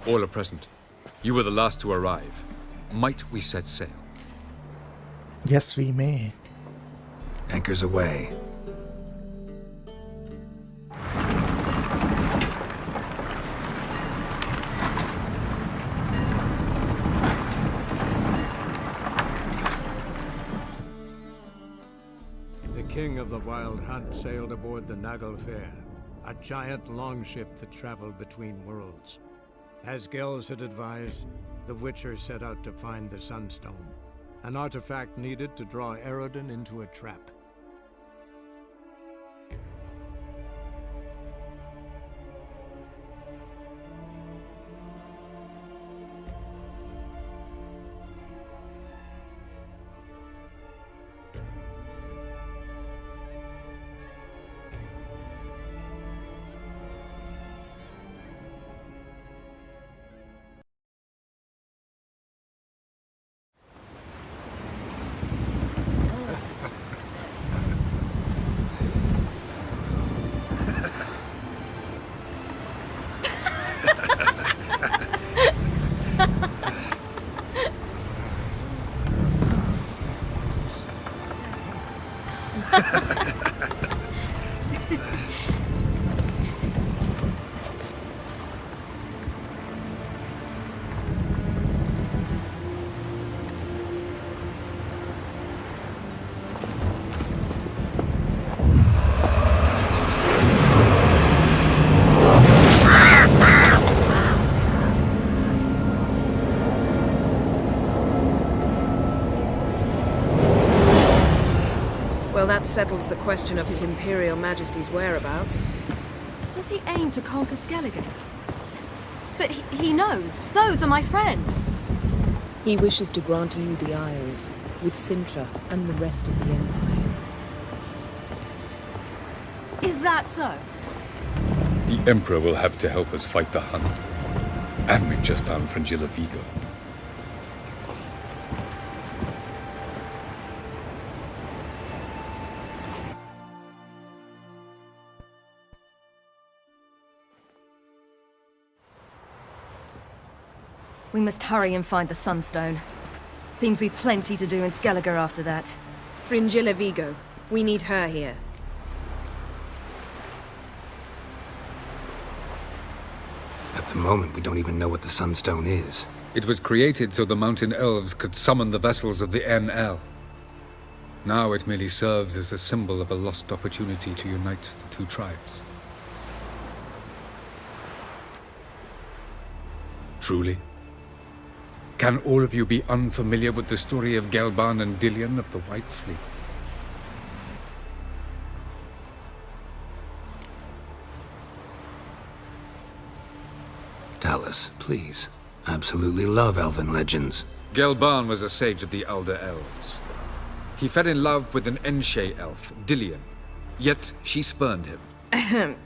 All are present. You were the last to arrive. Might we set sail? Yes, we may. Anchors away. The king of the Wild Hunt sailed aboard the Naglfar, a giant longship that traveled between worlds. As Gels had advised, the Witcher set out to find the Sunstone, an artifact needed to draw Eredin into a trap. Well, that settles the question of His Imperial Majesty's whereabouts. Does he aim to conquer Skellige? But he knows. Those are my friends. He wishes to grant you the Isles, with Sintra and the rest of the Empire. Is that so? The Emperor will have to help us fight the Hunt. And we've just found Fringilla Vigo. We must hurry and find the Sunstone. Seems we've plenty to do in Skellige after that. Fringilla Vigo. We need her here. At the moment, we don't even know what the Sunstone is. It was created so the Mountain Elves could summon the vessels of the NL. Now it merely serves as a symbol of a lost opportunity to unite the two tribes. Truly? Can all of you be unfamiliar with the story of Gelban and Dillion of the White Fleet? Tell us, please. I absolutely love elven legends. Gelban was a sage of the Elder Elves. He fell in love with an Enshe elf, Dillion. Yet she spurned him.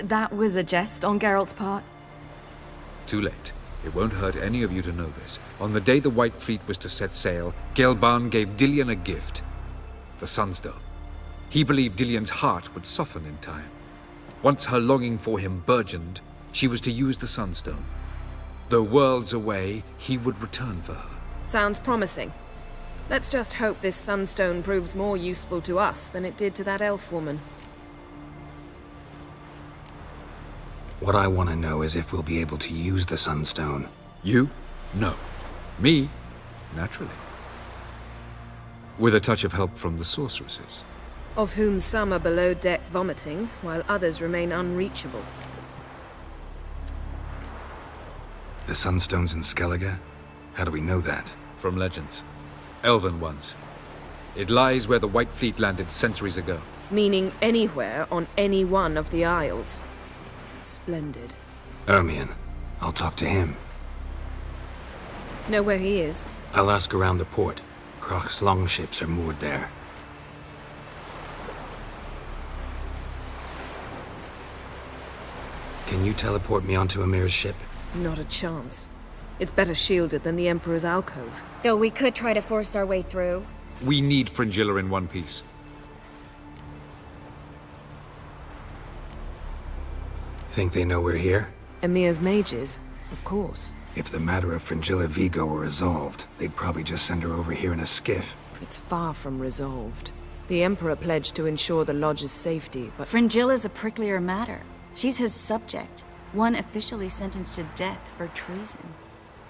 That was a jest on Geralt's part. Too late. It won't hurt any of you to know this. On the day the White Fleet was to set sail, Gelban gave Dillion a gift. The Sunstone. He believed Dillion's heart would soften in time. Once her longing for him burgeoned, she was to use the Sunstone. Though worlds away, he would return for her. Sounds promising. Let's just hope this Sunstone proves more useful to us than it did to that elf woman. What I want to know is if we'll be able to use the Sunstone. You? No. Me? Naturally. With a touch of help from the sorceresses. Of whom some are below deck vomiting, while others remain unreachable. The Sunstone's in Skellige? How do we know that? From legends. Elven ones. It lies where the White Fleet landed centuries ago. Meaning anywhere on any one of the Isles. Splendid. Ermion. I'll talk to him. Know where he is? I'll ask around the port. Croc's longships are moored there. Can you teleport me onto Amir's ship? Not a chance. It's better shielded than the Emperor's alcove. Though we could try to force our way through. We need Fringilla in one piece. Think they know we're here? Emir's mages? Of course. If the matter of Fringilla Vigo were resolved, they'd probably just send her over here in a skiff. It's far from resolved. The Emperor pledged to ensure the Lodge's safety, but Fringilla's a pricklier matter. She's his subject, one officially sentenced to death for treason.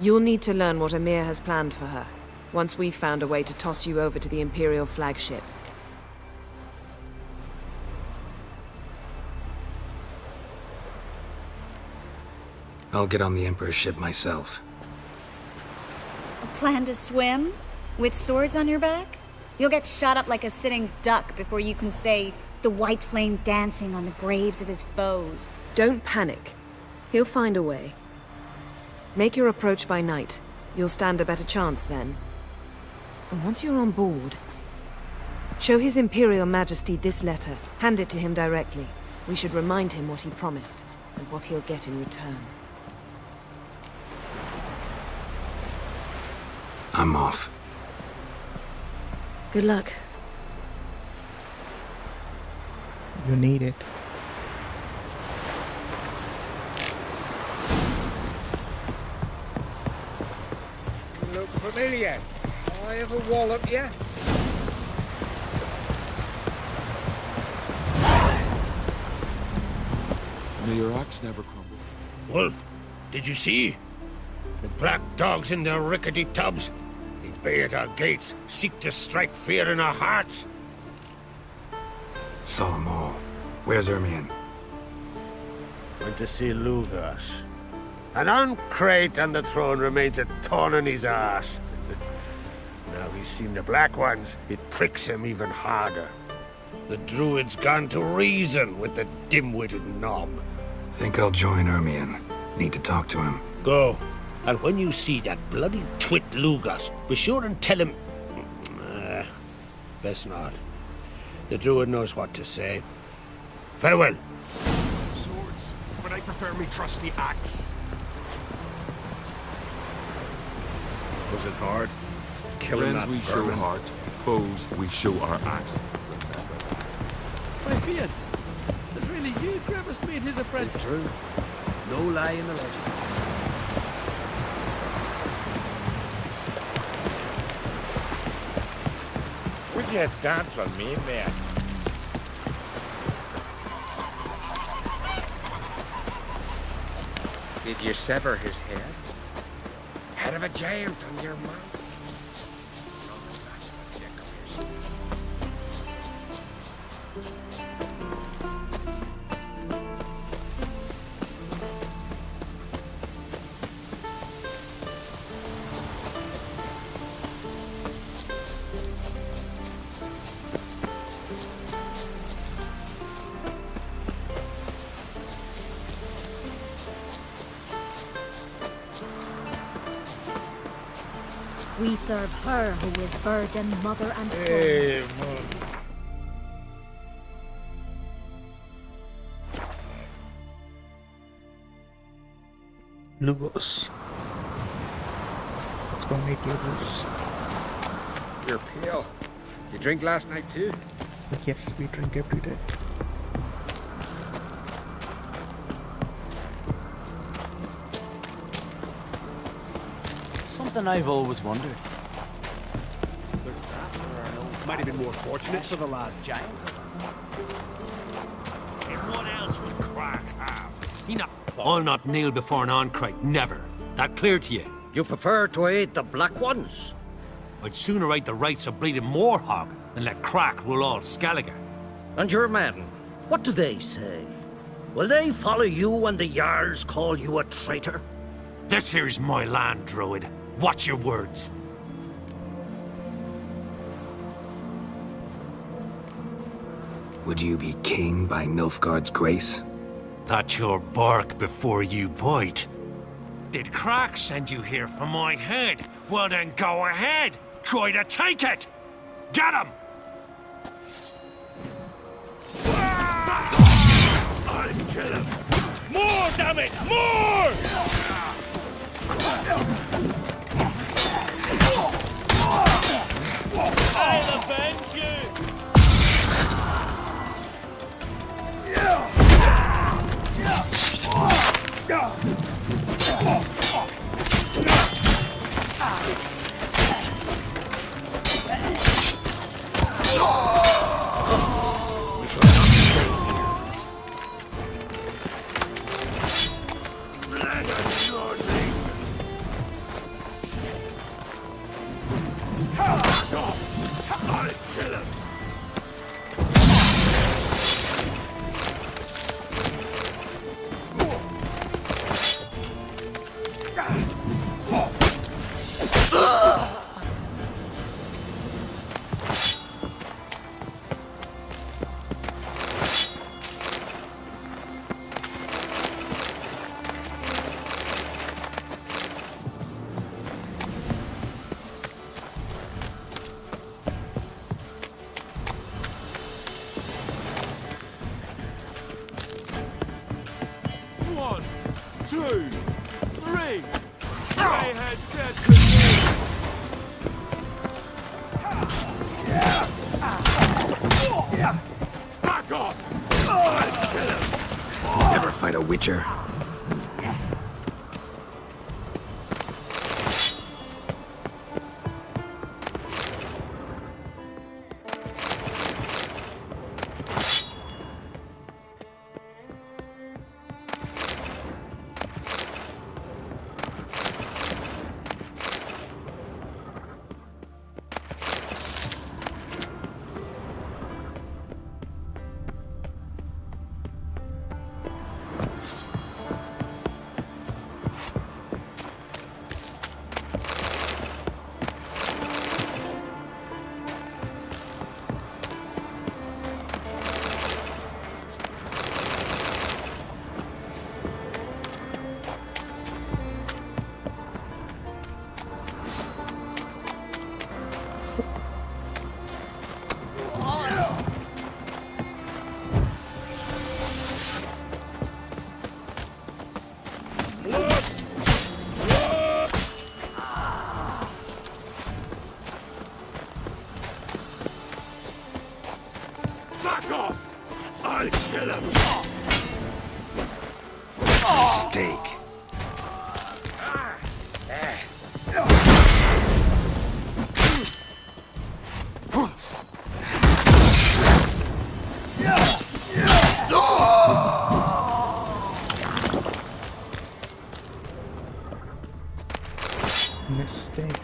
you'll need to learn what Emir has planned for her, once we've found a way to toss you over to the Imperial flagship. I'll get on the Emperor's ship myself. A plan to swim? With swords on your back? You'll get shot up like a sitting duck before you can say the white flame dancing on the graves of his foes. Don't panic. He'll find a way. Make your approach by night. You'll stand a better chance then. And once you're on board, show His Imperial Majesty this letter. Hand it to him directly. We should remind him what he promised, and what he'll get in return. I'm off. Good luck. You need it. Look familiar. I ever wallop you? May your axe never crumble. Wolf, did you see? The black dogs in their rickety tubs. They bay at our gates, seek to strike fear in our hearts. Saw them all. Where's Ermion? Went to see Lugas. And on Crate on the throne remains a thorn in his ass. Now he's seen the Black Ones, it pricks him even harder. The Druid's gone to reason with the dim-witted knob. Think I'll join Ermion. Need to talk to him. Go. And when you see that bloody twit Lugas, be sure and tell him... best not. The Druid knows what to say. Farewell. Swords, but I prefer me trusty axe. Was it hard? Killing Friends that we show vermin? heart, foes we show our axe. My Fiat, there's really you, Gravis made his apprentice. It's true. No lie in the legend. Would you dance with me, mate? Did you sever his head? Head of a giant on your mouth. We serve her who is virgin, mother, and queen. Lugos. Let's go meet Lugos. You're pale. You drink last night too? Yes, we drink every day. Something I've always wondered. Might have been more fortunate. For the lad giants. And what else would Crack have? I'll not kneel before an Oncrite, never. That clear to you? You prefer to aid the Black Ones? I'd sooner right the rights of bleeding Moorhog than let Crack rule all Skellige. And your men, what do they say? Will they follow you when the Jarls call you a traitor? This here's my land, Druid. Watch your words. Would you be king by Nilfgaard's grace? That's your bark before you bite. Did Crack send you here for my head? Well then go ahead. Try to take it. Get him! I'd kill him! More, damn it! More! I'll avenge you! We shall not stay here. Let us not leave. Back off! I'll kill him! One, two, three. Greyheads get to me. Back off! I'll kill him! Never fight a Witcher. Back off! I'll kill him! Mistake. Mistake.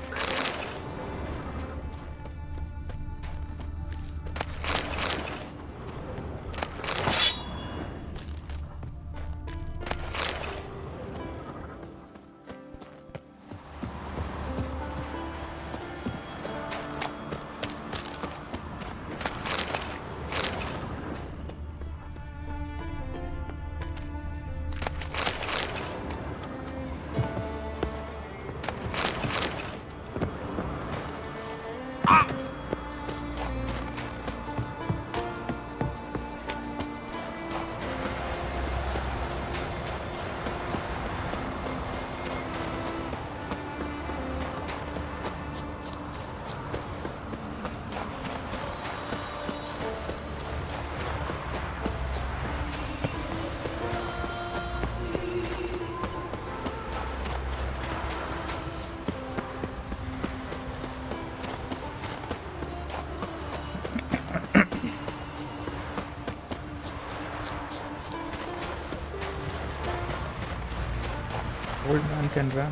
Old man can run.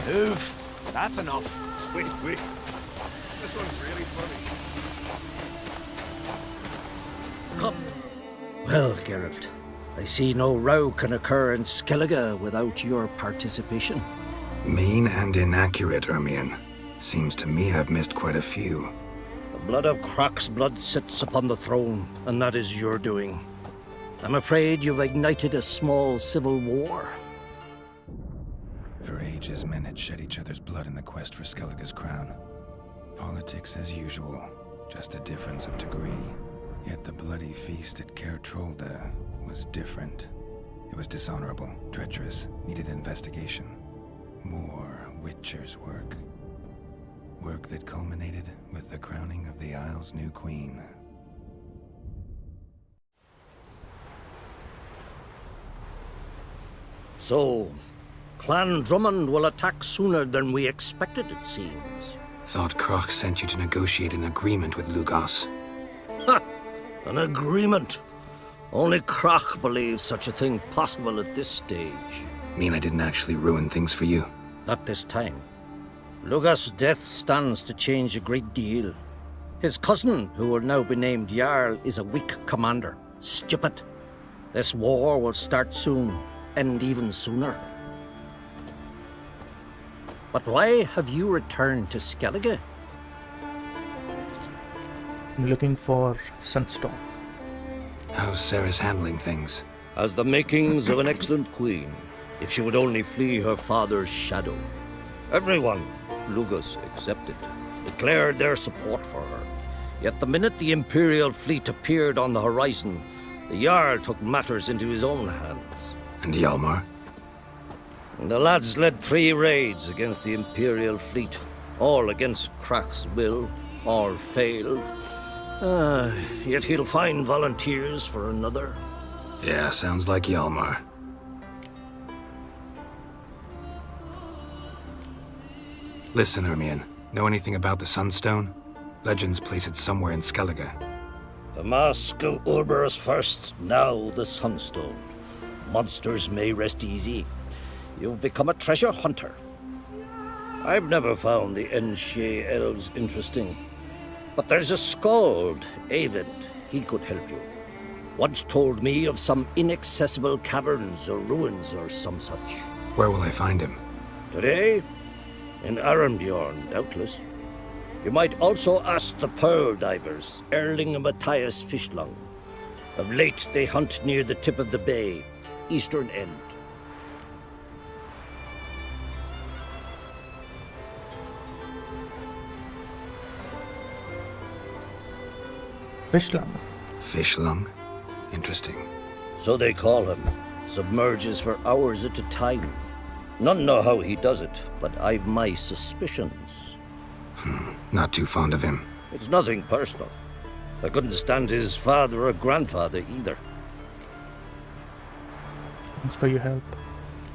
Move. That's enough. Wait. This one's really funny. Come. Well, Geralt, I see no row can occur in Skellige without your participation. Mean and inaccurate, Ermion. Seems to me I've missed quite a few. The blood of Croc's blood sits upon the throne, and that is your doing. I'm afraid you've ignited a small civil war. For ages, men had shed each other's blood in the quest for Skellige's crown. Politics as usual, just a difference of degree. Yet the bloody feast at Caer Trolda was different. It was dishonorable, treacherous, needed investigation. More Witcher's work. Work that culminated with the crowning of the Isle's new queen. So, Clan Drummond will attack sooner than we expected, it seems. Thought Croc sent you to negotiate an agreement with Lugos. Ha! An agreement? Only Croc believes such a thing possible at this stage. Mean I didn't actually ruin things for you? Not this time. Lugos' death stands to change a great deal. His cousin, who will now be named Jarl, is a weak commander. Stupid. This war will start soon, end even sooner. But why have you returned to Skellige? I'm looking for Sunstone. How's Sarah's handling things? Has the makings of an excellent queen, if she would only flee her father's shadow. Everyone, Lugos excepted, declared their support for her. Yet the minute the Imperial fleet appeared on the horizon, the Jarl took matters into his own hands. And Hjalmar? The lads led 3 raids against the Imperial fleet, all against Croc's will, all failed. Yet he'll find volunteers for another. Yeah, sounds like Hjalmar. Listen, Ermion. Know anything about the Sunstone? Legends place it somewhere in Skellige. The mask of Urberus first, now the Sunstone. Monsters may rest easy. You've become a treasure hunter. I've never found the Enshe elves interesting. But there's a skald, Avid. He could help you. Once told me of some inaccessible caverns or ruins or some such. Where will I find him? Today? In Arenbjorn, doubtless. You might also ask the Pearl Divers, Erling and Matthias Fishlung. Of late, they hunt near the tip of the bay, eastern end. Fishlung. Fishlung? Interesting. So they call him. Submerges for hours at a time. None know how he does it, but I've my suspicions. Not too fond of him. It's nothing personal. I couldn't stand his father or grandfather either. Thanks for your help.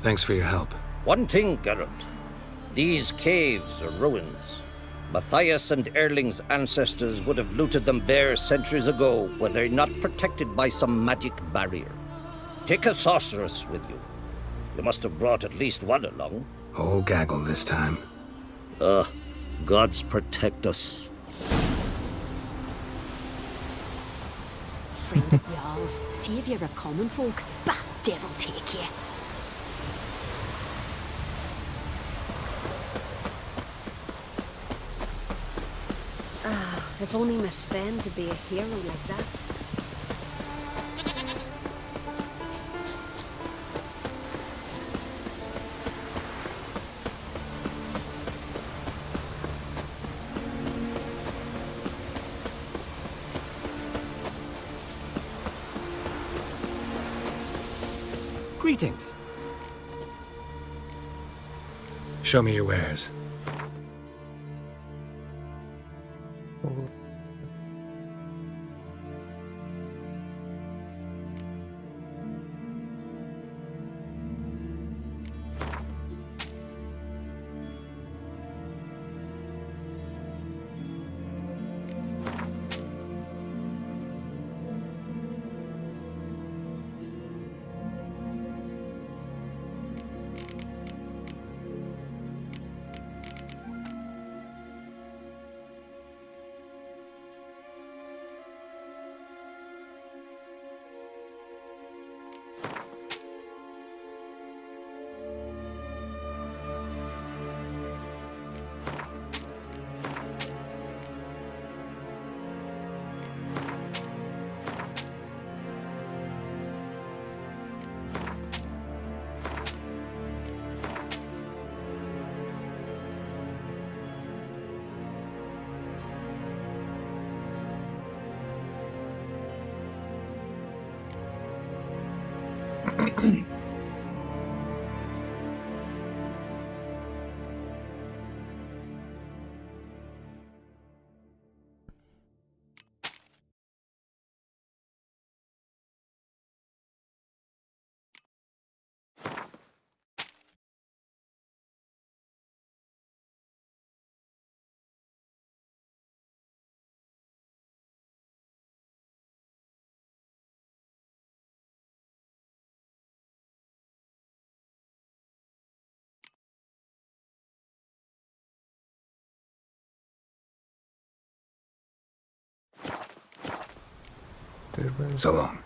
Thanks for your help. One thing, Geralt. These caves are ruins. Matthias and Erling's ancestors would have looted them bare centuries ago were they not protected by some magic barrier. Take a sorceress with you. You must have brought at least one along. Whole gaggle this time. Gods protect us. Friend of Jarl's, see if you're a common folk. Bah, devil take you. If only Miss Sven could be a hero like that. Greetings. Show me your wares. Oh, Farewell. So long.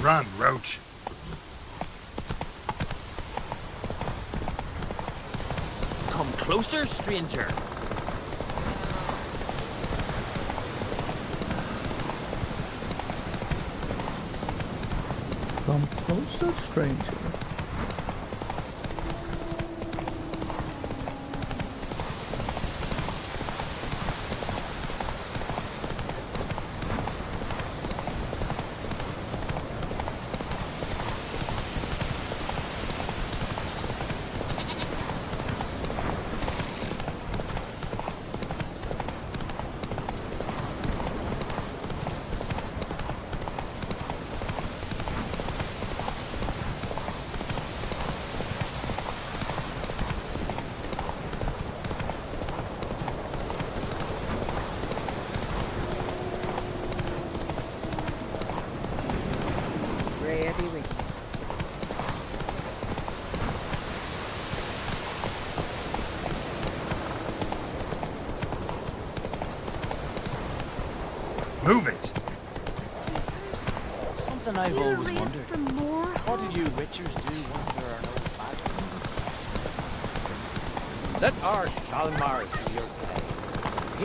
Run, Roach. Come closer, stranger. Come closer, stranger. Rhea be with you. Move it! Something I've always wondered. What do you witchers do once there are no battles? Let our Shalmar do your play.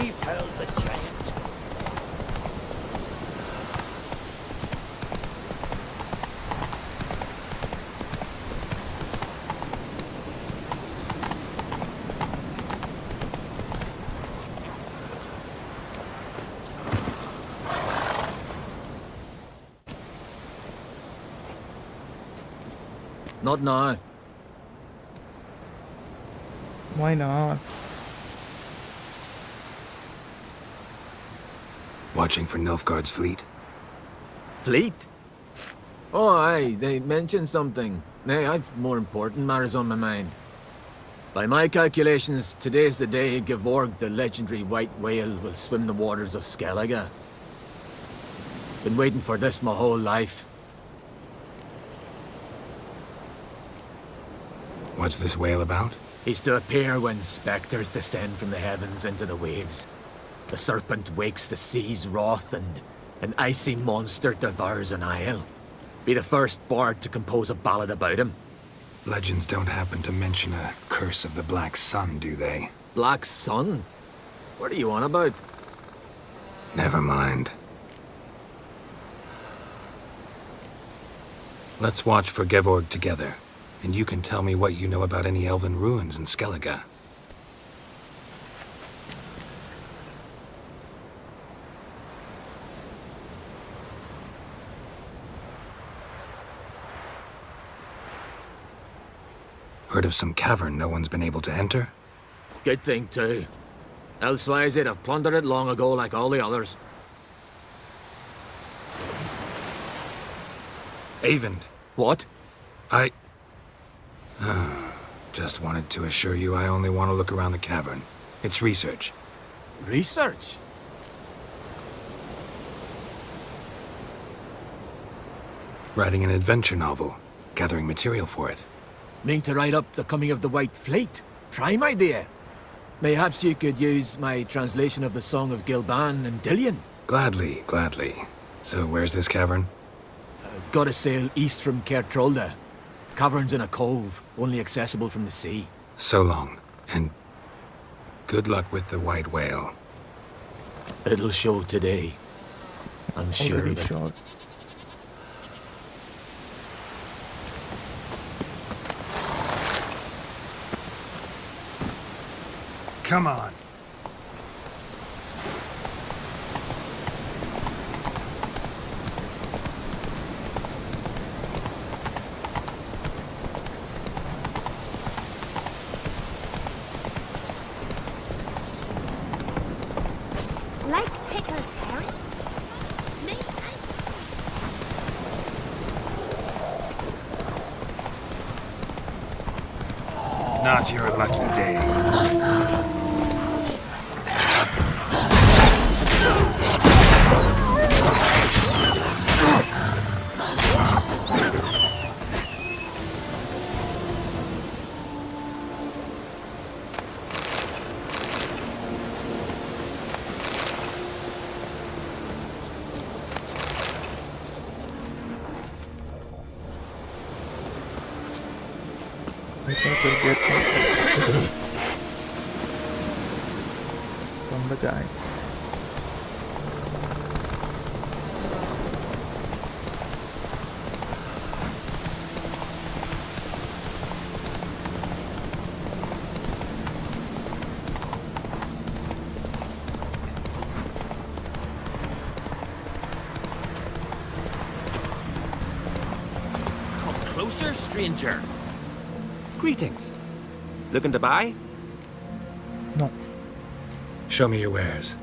He felled the giant. Not now. Why not? Watching for Nilfgaard's fleet. Fleet? Oh, aye, they mentioned something. Nay, I've more important matters on my mind. By my calculations, today's the day Gevorg, the legendary white whale, will swim the waters of Skellige. Been waiting for this my whole life. What's this whale about? He's to appear when spectres descend from the heavens into the waves. The serpent wakes the sea's wrath, and an icy monster devours an isle. Be the first bard to compose a ballad about him. Legends don't happen to mention a curse of the Black Sun, do they? Black Sun? What are you on about? Never mind. Let's watch for Gevorg together, and you can tell me what you know about any elven ruins in Skellige. Heard of some cavern no one's been able to enter? Good thing, too. Elsewise, they'd have plundered it long ago like all the others. Eyvind. What? Just wanted to assure you I only want to look around the cavern. It's research. Research? Writing an adventure novel. Gathering material for it. Mean to write up the coming of the White Fleet? Prime idea. Mayhaps you could use my translation of the Song of Gilban and Dillion. Gladly, gladly. So where's this cavern? Gotta sail east from Caer Trolde. Cavern's in a cove, only accessible from the sea. So long, and good luck with the white whale. It'll show today. I'm sure Already of it. shot. Come on. Like pickled herring? Not your lucky day. thought we'll get something from the guy. Come closer, stranger. Greetings. Looking to buy? No. Show me your wares.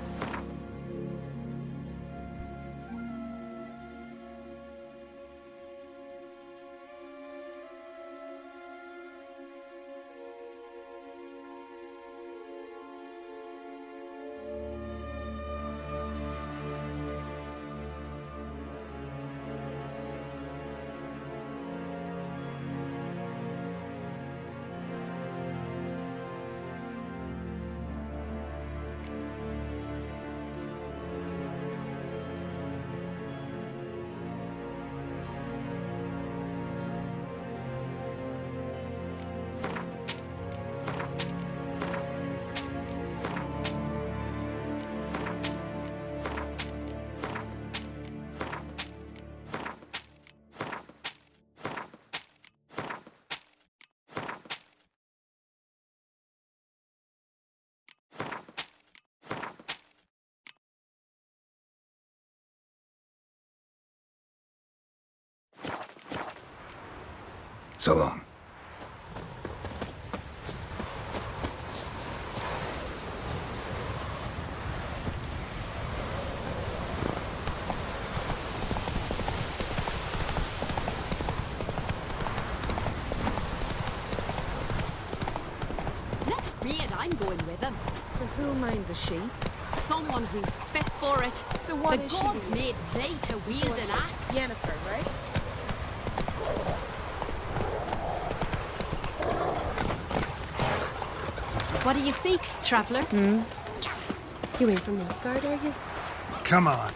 So long. Let's read, I'm going with him. So who'll mind the sheep? Someone who's fit for it. So what the is she gods doing? made May to wield an axe. Yennefer, right? What do you seek, traveller? You ain't from Nilfgaard, are you? Come on.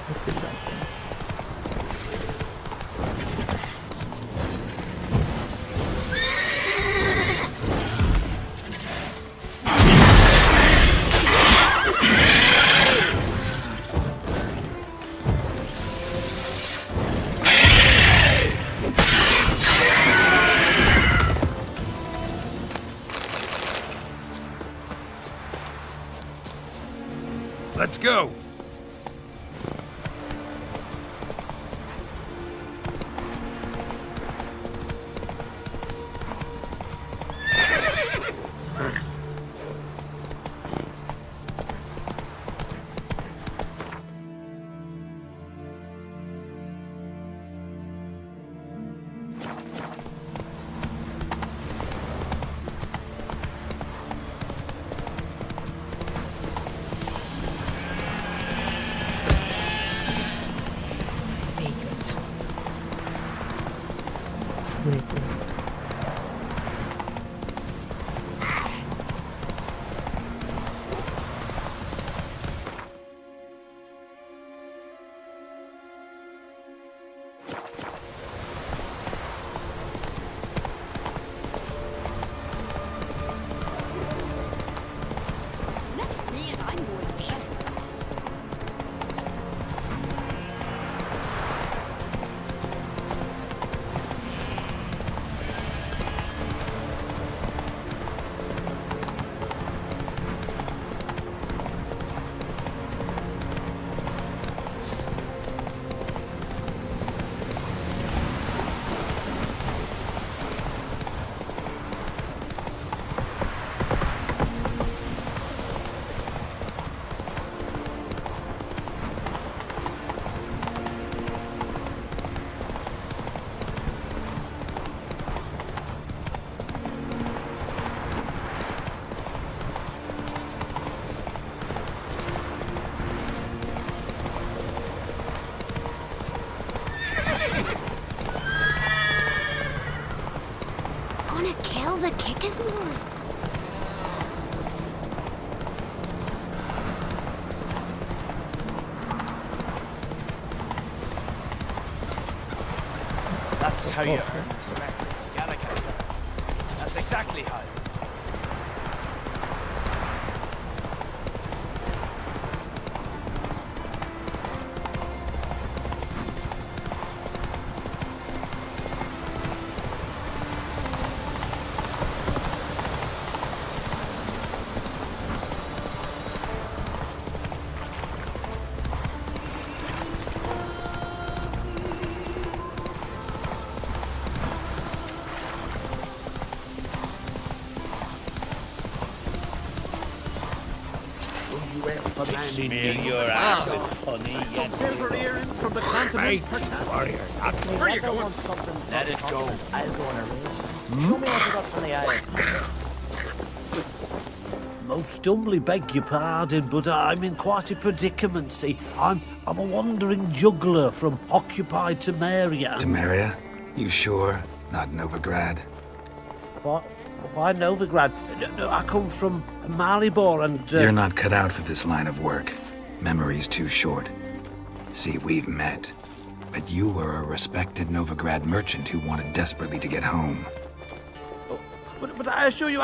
Let's get that thing. Let's go. Tell the Kickasmores. That's how you earn respect in Skellige. That's exactly how. Smear your ass with honey, Some silver earrings from the continent, perchance. Warrior, where are you going? Let it go. I'll go on a raid. Show me what you got from the isles. Most humbly beg your pardon, but I'm in quite a predicament, see. I'm a wandering juggler from occupied Temeria. Temeria? You sure? Not Novigrad? What? Why Novigrad? No, I come from Maribor and... You're not cut out for this line of work. Memory's too short. See, we've met. But you were a respected Novigrad merchant who wanted desperately to get home. But I assure you,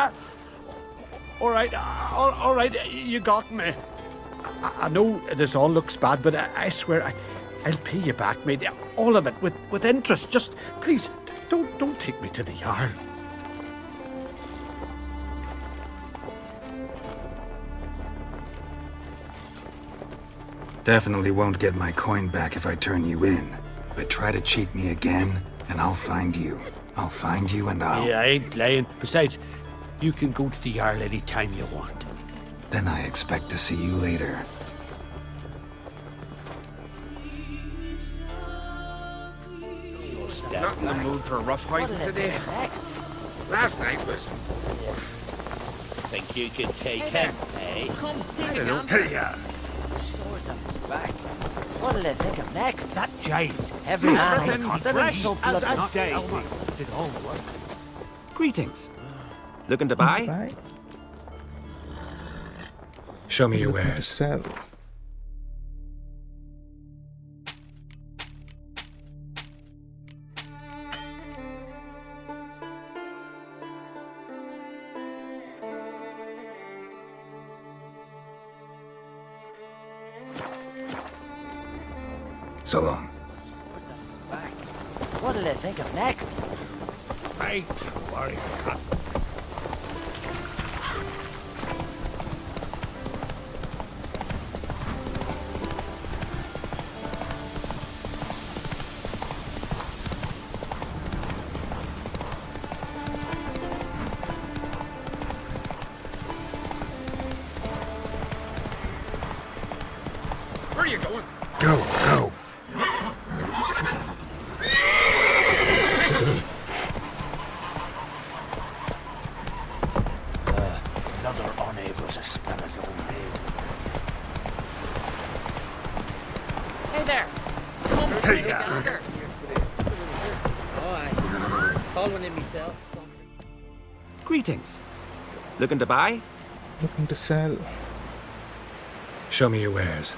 all right, you got me. I know this all looks bad, but I swear I'll pay you back, mate. All of it, with interest. Just, please, don't take me to the Jarl. Definitely won't get my coin back if I turn you in. But try to cheat me again, and I'll find you. I'll find you and I'll... Yeah, I ain't lying. Besides, you can go to the Jarl any time you want. Then I expect to see you later. Not in the mood for roughhousing today. Last night was... Think you can take him, eh? Come, take I it don't know. on. Hey, yeah. Swords on his back. What'll they think of next? That giant. Every man Everything ain't fresh so as bloody a stay. daisy. Did all the work. Greetings. Looking to buy? Right. Show me your Looking to wares. sell. So long. Swords on his back. What'll they think of next? Right, warrior. Where are you going? Go. Another unable to spell his own name. Hey there! Come, take it under. Oh, following in myself. Greetings. Looking to buy? Looking to sell. Show me your wares.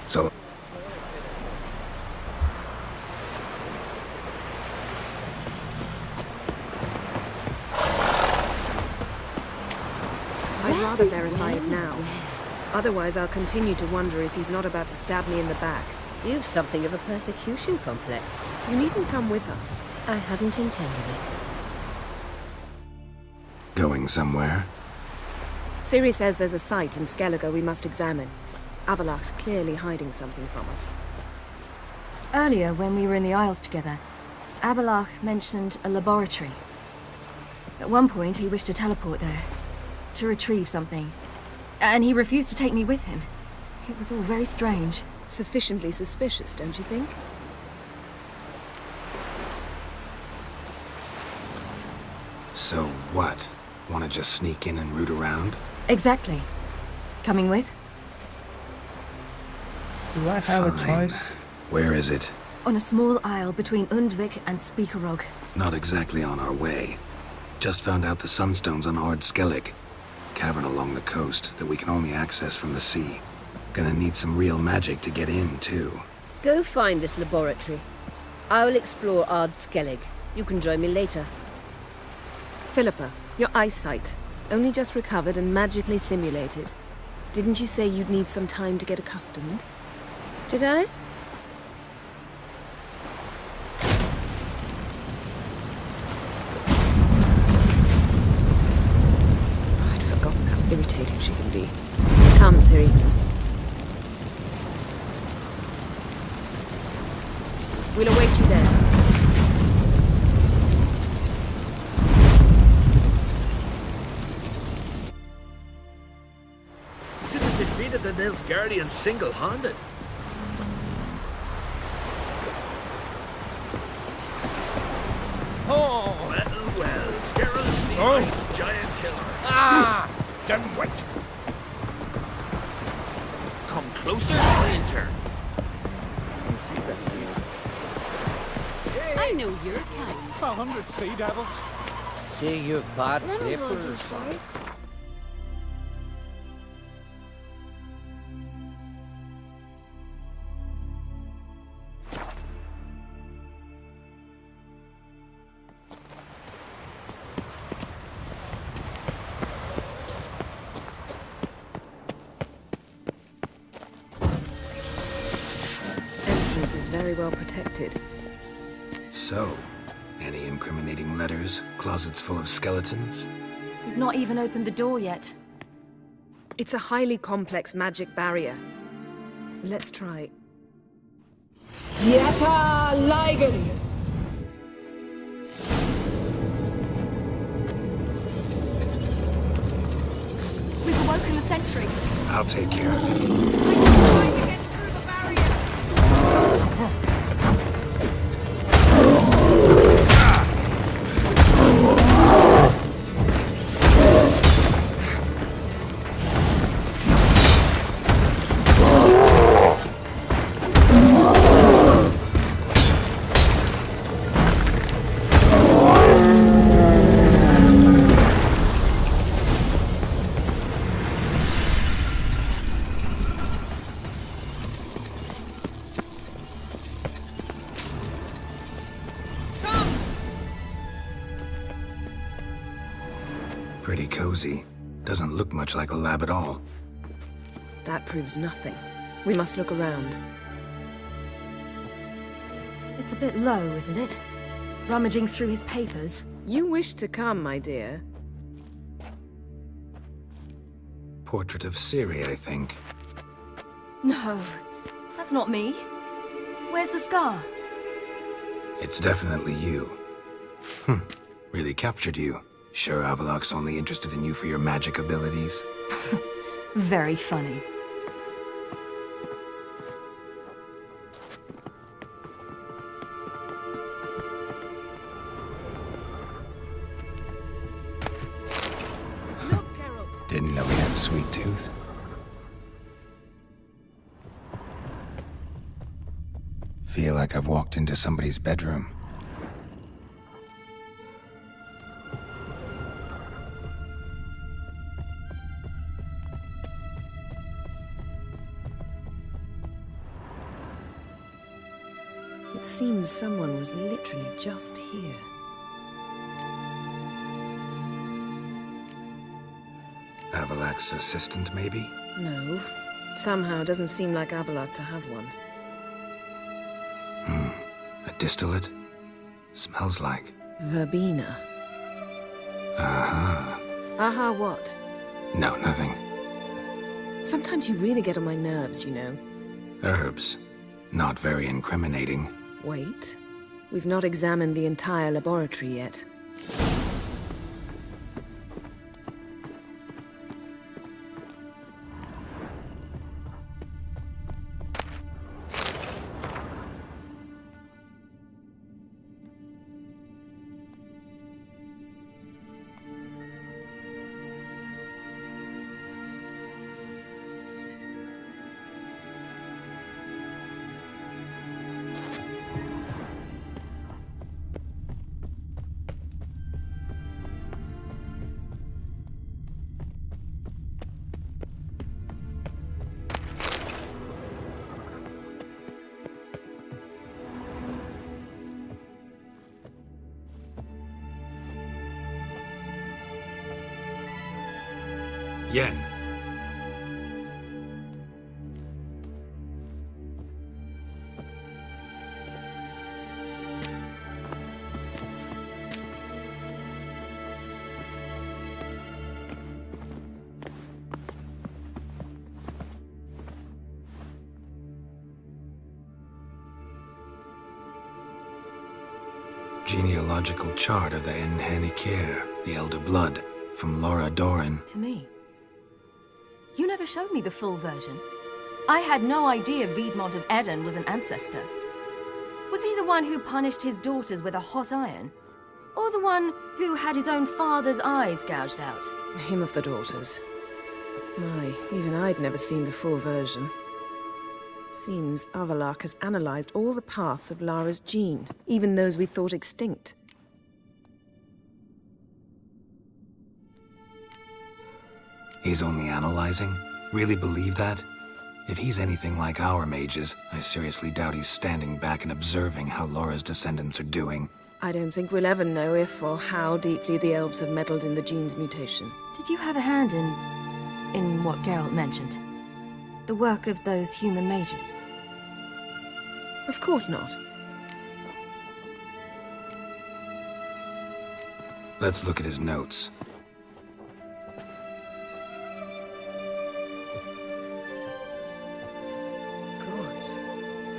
So... rather verify it now. Otherwise, I'll continue to wonder if he's not about to stab me in the back. You've something of a persecution complex. You needn't come with us. I hadn't intended it. Going somewhere? Ciri says there's a site in Skellige we must examine. Avallac'h's clearly hiding something from us. Earlier, when we were in the Isles together, Avallac'h mentioned a laboratory. At one point, he wished to teleport there, to retrieve something. And he refused to take me with him. It was all very strange. Sufficiently suspicious, don't you think? So what? Want to just sneak in and root around? Exactly. Coming with? Do I have a choice? Where is it? On a small isle between Undvik and Speakerog. Not exactly on our way. Just found out the Sunstone's on Ard Skellig. Cavern along the coast that we can only access from the sea. Gonna need some real magic to get in, too. Go find this laboratory. I will explore Ard Skellig. You can join me later. Philippa, your eyesight. Only just recovered and magically simulated. Didn't you say you'd need some time to get accustomed? Did I? I'd forgotten how irritating she can be. Come, Ciri. We'll await you there. You could have defeated the Nilfgaardians single-handed. Oh! Well, Geralt's the ice giant killer. Ah! Then wait. Come closer, stranger. You see that scene? I know your kind. 100 sea devils. See your bad Let me hold paper or your something. sword. Entrance is very well protected. So, any incriminating letters? Closets full of skeletons? We've not even opened the door yet. It's a highly complex magic barrier. Let's try. Yata Ligen! We've awoken the sentry. I'll take care of it. Pretty cozy. Doesn't look much like a lab at all. That proves nothing. We must look around. It's a bit low, isn't it? Rummaging through his papers. You wish to come, my dear. Portrait of Ciri, I think. No, that's not me. Where's the scar? It's definitely you. Really captured you. Sure Avallac'h's only interested in you for your magic abilities? Very funny. Look, Geralt! Didn't know he had a sweet tooth. Feel like I've walked into somebody's bedroom. It seems someone was literally just here. Avalak's assistant, maybe? No. Somehow it doesn't seem like Avallac'h to have one. A distillate? Smells like... Verbena. Aha. Aha what? No, nothing. Sometimes you really get on my nerves, you know. Herbs. Not very incriminating. Wait. We've not examined the entire laboratory yet. Yen. Genealogical chart of the Enhanikir, the Elder Blood, from Laura Doran. To me. You never showed me the full version. I had no idea Viedmont of Eden was an ancestor. Was he the one who punished his daughters with a hot iron? Or the one who had his own father's eyes gouged out? Him of the daughters. My, even I'd never seen the full version. Seems Avallac'h has analyzed all the paths of Lara's gene, even those we thought extinct. He's only analyzing? Really believe that? If he's anything like our mages, I seriously doubt he's standing back and observing how Laura's descendants are doing. I don't think we'll ever know if or how deeply the elves have meddled in the gene's mutation. Did you have a hand in what Geralt mentioned? The work of those human mages? Of course not. Let's look at his notes. Gods,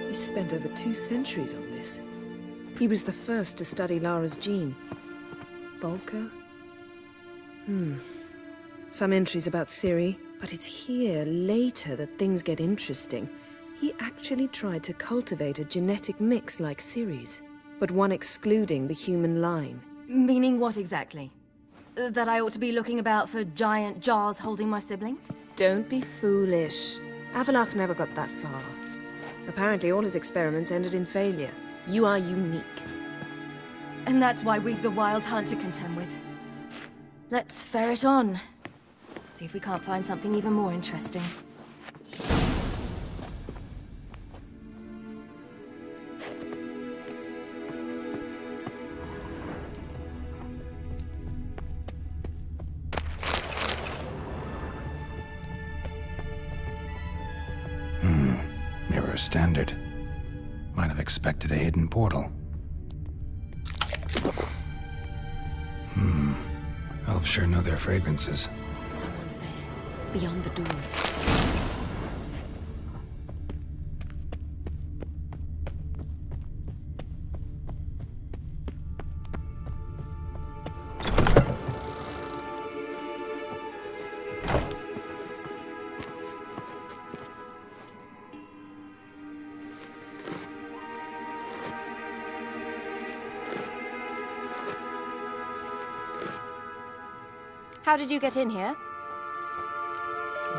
he spent over 2 centuries on this. He was the first to study Lara's gene. Volker? Some entries about Ciri, but it's here, later, that things get interesting. He actually tried to cultivate a genetic mix like Ciri's, but one excluding the human line. Meaning what exactly? That I ought to be looking about for giant jars holding my siblings? Don't be foolish. Avallac'h never got that far. Apparently all his experiments ended in failure. You are unique. And that's why we've the Wild Hunt to contend with. Let's ferret on. See if we can't find something even more interesting. Mirror standard. Might have expected a hidden portal. Elves sure know their fragrances. Someone's there, beyond the door. How did you get in here?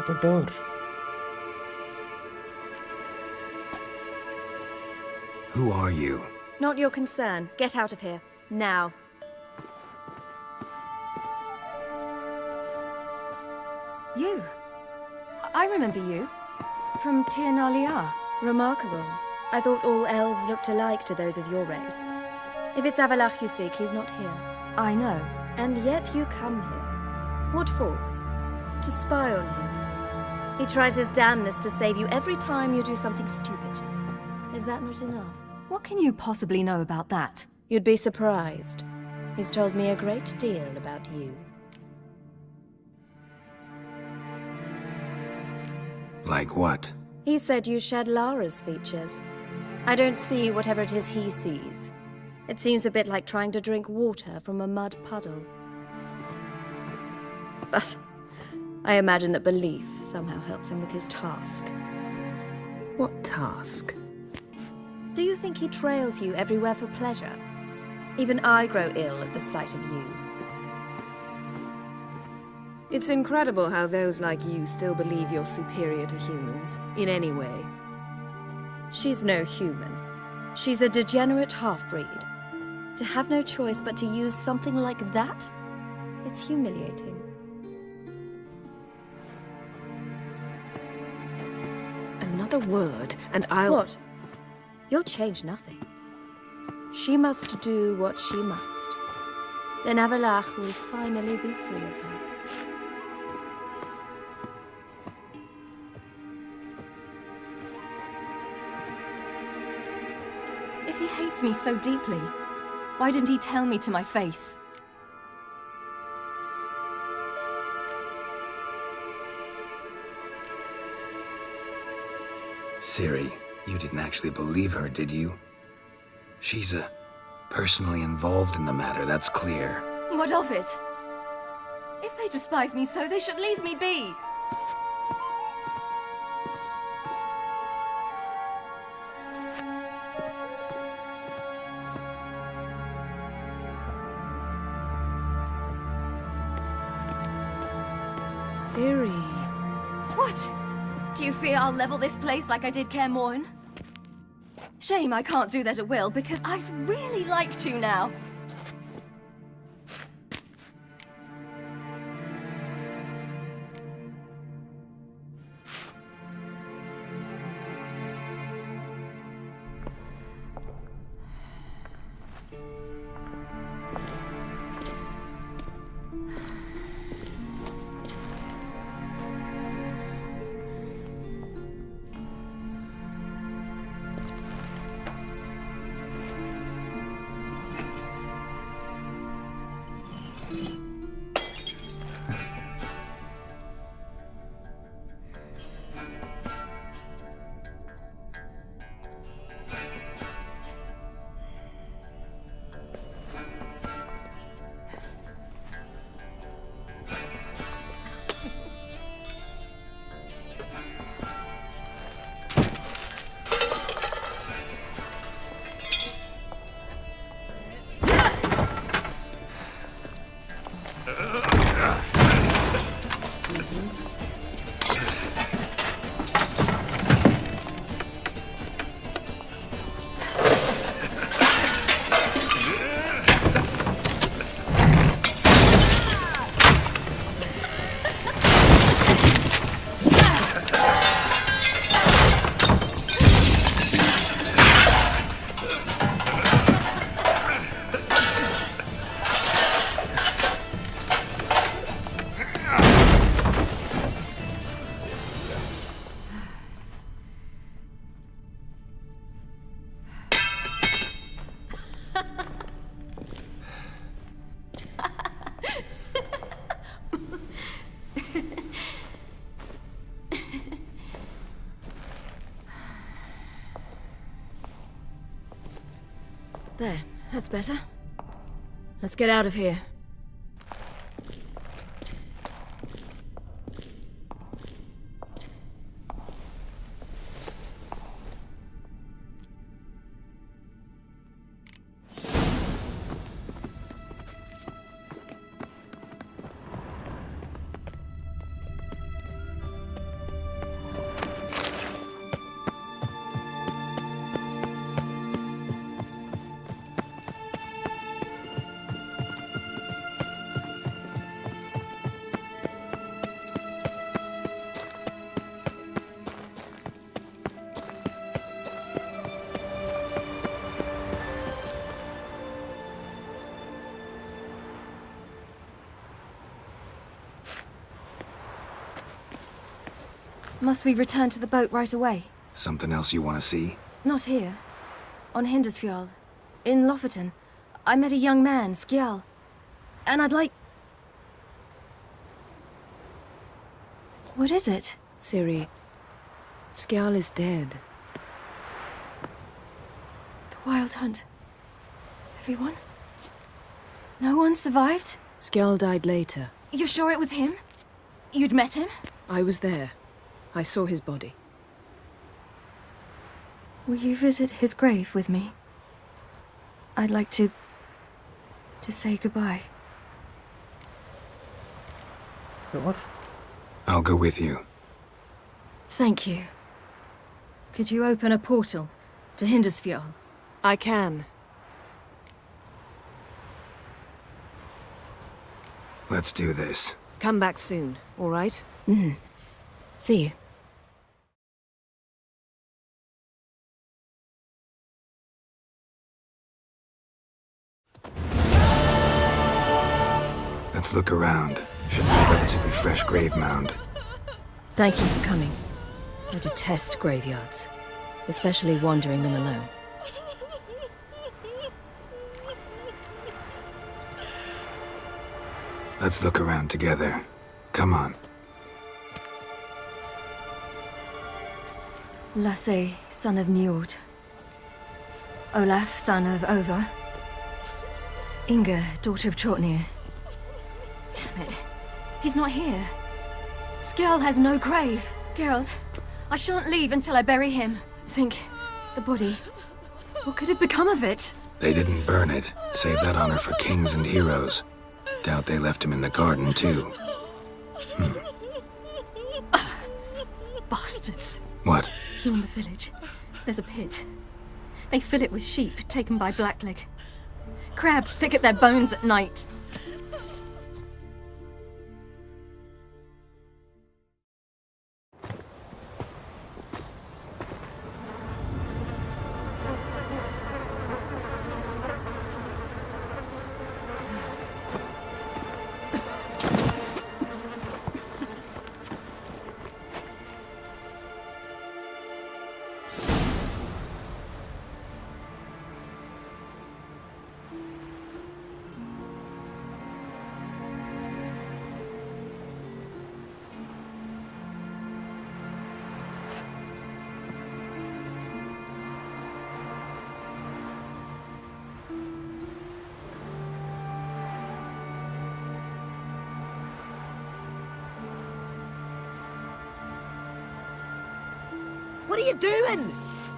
The door. Who are you? Not your concern. Get out of here. Now. You. I remember you. From Tir na Liar. Remarkable. I thought all elves looked alike to those of your race. If it's Avallac'h you seek, he's not here. I know. And yet you come here. What for? To spy on you. He tries his damnedest to save you every time you do something stupid. Is that not enough? What can you possibly know about that? You'd be surprised. He's told me a great deal about you. Like what? He said you shared Lara's features. I don't see whatever it is he sees. It seems a bit like trying to drink water from a mud puddle. But I imagine that belief somehow helps him with his task. What task? Do you think he trails you everywhere for pleasure? Even I grow ill at the sight of you. It's incredible how those like you still believe you're superior to humans, in any way. She's no human. She's a degenerate half-breed. To have no choice but to use something like that? It's humiliating. Another word, and I'll... What? You'll change nothing. She must do what she must. Then Avallac'h will finally be free of her. If he hates me so deeply, why didn't he tell me to my face? Ciri, you didn't actually believe her, did you? She's personally involved in the matter, that's clear. What of it? If they despise me so, they should leave me be. Ciri. What? Do you fear I'll level this place like I did Kaer Morhen? Shame I can't do that at will, because I'd really like to now. There, that's better. Let's get out of here. Must we return to the boat right away? Something else you want to see? Not here. On Hindersfjall. In Lofoten. I met a young man, Skjal. And I'd like... What is it? Ciri, Skjal is dead. The Wild Hunt. Everyone? No one survived? Skjal died later. You're sure it was him? You'd met him? I was there. I saw his body. Will you visit his grave with me? I'd like to say goodbye. What? I'll go with you. Thank you. Could you open a portal to Hindersfjall? I can. Let's do this. Come back soon, all right? See you. Let's look around. Should be a relatively fresh grave mound. Thank you for coming. I detest graveyards, especially wandering them alone. Let's look around together. Come on. Lasse, son of Njord. Olaf, son of Over. Inga, daughter of Trotnir. Damn it. He's not here. Skjal has no grave. Geralt, I shan't leave until I bury him. Think, the body. What could have become of it? They didn't burn it. Save that honor for kings and heroes. Doubt they left him in the garden, too. Bastards. What? Beyond the village, there's a pit. They fill it with sheep taken by Blackleg. Crabs pick at their bones at night. What are you doing?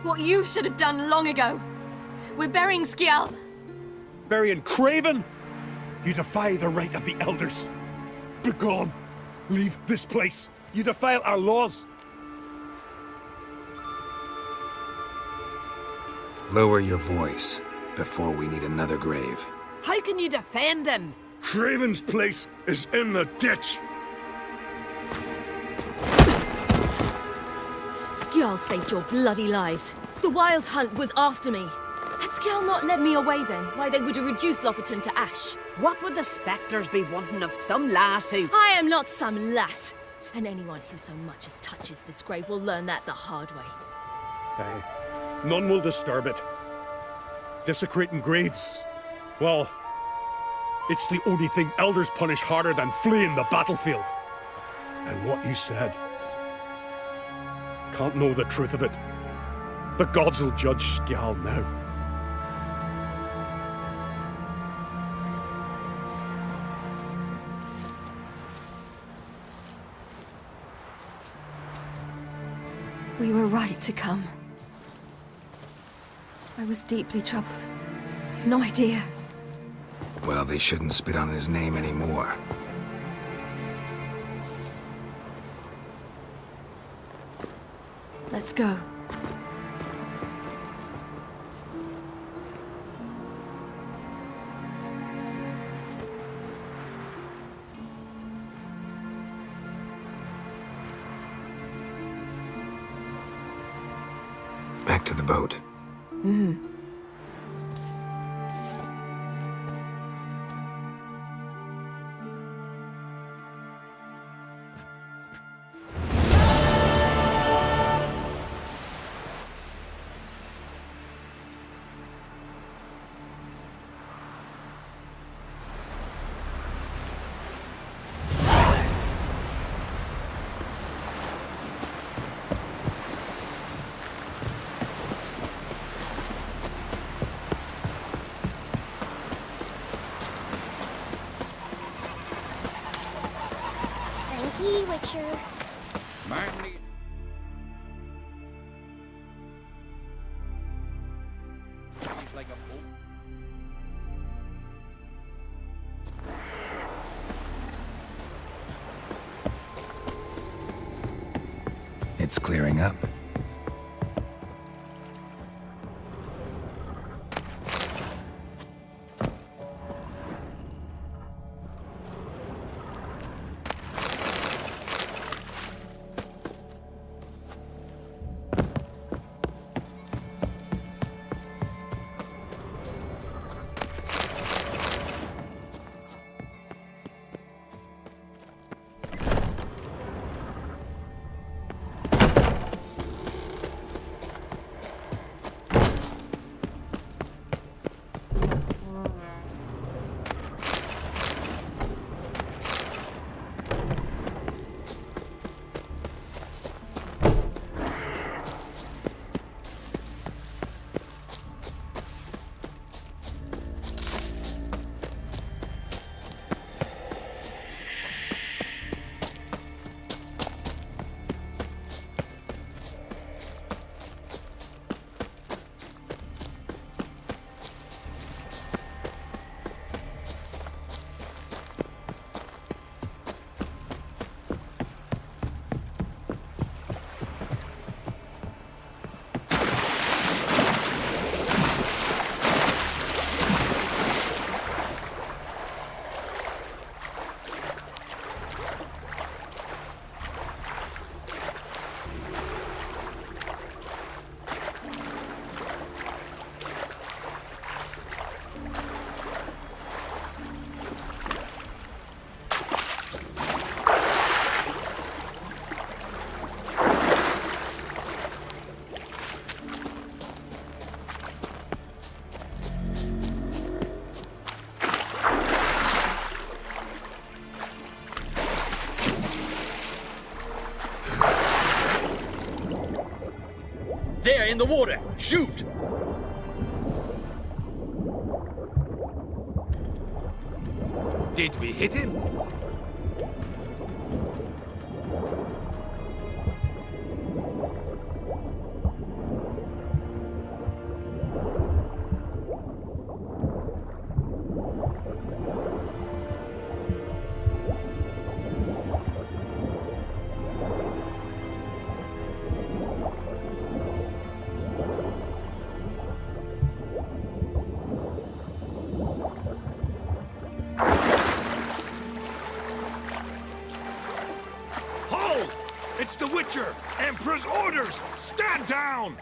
What you should have done long ago. We're burying Skjal. Burying Craven? You defy the right of the elders. Begone! Leave this place. You defile our laws. Lower your voice before we need another grave. How can you defend him? Craven's place is in the ditch. Skjal saved your bloody lives. The Wild Hunt was after me. Had Skjal not led me away then, why they would have reduced Lofoten to ash. What would the spectres be wanting of some lass who... I am not some lass. And anyone who so much as touches this grave will learn that the hard way. Aye. None will disturb it. Desecrating graves. Well, it's the only thing elders punish harder than fleeing the battlefield. And what you said. Can't know the truth of it. The gods will judge Skjal now. We were right to come. I was deeply troubled. You've no idea. Well, they shouldn't spit on his name anymore. Let's go. Back to the boat. Thank ye, Witcher. It's clearing up. There, in the water! Shoot! Did we hit him? It's the Witcher! Emperor's orders! Stand down!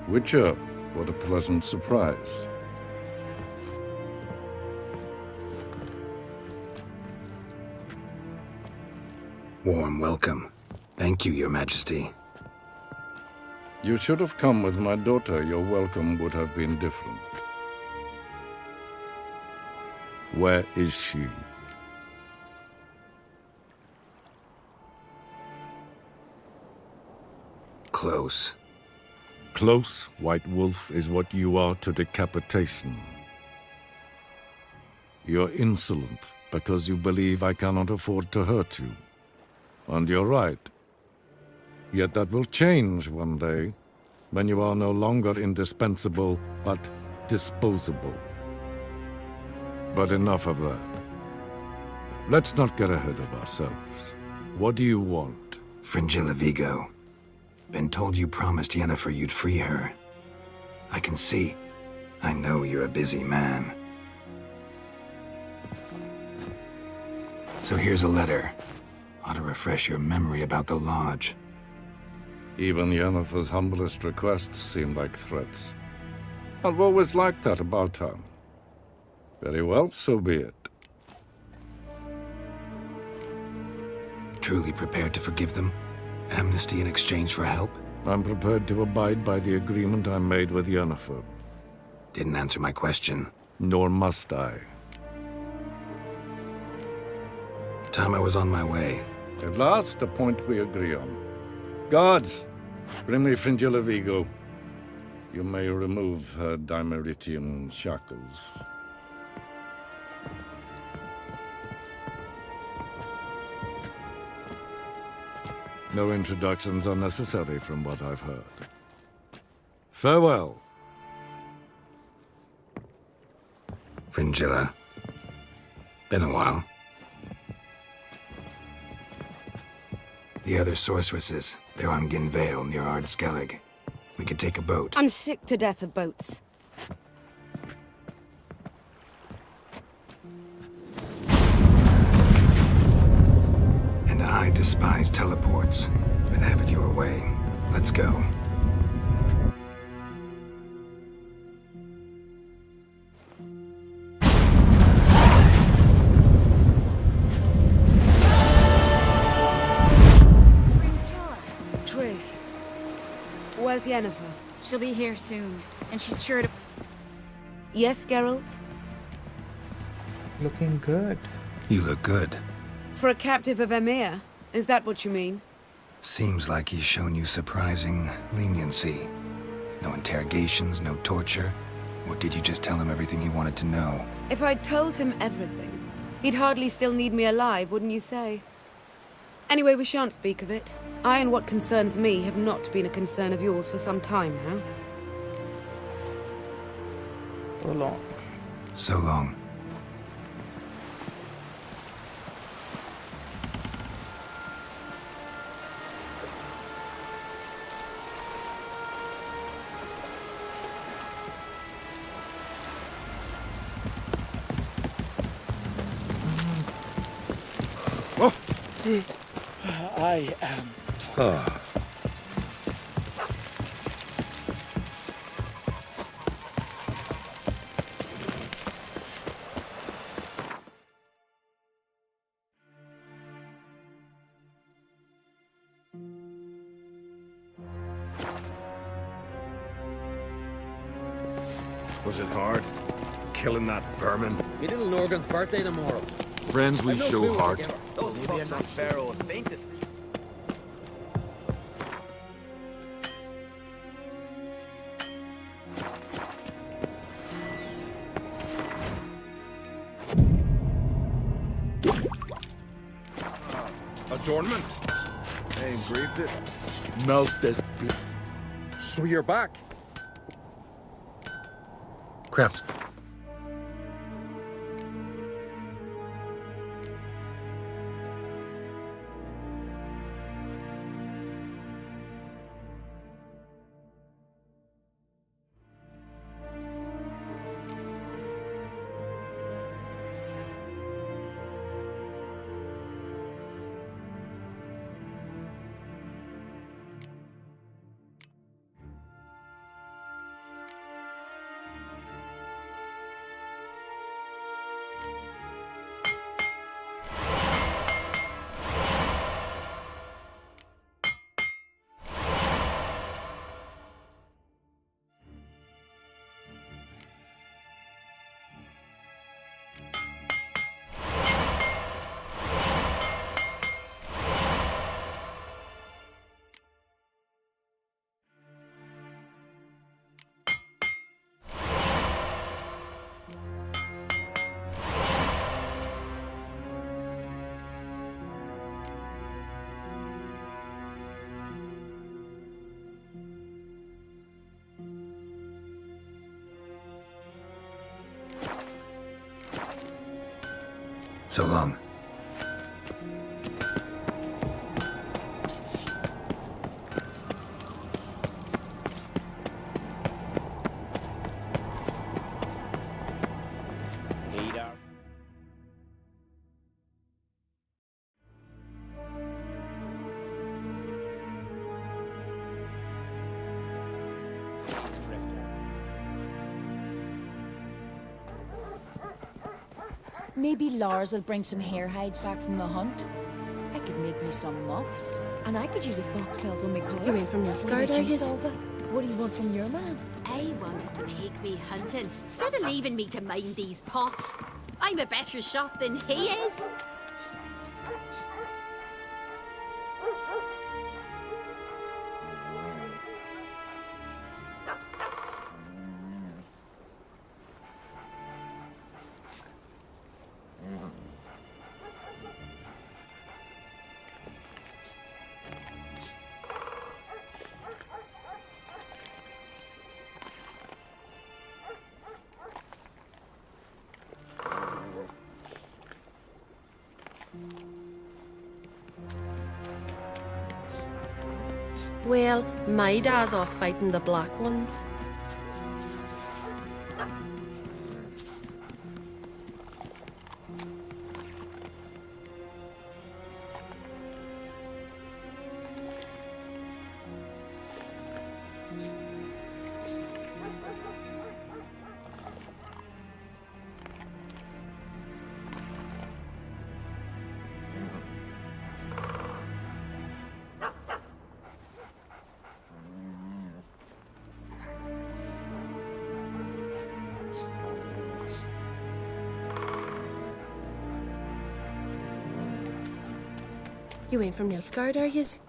Witcher, what a pleasant surprise. Warm welcome. Thank you, Your Majesty. You should have come with my daughter. Your welcome would have been different. Where is she? Close. Close, White Wolf, is what you are to decapitation. You're insolent because you believe I cannot afford to hurt you. And you're right. Yet that will change one day, when you are no longer indispensable, but disposable. But enough of that. Let's not get ahead of ourselves. What do you want? Fringilla Vigo. Been told you promised Yennefer you'd free her. I can see. I know you're a busy man. So here's a letter. Ought to refresh your memory about the Lodge. Even Yennefer's humblest requests seem like threats. I've always liked that about her. Very well, so be it. Truly prepared to forgive them? Amnesty in exchange for help? I'm prepared to abide by the agreement I made with Yennefer. Didn't answer my question. Nor must I. Time I was on my way. At last, a point we agree on. Guards, bring me Fringilla Vigo. You may remove her Dimeritium shackles. No introductions are necessary from what I've heard. Farewell. Fringilla. Been a while. The other sorceresses, they're on Ginvale near Ard Skellig. We could take a boat. I'm sick to death of boats. And I despise teleports, but have it your way. Let's go. Triss, where's Yennefer? She'll be here soon, and she's sure to... Yes, Geralt? Looking good. You look good. For a captive of Emir? Is that what you mean? Seems like he's shown you surprising leniency. No interrogations, no torture. Or did you just tell him everything he wanted to know? If I'd told him everything, he'd hardly still need me alive, wouldn't you say? Anyway, we shan't speak of it. I and what concerns me have not been a concern of yours for some time now. So long. So long. I am... Was it hard? Killing that vermin? Me little Norgan's birthday tomorrow. Friends, we show heart. Those fucks on Pharaoh have fainted. Adornment? I engraved it. Melt this. So you're back. Crafts. So long. Maybe Lars will bring some hare hides back from the hunt. I could make me some muffs. And I could use a fox pelt on my collar. You mean from Nilfgaard, I guess? What do you want from your man? I want him to take me hunting, instead of leaving me to mind these pots. I'm a better shot than he is. Well, my dad's off fighting the Black Ones. You ain't from Nilfgaard, are yous?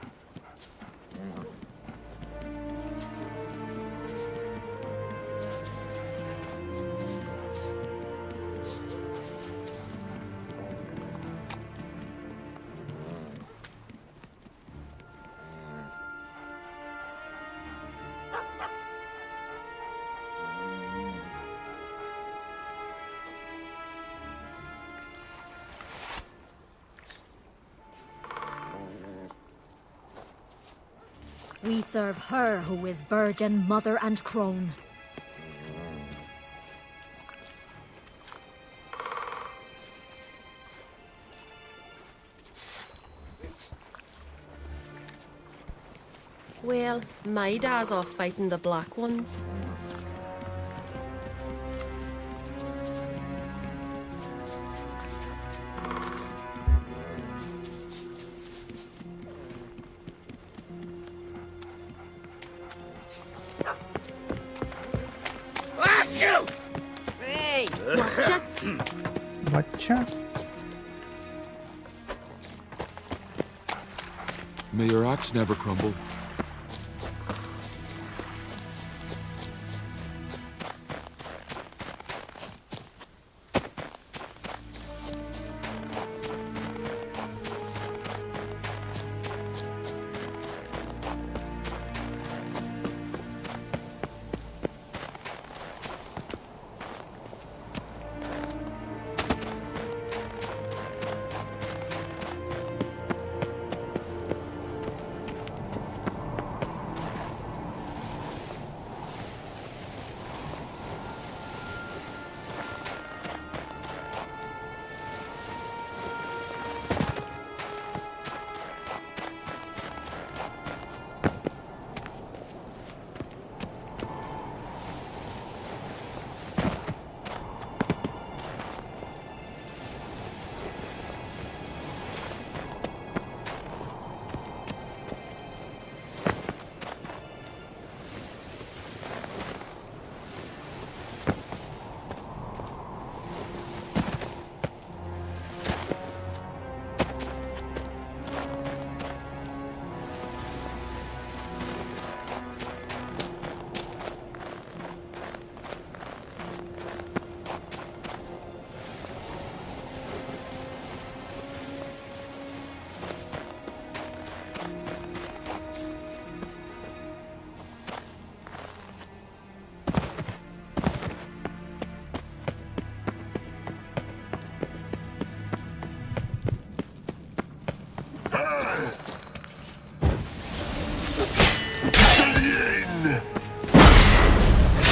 We serve her who is virgin, mother, and crone. Well, my dad's off fighting the Black Ones. Hey! Watch it! Watcha? May your axe never crumble.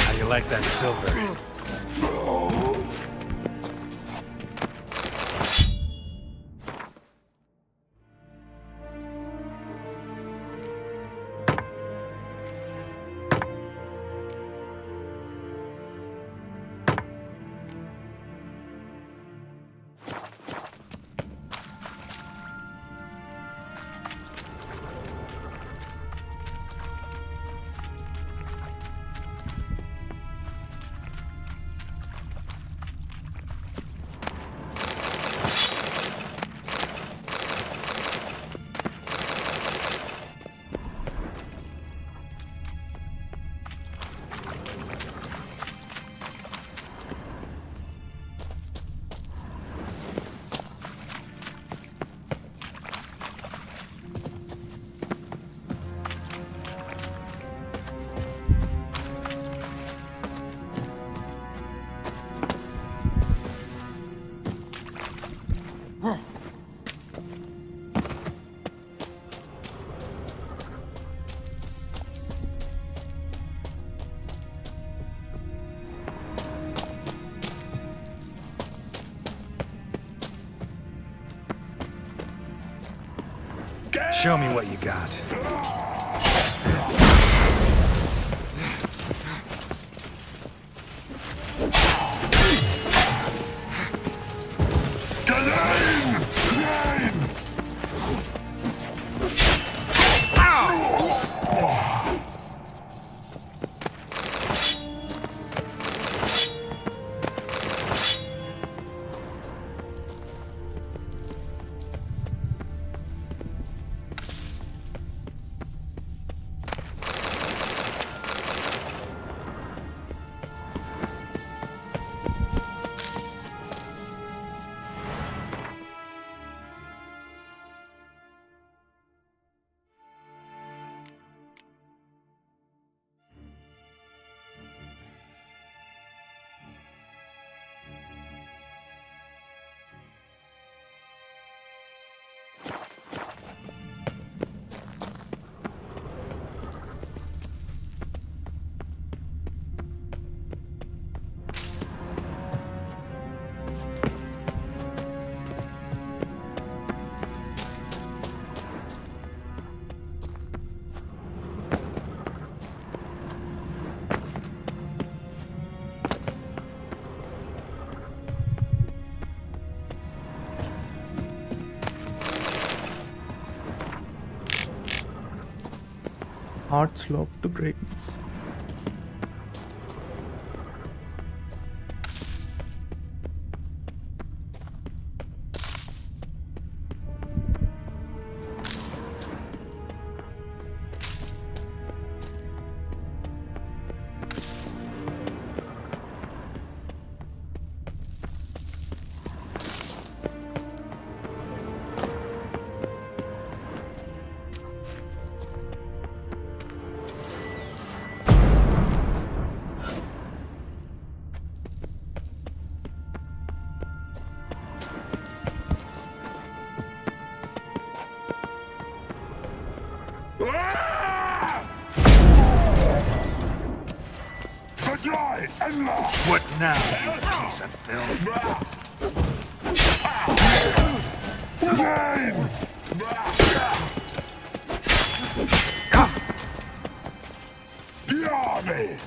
How you like that silver? Show me what you got. Hard slope to greatness. What now, you piece of filth? Army!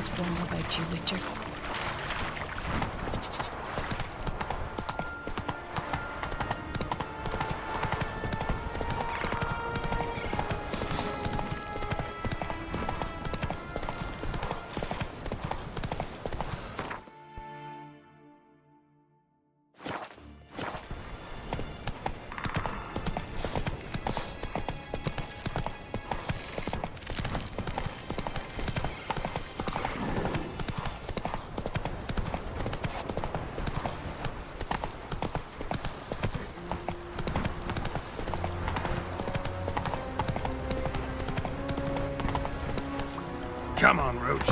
was wrong about you, Witcher. Come on, Roach.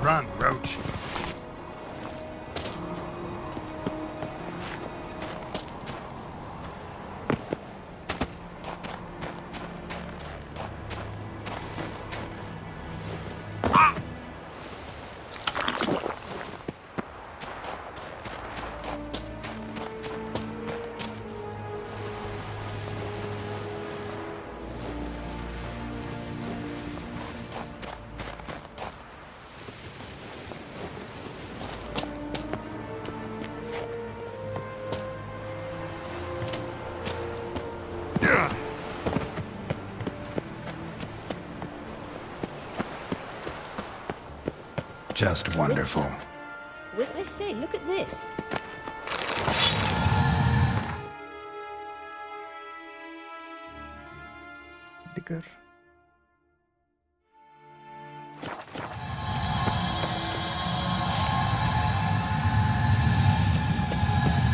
Run, Roach. Just wonderful. Wait, I say, look at this. Digger.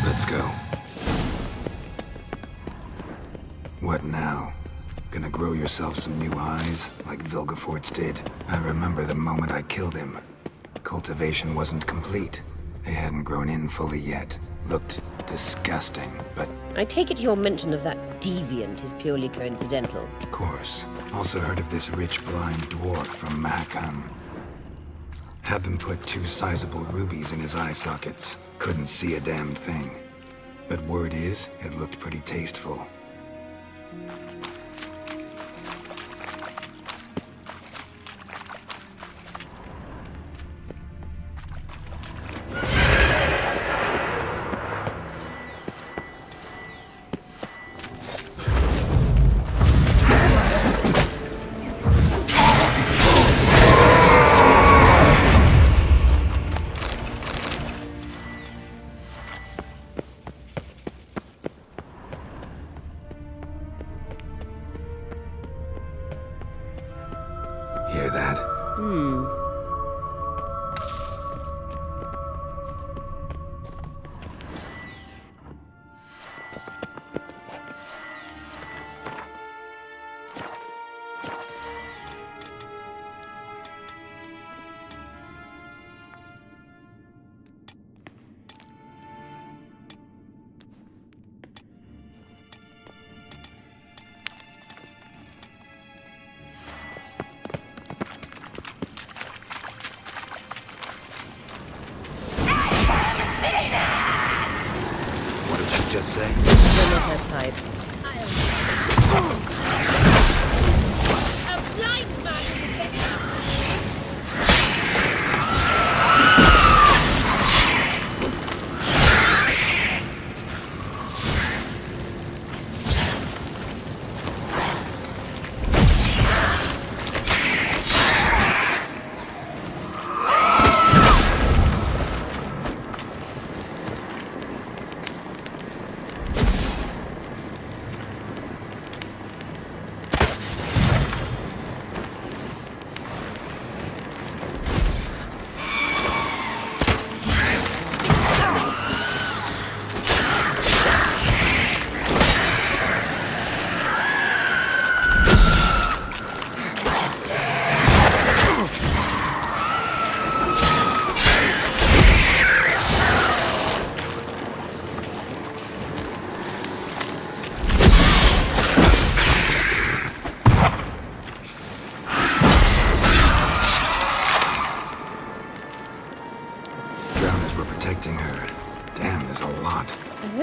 Let's go. What now? Gonna grow yourself some new eyes, like Vilgefortz did? I remember the moment I killed him. Cultivation wasn't complete. They hadn't grown in fully yet. Looked disgusting, but... I take it your mention of that deviant is purely coincidental. Of course. Also heard of this rich blind dwarf from Mahakam. Had them put 2 sizable rubies in his eye sockets. Couldn't see a damn thing. But word is, it looked pretty tasteful. Hear that?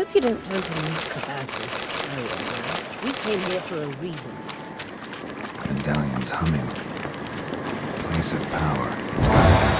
hope you don't want to knock about this area now. We came here for a reason. Medallion's humming. Place of power. It's got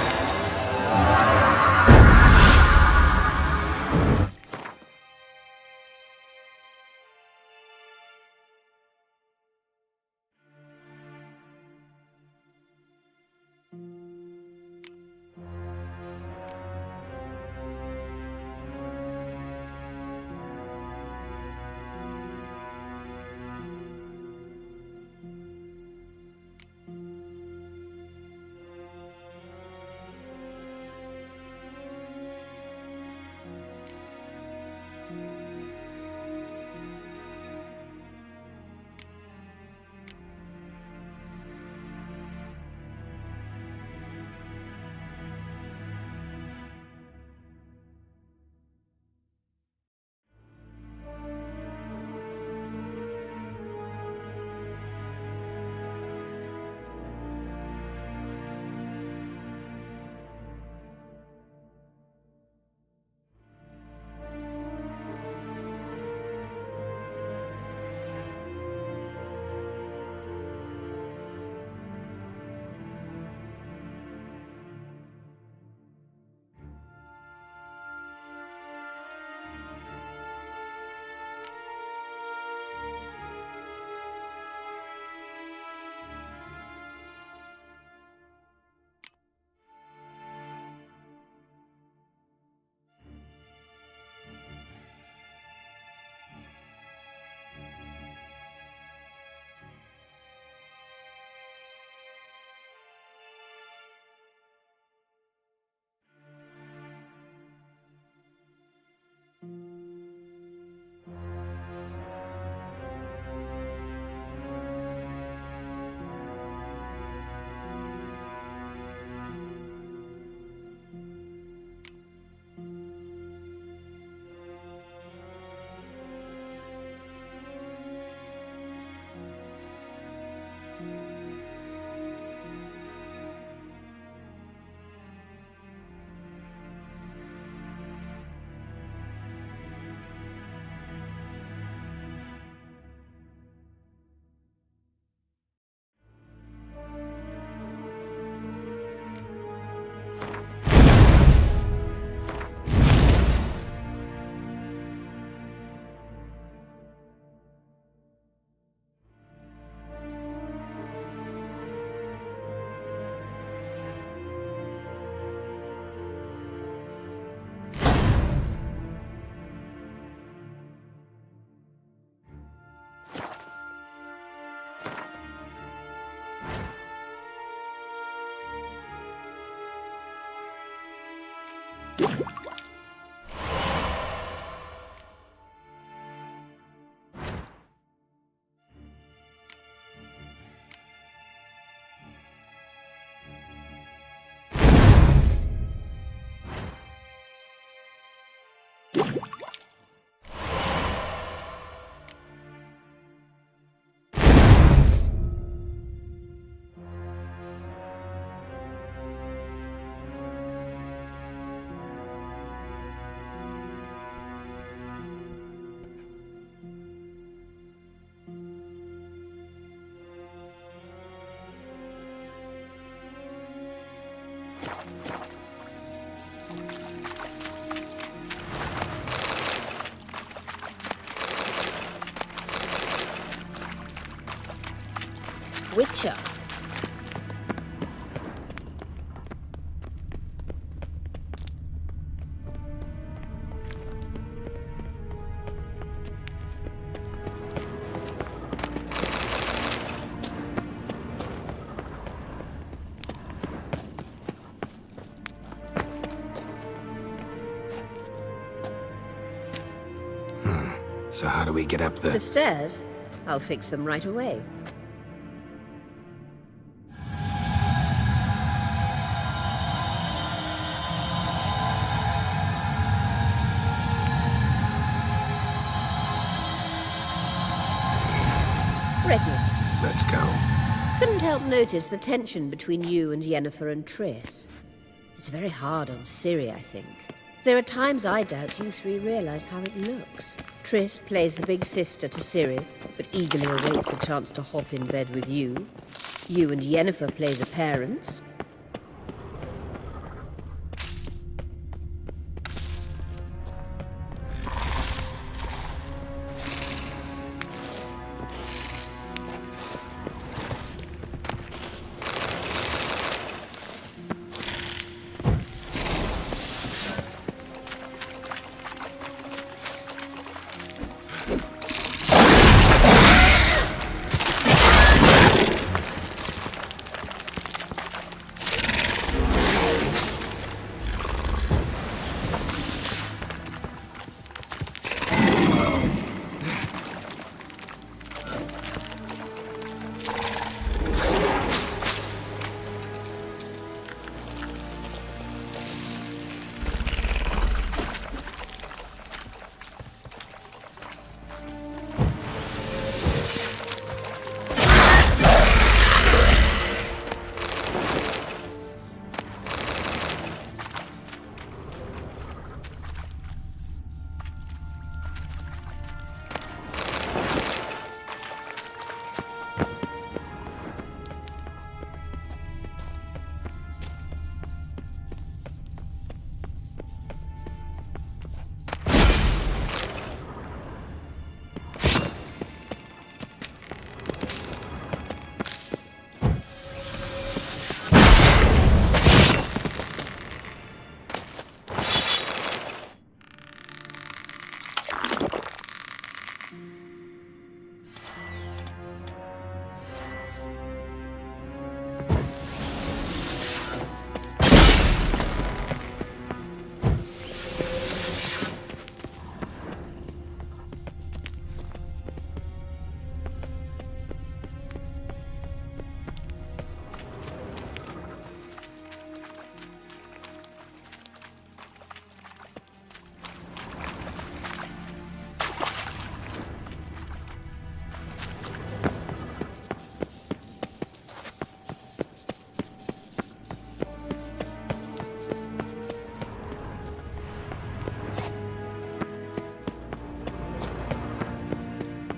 Witcher. So how do we get up The stairs? I'll fix them right away. Ready. Let's go. Couldn't help notice the tension between you and Yennefer and Triss. It's very hard on Ciri, I think. There are times I doubt you three realize how it looks. Triss plays the big sister to Ciri, but eagerly awaits a chance to hop in bed with you. You and Yennefer play the parents.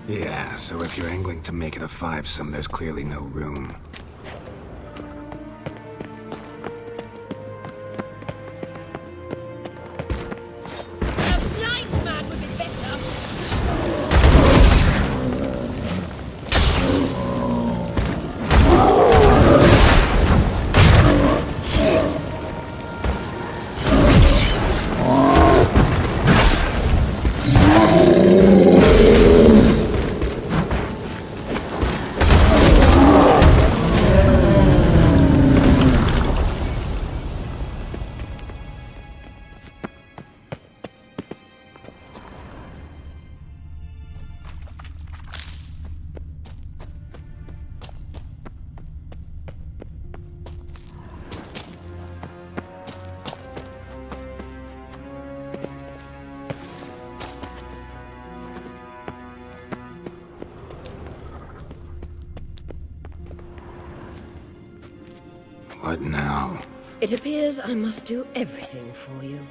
Yeah, so if you're angling to make it a fivesome, there's clearly no room. What now? It appears I must do everything for you.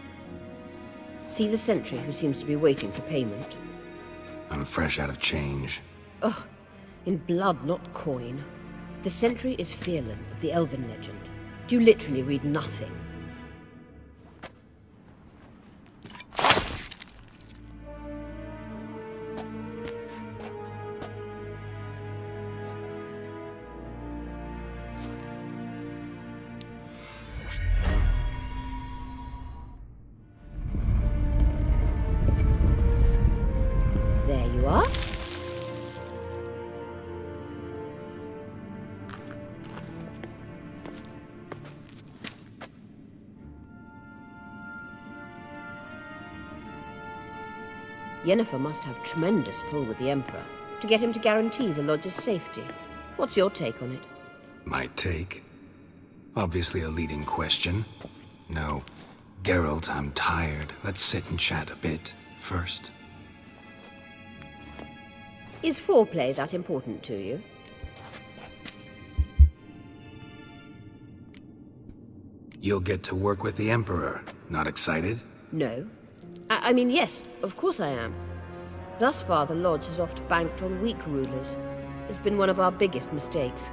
See the sentry who seems to be waiting for payment? I'm fresh out of change. Ugh, in blood, not coin. The sentry is Fierlan of the Elven legend. Do you literally read nothing? There you are. Yennefer must have tremendous pull with the Emperor to get him to guarantee the Lodge's safety. What's your take on it? My take? Obviously a leading question. No. Geralt, I'm tired. Let's sit and chat a bit first. Is foreplay that important to you? You'll get to work with the Emperor. Not excited? No. I mean, yes, of course I am. Thus far, the Lodge has oft banked on weak rulers. It's been one of our biggest mistakes.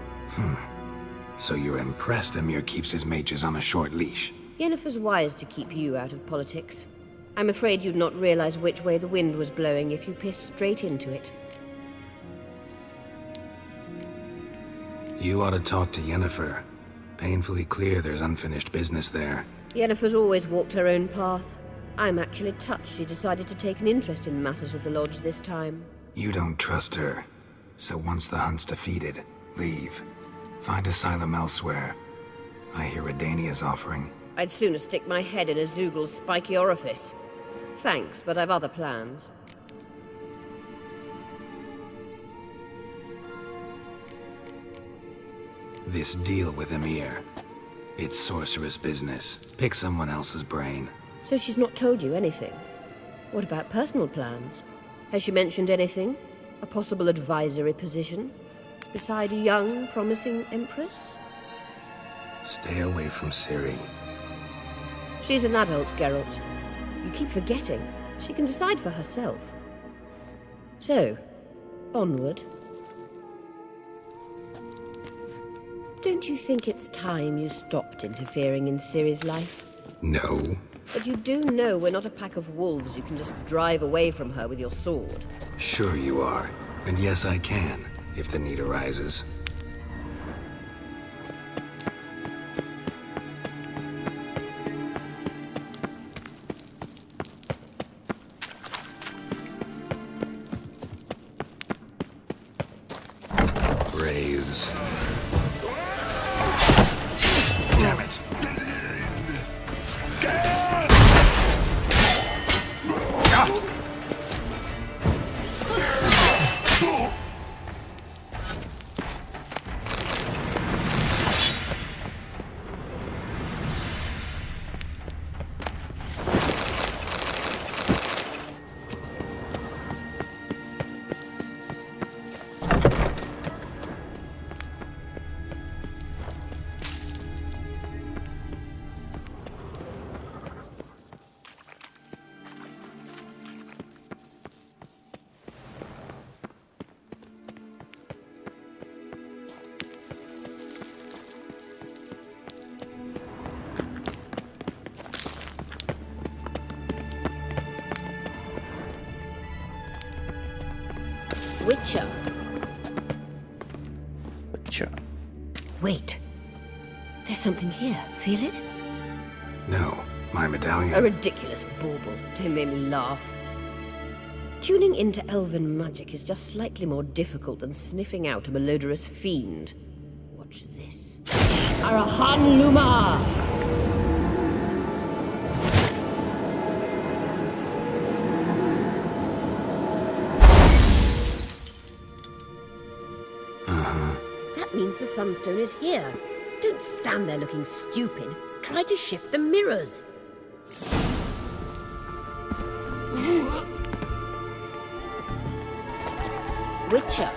So you're impressed Emir keeps his mages on a short leash? Yennefer's wise to keep you out of politics. I'm afraid you'd not realize which way the wind was blowing if you pissed straight into it. You ought to talk to Yennefer. Painfully clear there's unfinished business there. Yennefer's always walked her own path. I'm actually touched she decided to take an interest in matters of the Lodge this time. You don't trust her. So once the hunt's defeated, leave. Find asylum elsewhere. I hear Redania's offering. I'd sooner stick my head in a Zoogl's spiky orifice. Thanks, but I've other plans. This deal with Emir. It's sorceress business. Pick someone else's brain. So she's not told you anything? What about personal plans? Has she mentioned anything? A possible advisory position? Beside a young, promising empress? Stay away from Ciri. She's an adult, Geralt. You keep forgetting. She can decide for herself. So, onward. Don't you think it's time you stopped interfering in Ciri's life? No. But you do know we're not a pack of wolves you can just drive away from her with your sword. Sure you are. And yes, I can, if the need arises. Braves. Damn it. Witcher. Witcher. Wait. There's something here. Feel it? No, my medallion. A ridiculous bauble. Don't make me laugh. Tuning into elven magic is just slightly more difficult than sniffing out a malodorous fiend. Watch this. Arahan Luma! That means the Sunstone is here. Don't stand there looking stupid. Try to shift the mirrors. Witcher.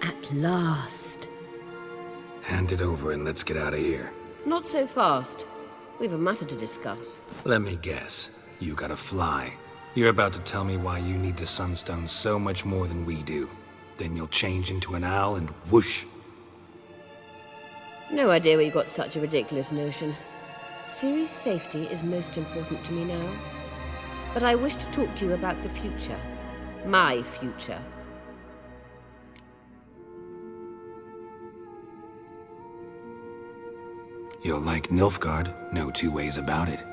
At last. Hand it over and let's get out of here. Not so fast. We've a matter to discuss. Let me guess. You gotta fly. You're about to tell me why you need the Sunstone so much more than we do. Then you'll change into an owl and whoosh. No idea where you got such a ridiculous notion. Ciri's safety is most important to me now. But I wish to talk to you about the future. My future. You'll like Nilfgaard, no two ways about it.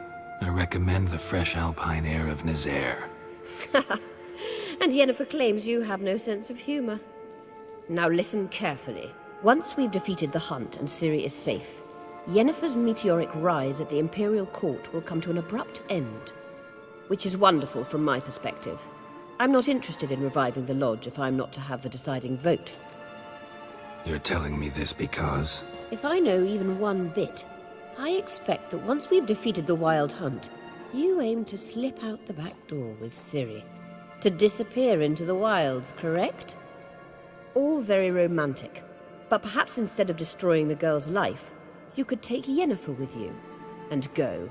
I recommend the fresh alpine air of Nazaire. And Yennefer claims you have no sense of humor. Now listen carefully. Once we've defeated the Hunt and Ciri is safe, Yennefer's meteoric rise at the Imperial Court will come to an abrupt end. Which is wonderful from my perspective. I'm not interested in reviving the Lodge if I'm not to have the deciding vote. You're telling me this because... If I know even one bit, I expect that once we've defeated the Wild Hunt, you aim to slip out the back door with Ciri. To disappear into the wilds, correct? All very romantic. But perhaps instead of destroying the girl's life, you could take Yennefer with you and go.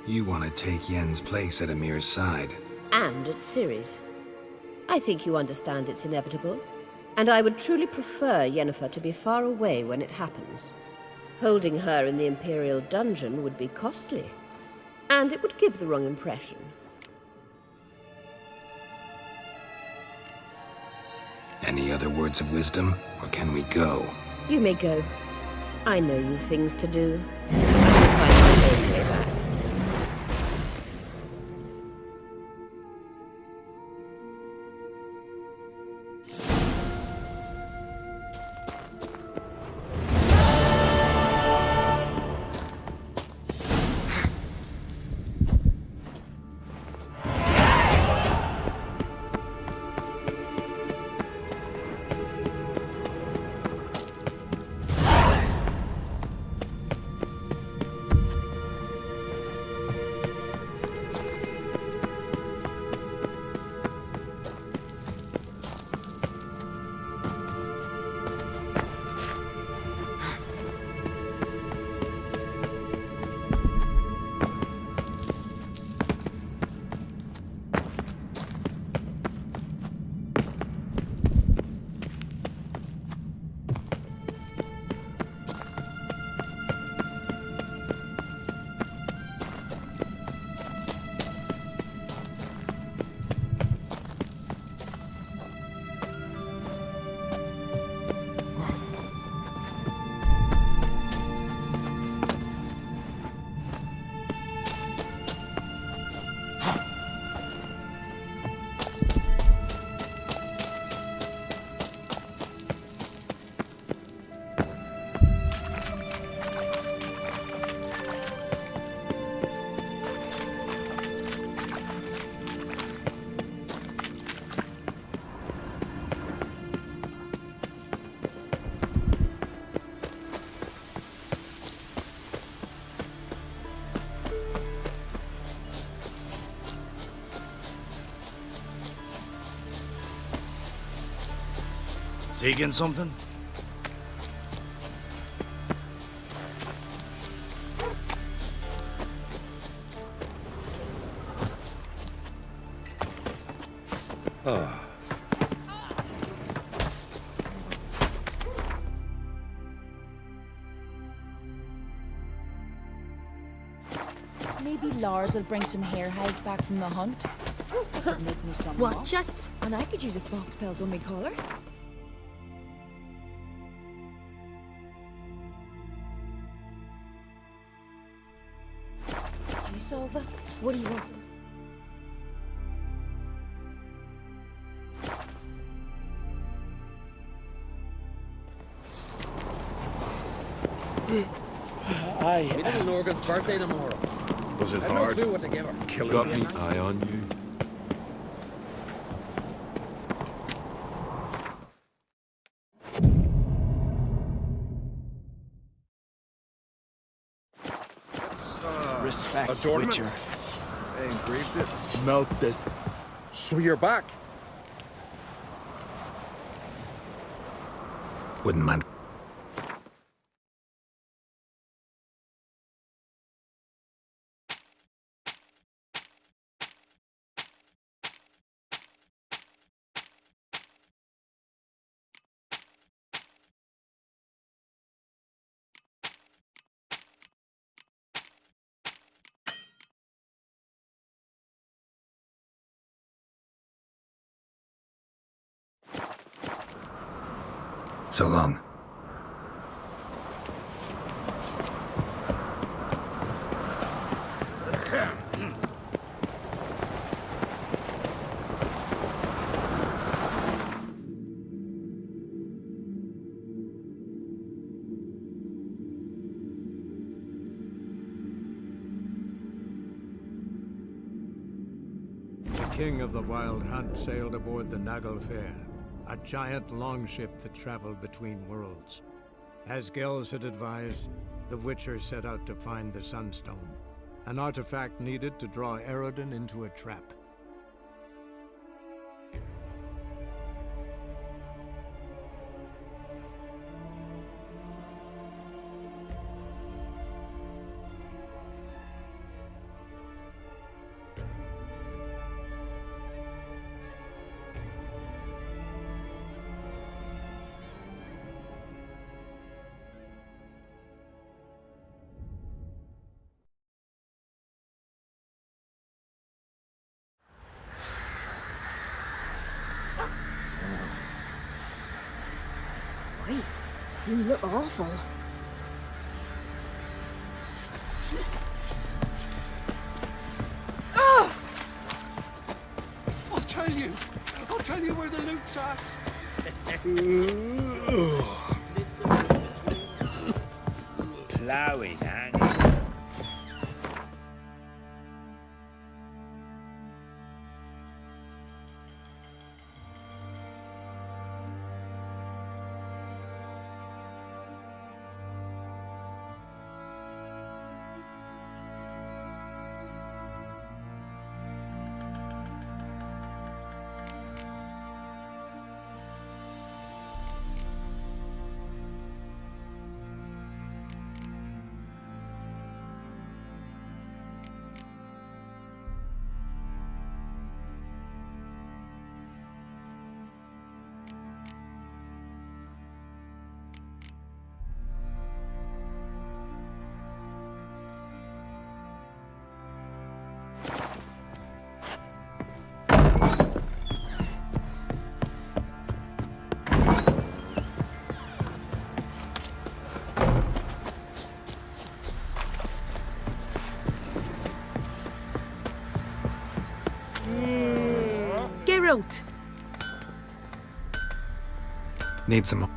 You want to take Yen's place at Amir's side. And at Ciri's. I think you understand it's inevitable. And I would truly prefer Yennefer to be far away when it happens. Holding her in the Imperial dungeon would be costly. And it would give the wrong impression. Any other words of wisdom, or can we go? You may go. I know you've things to do. I can find my own way back. Taking something? Ah. Maybe Lars will bring some hare hides back from the hunt. I could make me some Watch muffs, and I could use a fox pelt on my collar. You, Solva, what do you want? Aye. Me little Norgan's birthday tomorrow. Was it I've hard? no clue what to give her. Killing Got me eye on you. Respect, adornment. Witcher. I engraved it. Melt this. So you're back. Wouldn't mind. So long. The king of the Wild Hunt sailed aboard the Naglfar, a giant longship that traveled between worlds. As Gels had advised, the Witcher set out to find the Sunstone, an artifact needed to draw Eredin into a trap. Oi, you look awful. Ah! I'll tell you where the loot's at. Plowing, eh? Geralt! Need some.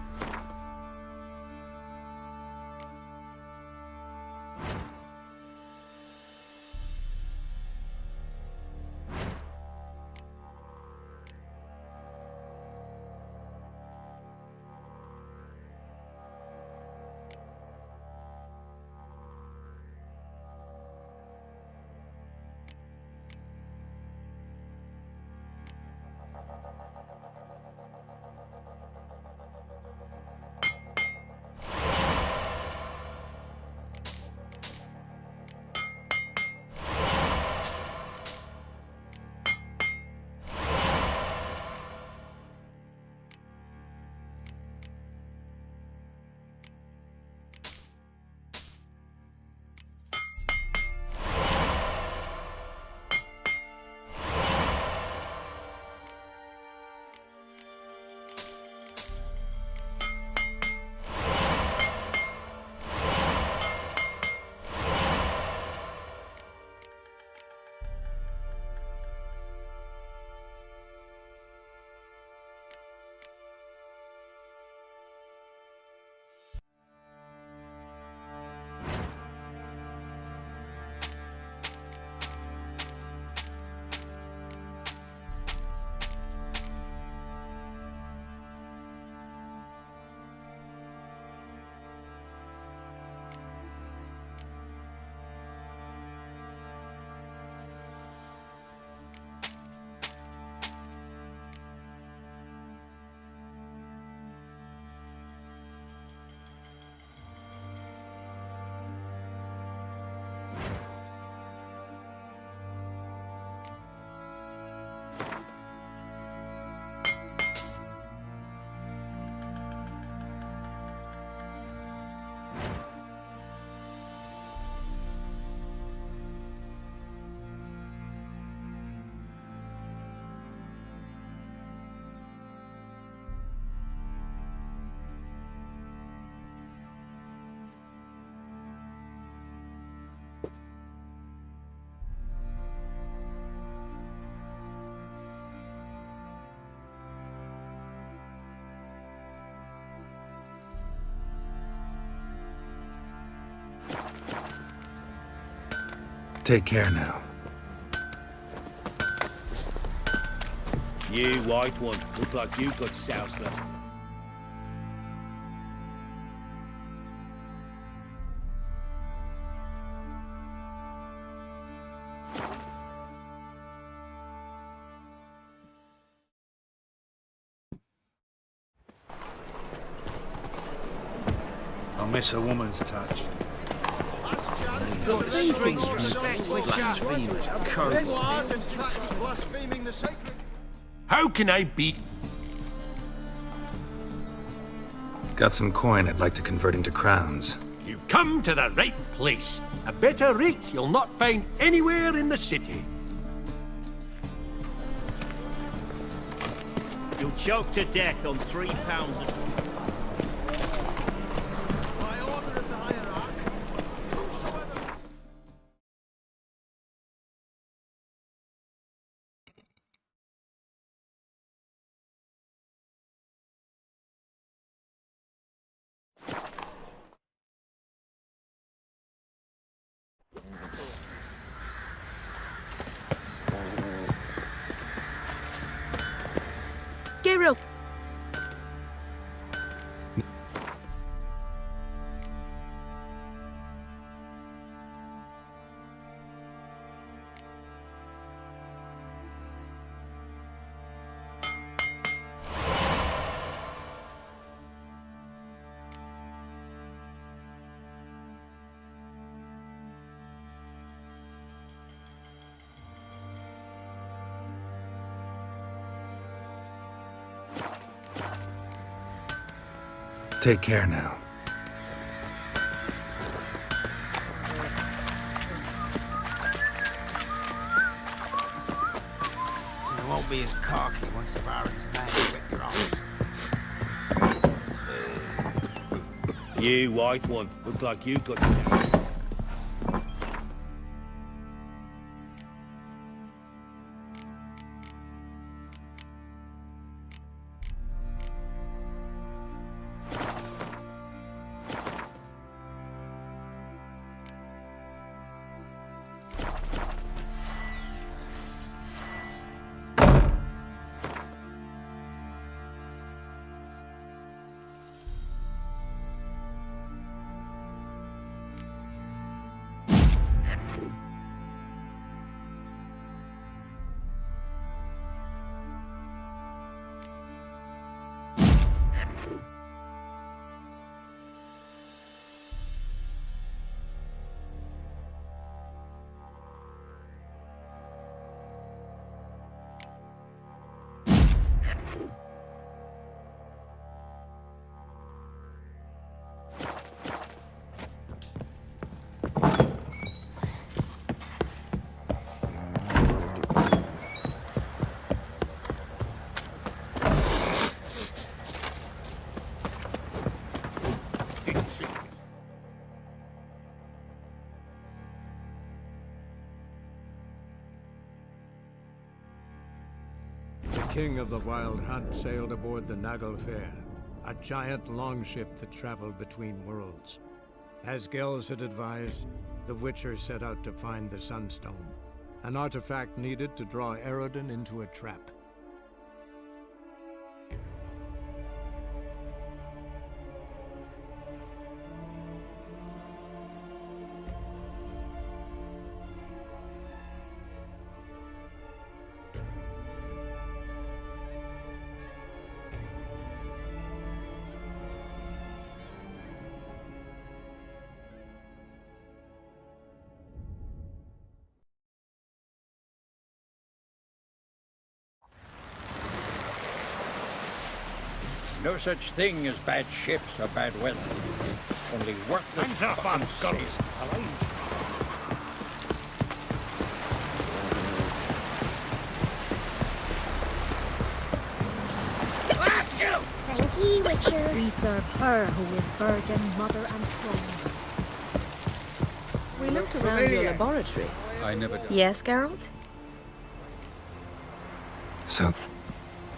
Take care now. You white one, look like you got soused. I miss a woman's touch. How can I beat? Got some coin I'd like to convert into crowns. You've come to the right place. A better rate you'll not find anywhere in the city. You'll choke to death on 3 pounds of... Geralt! Take care now. You won't be as cocky once the Baron's mad with your arms. You white one, look like you got soused. The king of the Wild Hunt sailed aboard the Naglfar, a giant longship that traveled between worlds. As Gels had advised, the Witcher set out to find the Sunstone, an artifact needed to draw Eredin into a trap. No such thing as bad ships or bad weather. Only worthless fucking sailors. Thank ye, Witcher. We serve her who is virgin, mother, and throne. We looked around your laboratory. I never did. Yes, Geralt? So,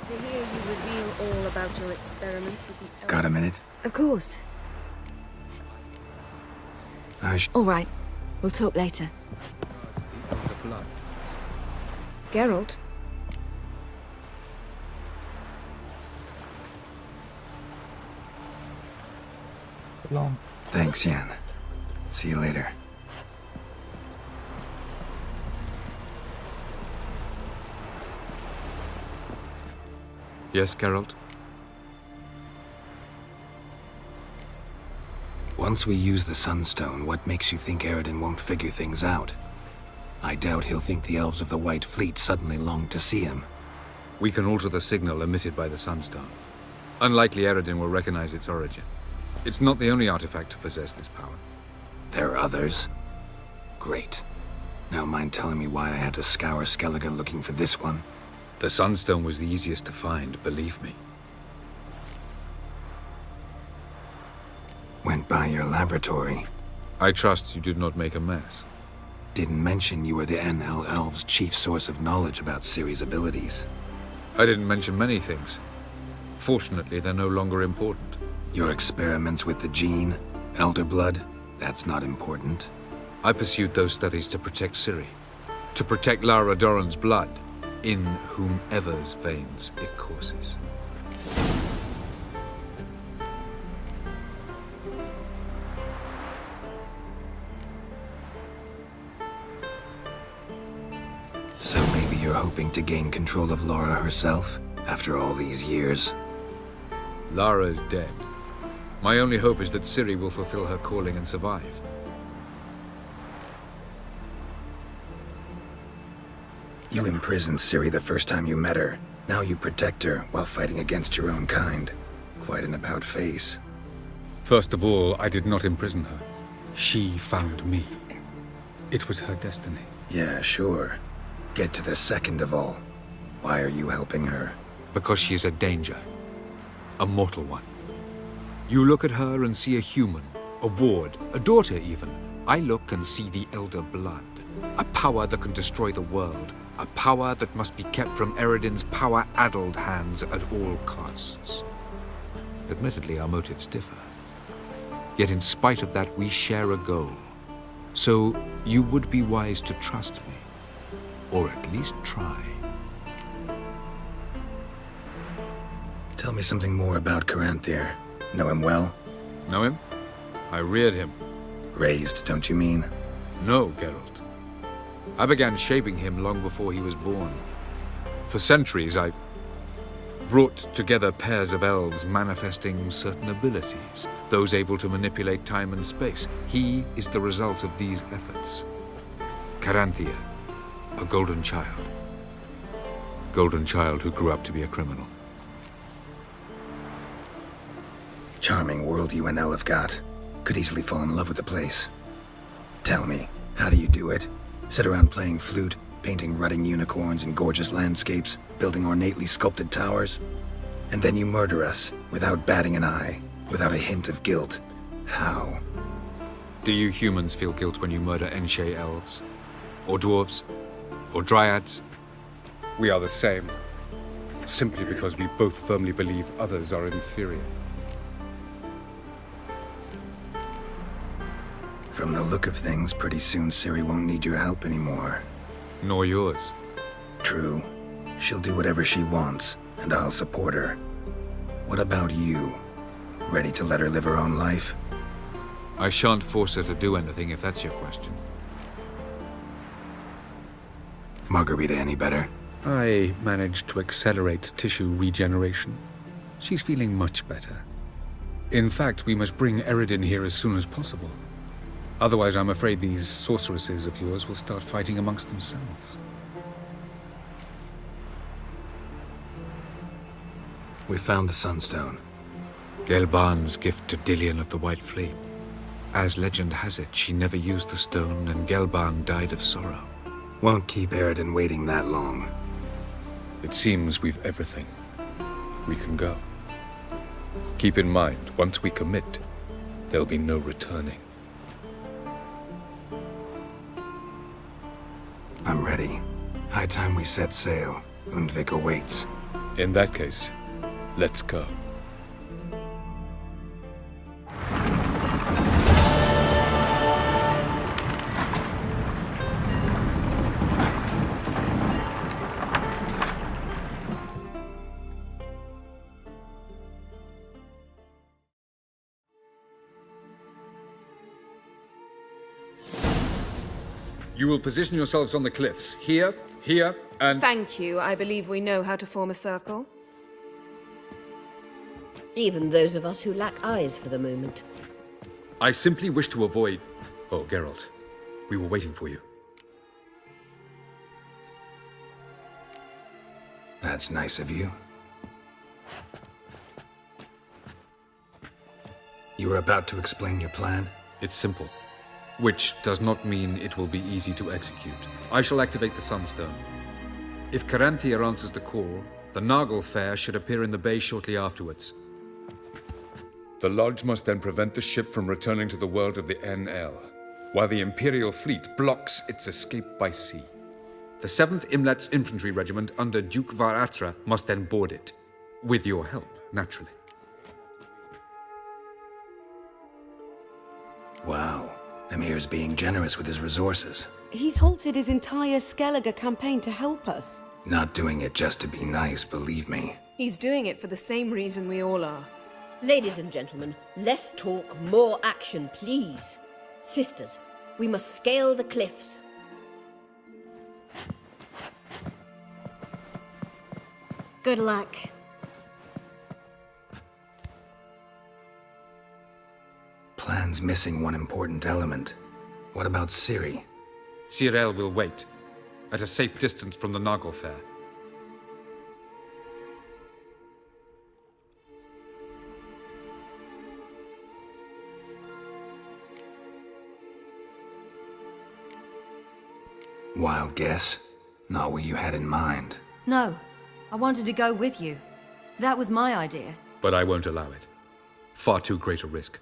To hear you reveal all about your experiments with the... got a minute? Of course. I All right. We'll talk later. blood. Geralt? Long. Thanks, Yen. See you later. Yes, Geralt? Once we use the Sunstone, what makes you think Eredin won't figure things out? I doubt he'll think the elves of the White Fleet suddenly long to see him. We can alter the signal emitted by the Sunstone. Unlikely Eredin will recognize its origin. It's not the only artifact to possess this power. There are others? Great. Now mind telling me why I had to scour Skellige looking for this one? The Sunstone was the easiest to find, believe me. Went by your laboratory. I trust you did not make a mess. Didn't mention you were the NL Elves' chief source of knowledge about Ciri's abilities. I didn't mention many things. Fortunately, they're no longer important. Your experiments with the gene, Elder Blood, that's not important. I pursued those studies to protect Ciri. To protect Lara Dorren's blood, in whomever's veins it courses. So maybe you're hoping to gain control of Lara herself, after all these years? Lara is dead. My only hope is that Ciri will fulfill her calling and survive. You imprisoned Ciri the first time you met her. Now you protect her while fighting against your own kind. Quite an about-face. First of all, I did not imprison her. She found me. It was her destiny. Yeah, sure. Get to the second of all. Why are you helping her? Because she is a danger. A mortal one. You look at her and see a human, a ward, a daughter even. I look and see the Elder Blood. A power that can destroy the world. A power that must be kept from Eredin's power-addled hands at all costs. Admittedly, our motives differ. Yet in spite of that, we share a goal. So you would be wise to trust me. Or at least try. Tell me something more about Caranthir. Know him well? Know him? I reared him. Raised, don't you mean? No, Geralt. I began shaping him long before he was born. For centuries, I brought together pairs of elves manifesting certain abilities, those able to manipulate time and space. He is the result of these efforts. Caranthir, a golden child. Golden child who grew up to be a criminal. Charming world you and El have got. Could easily fall in love with the place. Tell me, how do you do it? Sit around playing flute, painting rutting unicorns and gorgeous landscapes, building ornately sculpted towers? And then you murder us, without batting an eye, without a hint of guilt. How? Do you humans feel guilt when you murder Enshe elves? Or dwarves? Or dryads? We are the same. Simply because we both firmly believe others are inferior. From the look of things, pretty soon Ciri won't need your help anymore. Nor yours. True. She'll do whatever she wants, and I'll support her. What about you? Ready to let her live her own life? I shan't force her to do anything if that's your question. Margarita any better? I managed to accelerate tissue regeneration. She's feeling much better. In fact, we must bring Eredin here as soon as possible. Otherwise, I'm afraid these sorceresses of yours will start fighting amongst themselves. We found the Sunstone. Gelban's gift to Dillion of the White Fleet. As legend has it, she never used the stone, and Gelban died of sorrow. Won't keep Eredin waiting that long. It seems we've everything. We can go. Keep in mind, once we commit, there'll be no returning. I'm ready. High time we set sail. Undvik awaits. In that case, let's go. You will position yourselves on the cliffs. Here, here, and... Thank you. I believe we know how to form a circle. Even those of us who lack eyes for the moment. I simply wish to avoid... Oh, Geralt. We were waiting for you. That's nice of you. You were about to explain your plan? It's simple. Which does not mean it will be easy to execute. I shall activate the Sunstone. If Caranthea answers the call, the Nagel Fair should appear in the bay shortly afterwards. The Lodge must then prevent the ship from returning to the world of the NL, while the Imperial fleet blocks its escape by sea. The 7th Imlet's Infantry Regiment under Duke Var-Atra must then board it. With your help, naturally. Wow. Emir's being generous with his resources. He's halted his entire Skellige campaign to help us. Not doing it just to be nice, believe me. He's doing it for the same reason we all are. Ladies and gentlemen, less talk, more action, please. Sisters, we must scale the cliffs. Good luck. Plan's missing one important element. What about Ciri? Cyril will wait, at a safe distance from the Nagel Fair. Wild guess? Not what you had in mind. No, I wanted to go with you. That was my idea. But I won't allow it. Far too great a risk.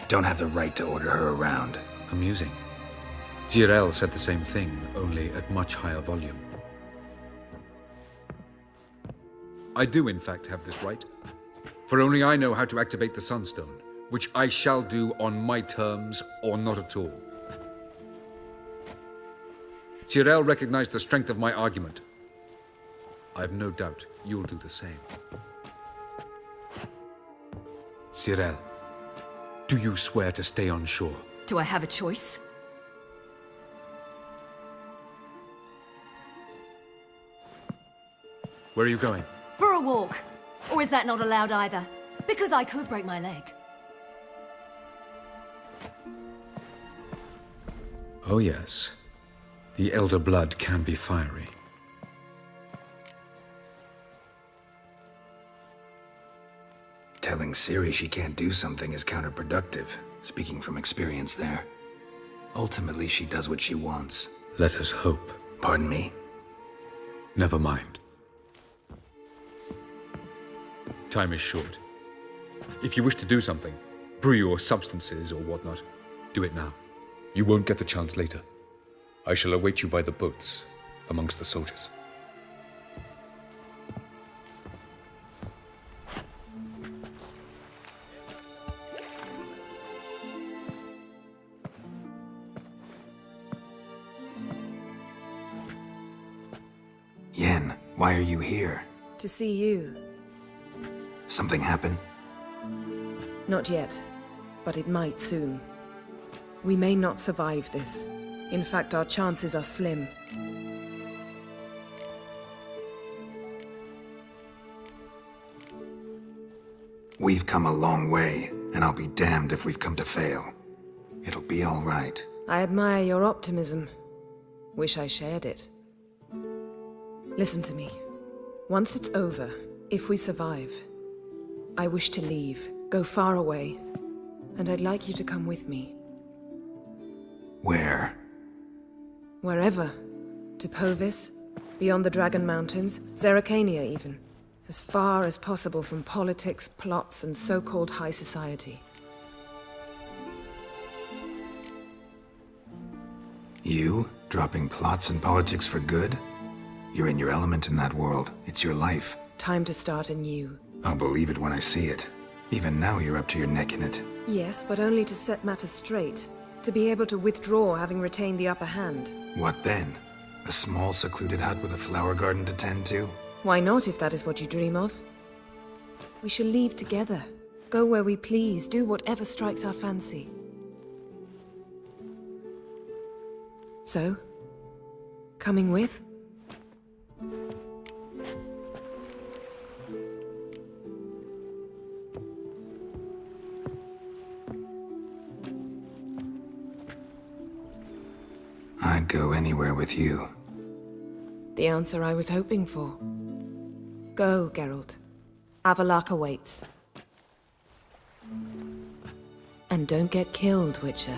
Don't have the right to order her around. Amusing. Cyril said the same thing, only at much higher volume. I do, in fact, have this right. For only I know how to activate the Sunstone, which I shall do on my terms or not at all. Cyril recognized the strength of my argument. I've no doubt you'll do the same. Cyril, do you swear to stay on shore? Do I have a choice? Where are you going? For a walk. Or is that not allowed either? Because I could break my leg. Oh yes. The Elder Blood can be fiery. Telling Ciri she can't do something is counterproductive, speaking from experience there. Ultimately, she does what she wants. Let us hope. Pardon me? Never mind. Time is short. If you wish to do something, brew your substances or whatnot, do it now. You won't get the chance later. I shall await you by the boats, amongst the soldiers. Yen, why are you here? To see you. Something happen? Not yet, but it might soon. We may not survive this. In fact, our chances are slim. We've come a long way, and I'll be damned if we've come to fail. It'll be all right. I admire your optimism. Wish I shared it. Listen to me. Once it's over, if we survive, I wish to leave, go far away, and I'd like you to come with me. Where? Wherever. To Povis, beyond the Dragon Mountains, Zerrikania even. As far as possible from politics, plots, and so-called high society. You? Dropping plots and politics for good? You're in your element in that world. It's your life. Time to start anew. I'll believe it when I see it. Even now you're up to your neck in it. Yes, but only to set matters straight. To be able to withdraw having retained the upper hand. What then? A small secluded hut with a flower garden to tend to? Why not, if that is what you dream of? We shall leave together. Go where we please, do whatever strikes our fancy. So, coming with? I'd go anywhere with you. The answer I was hoping for. Go, Geralt. Avalok awaits. And don't get killed, Witcher.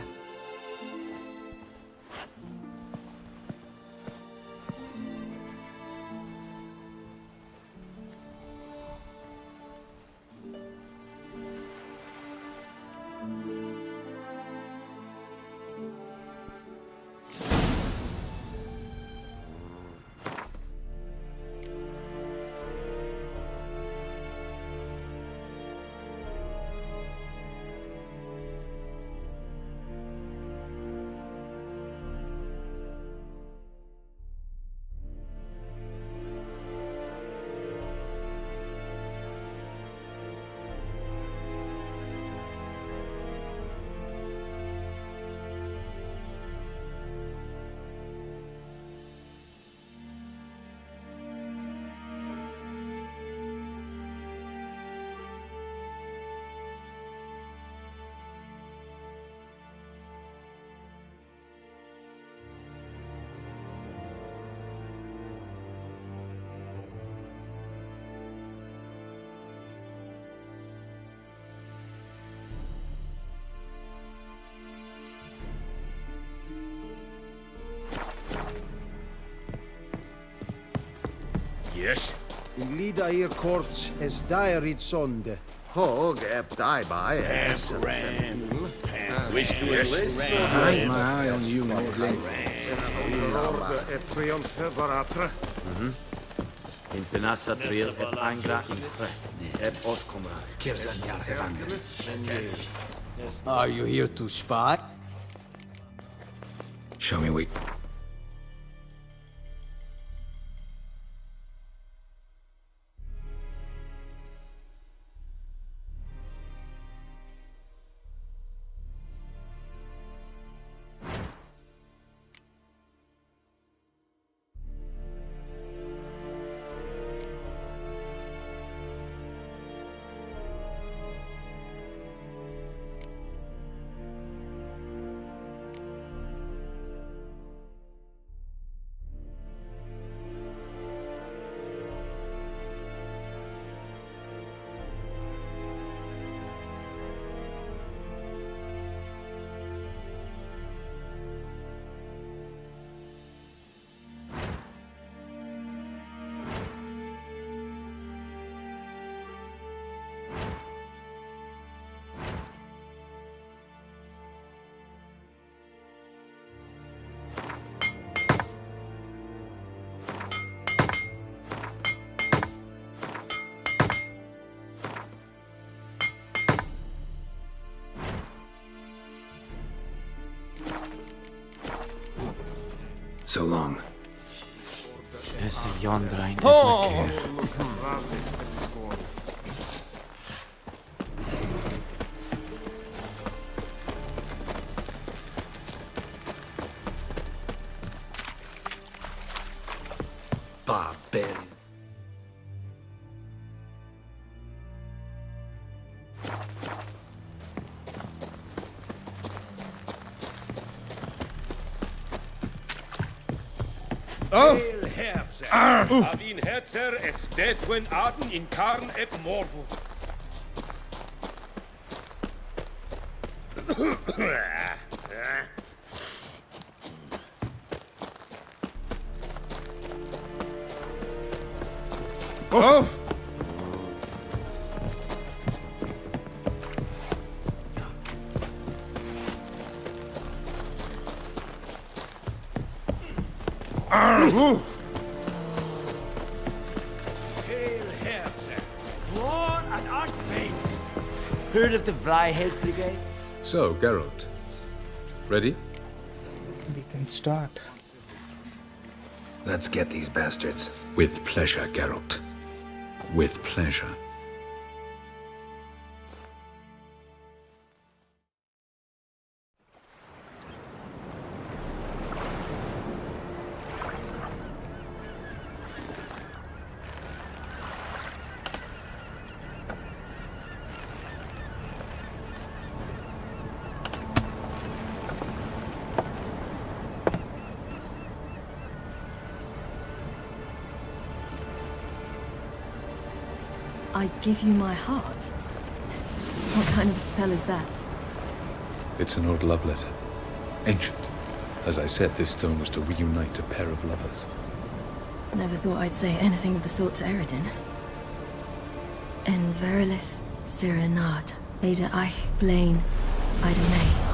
Yes? Lida ir korps es diarit sonde. Hog ep die by es. Wish to enlist? I have my eye on you, Nordling. In Penassa Triel ep Angra Impre, ep Oscomra. Are you here to spy? Show me we... So long. Es yonder ein Barbarian. Hail Herzer! Avin Herzer es Betwen Aden in Karn ep Morvud. Oh! Hail Herzer! War and Archbane! Heard of the Vryheid Brigade? So, Geralt. Ready? We can start. Let's get these bastards. With pleasure, Geralt. With pleasure. I give you my heart? What kind of spell is that? It's an old love letter. Ancient. As I said, this stone was to reunite a pair of lovers. Never thought I'd say anything of the sort to Eredin. En verilith Sirenad, Ada Eich Blaine, Ida May.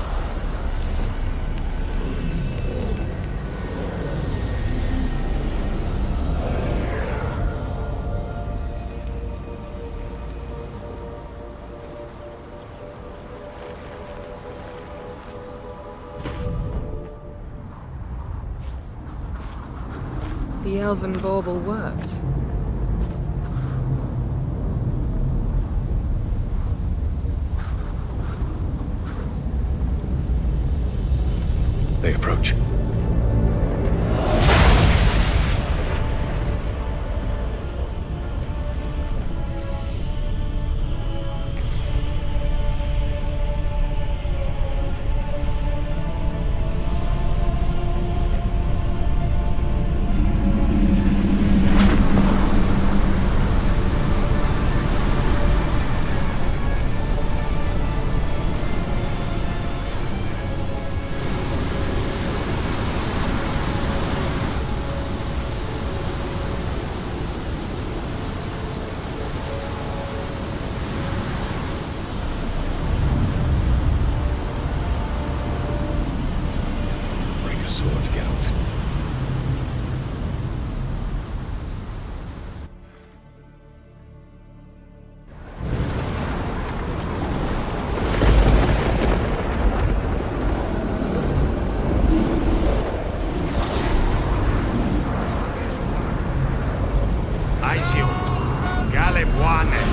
The elven bauble worked. They approach. Sword, Geralt. Aisio, Galebuane.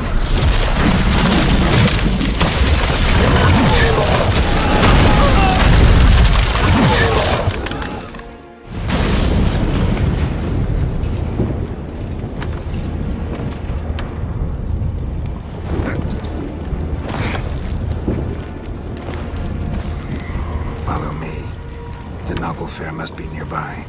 Follow me. The Naglfar must be nearby.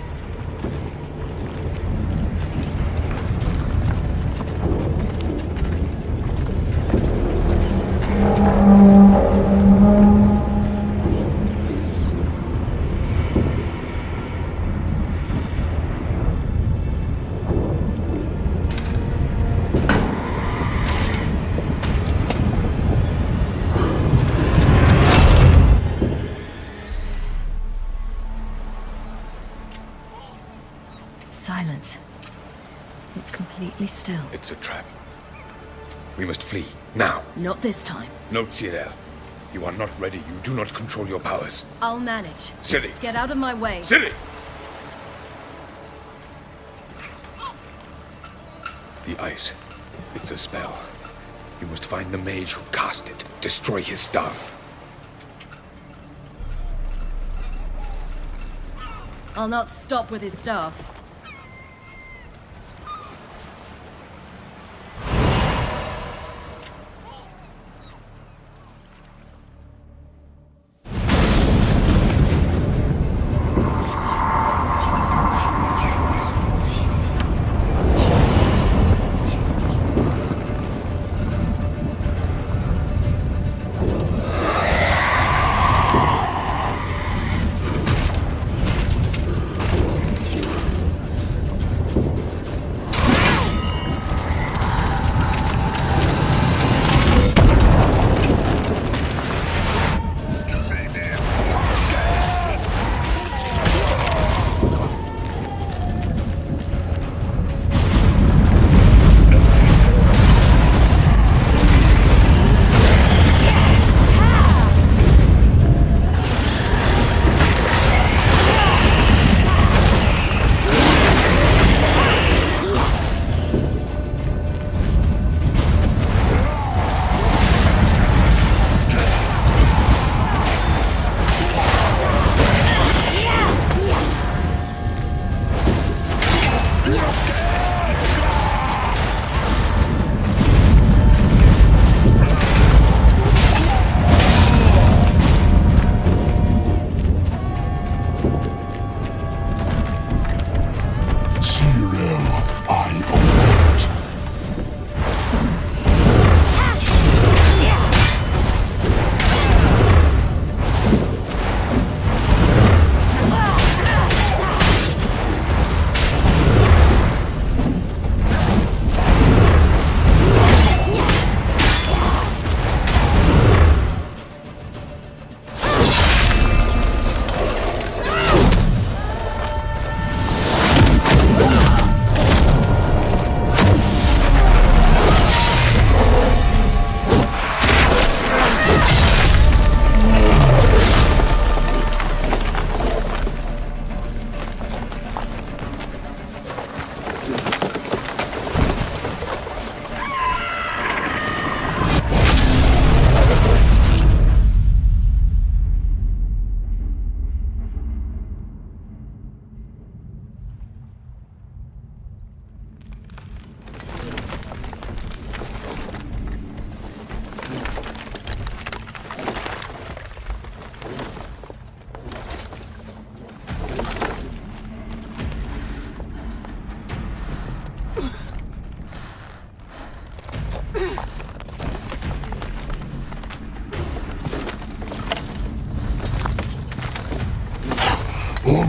Silence. It's completely still. It's a trap. We must flee, now. Not this time. Note, Cyril. You are not ready. You do not control your powers. I'll manage. Ciri! Get out of my way. Ciri! The ice. It's a spell. You must find the mage who cast it. Destroy his staff. I'll not stop with his staff.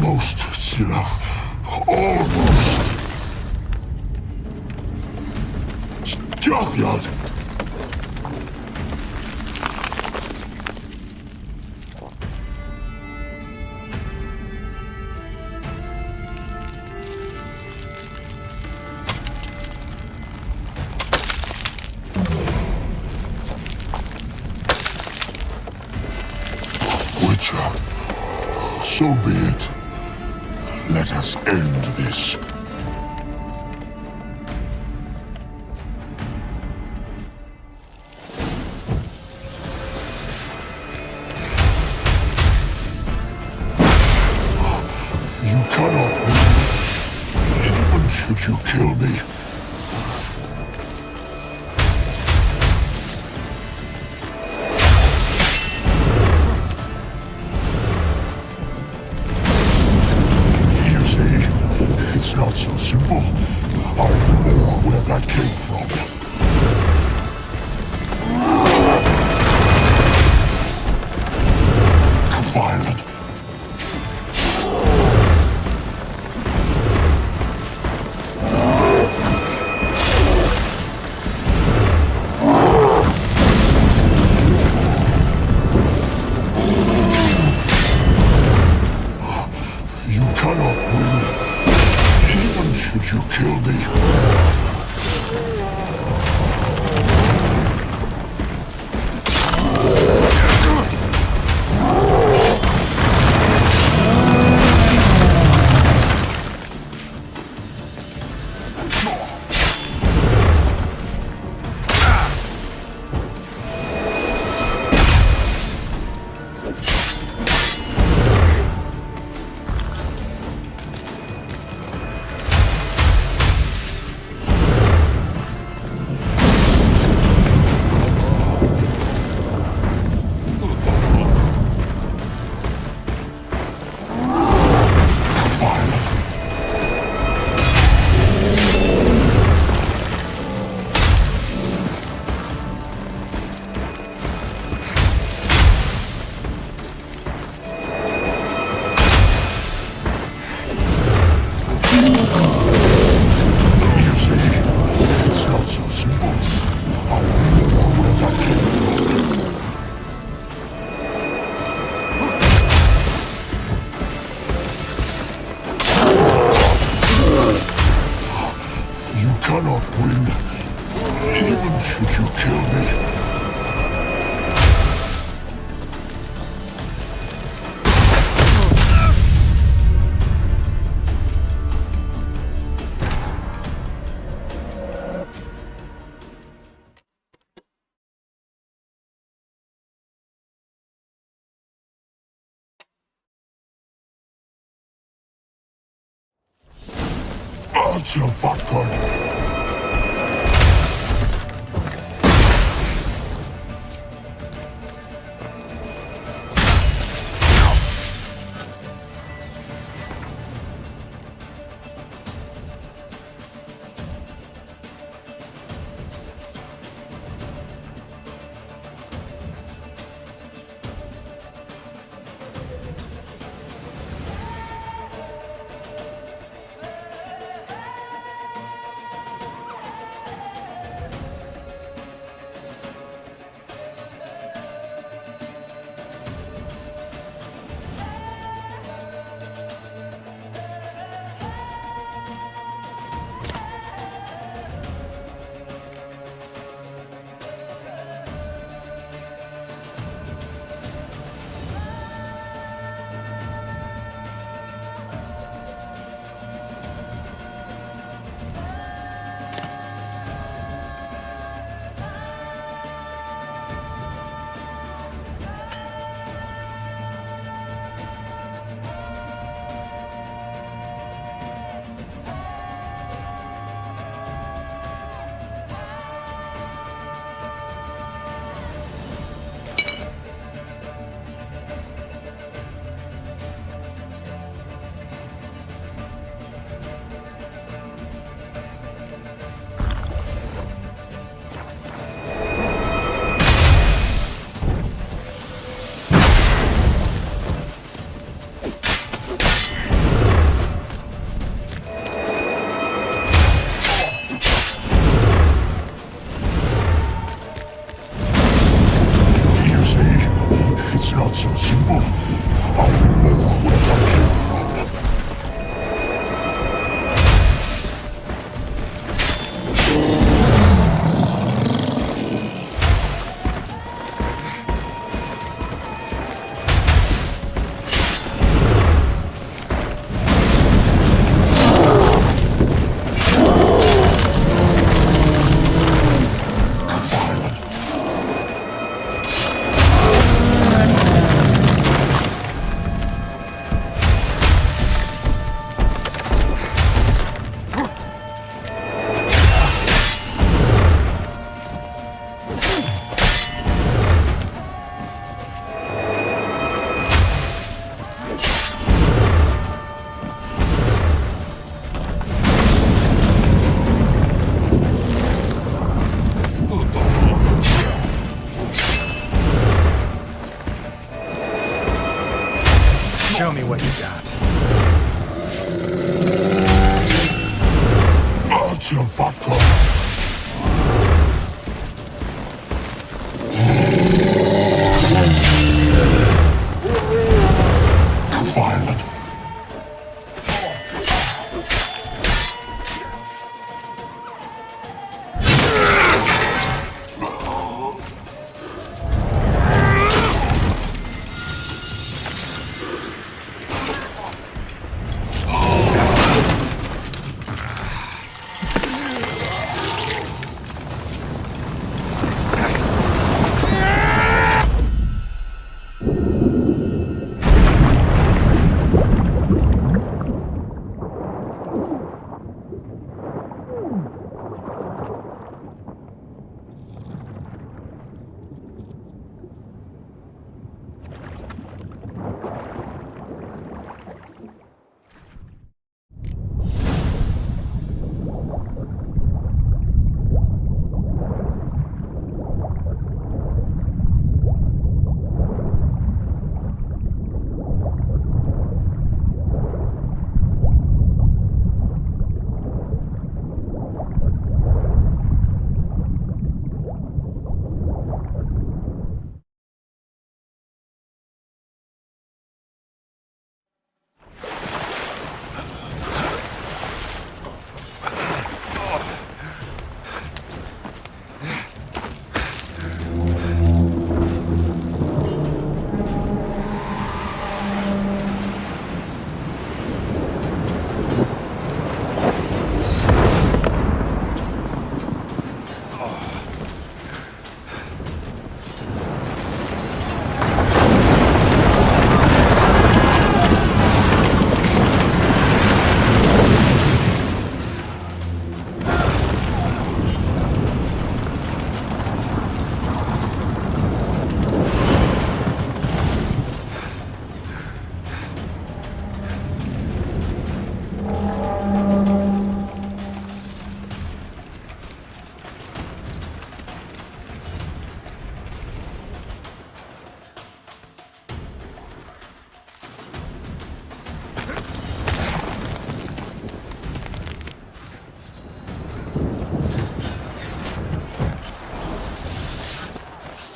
Almost, Sila. Almost. Jathyard! Witcher, so be it. Let us end this. You cannot win, even should you kill me. You see, it's not so simple. I know where that came from. Violent. You cannot win, even should you kill me. You see, it's not so simple. I know where that came from. You cannot win, even should you kill me. That's a fucker. Show me what you got. Artifact. Violent.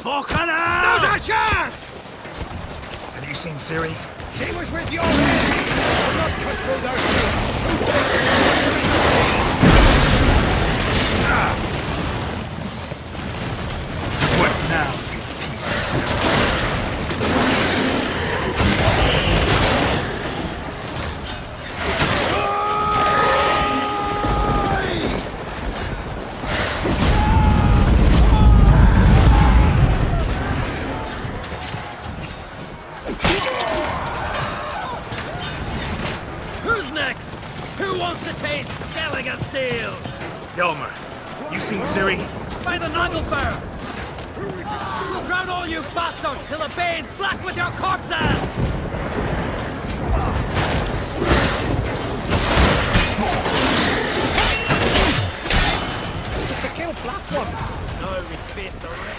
Fucking hell! There's a chance! Have you seen Ciri? She was with your head! I'll not cut through their What now, you piece of Who's next? Who wants to taste Skellige steel? Hjalmar, you seen Ciri? By the Nagelfar! We'll drown all you bastards till the bay's black with your corpses! It's to kill Black One. Now we face the wreck.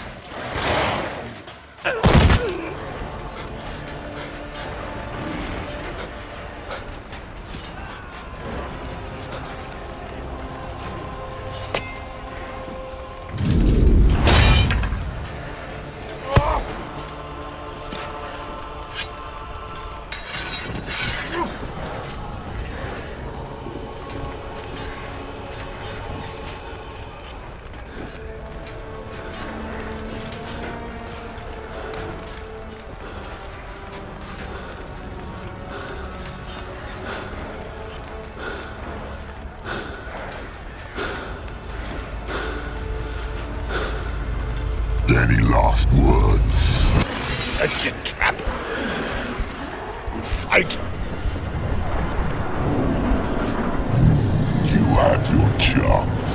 Any last words? Shut your trap. Fight. You had your chance.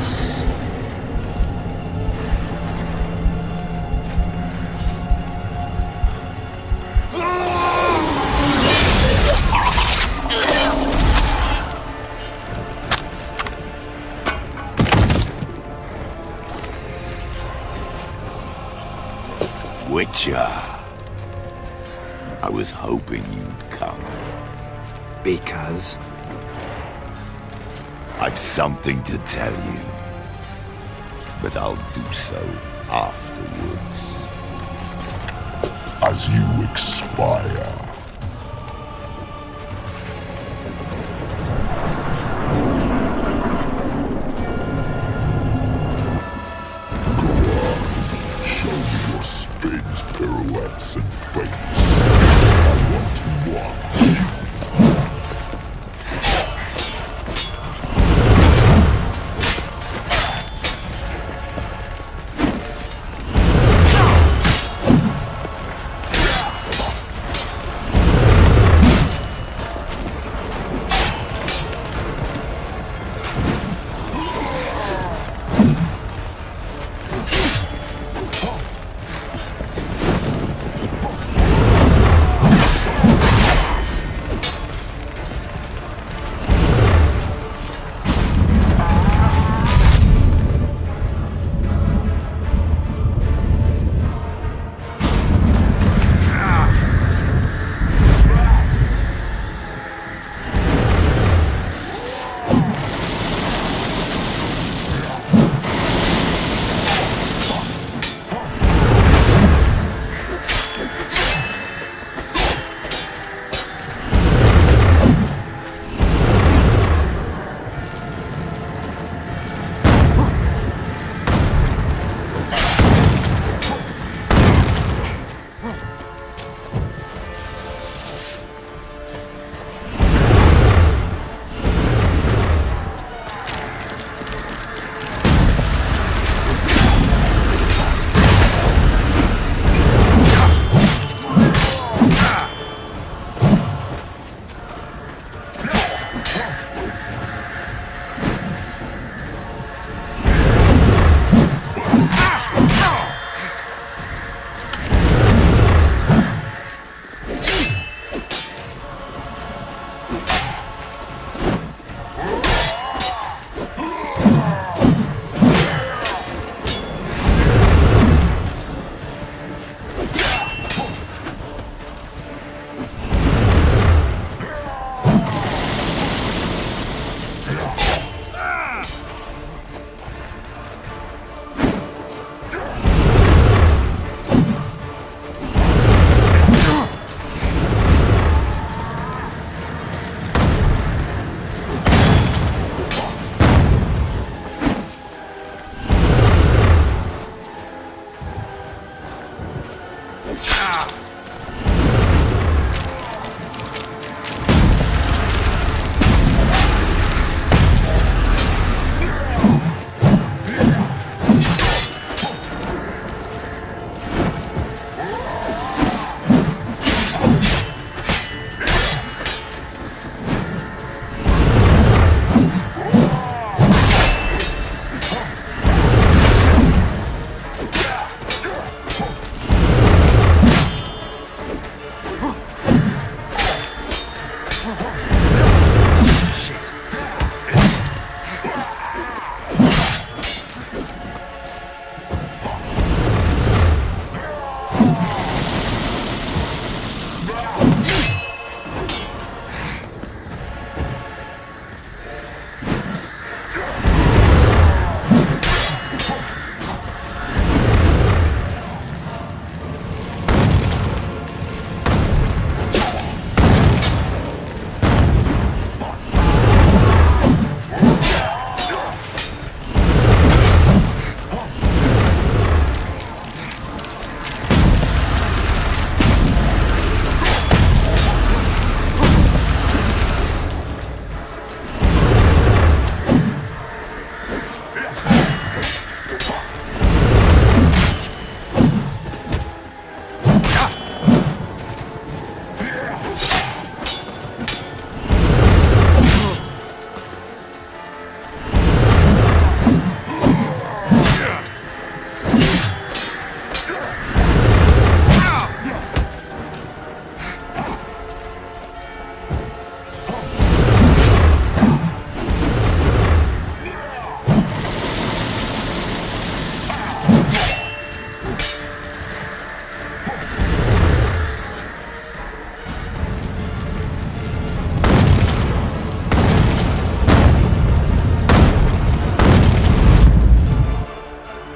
Witcher. I was hoping you'd come. Because? I've something to tell you. But I'll do so afterwards. As you expire. Spins, pirouettes, and feints. I want to watch.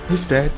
He's dead.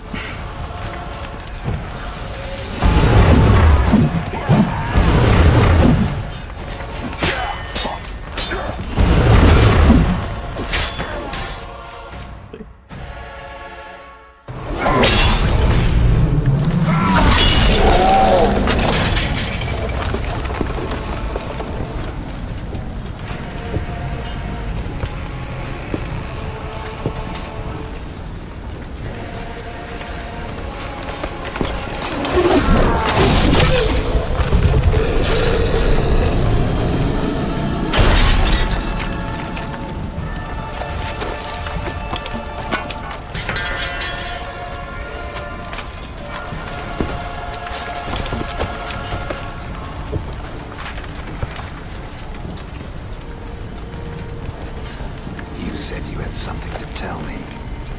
You said you had something to tell me.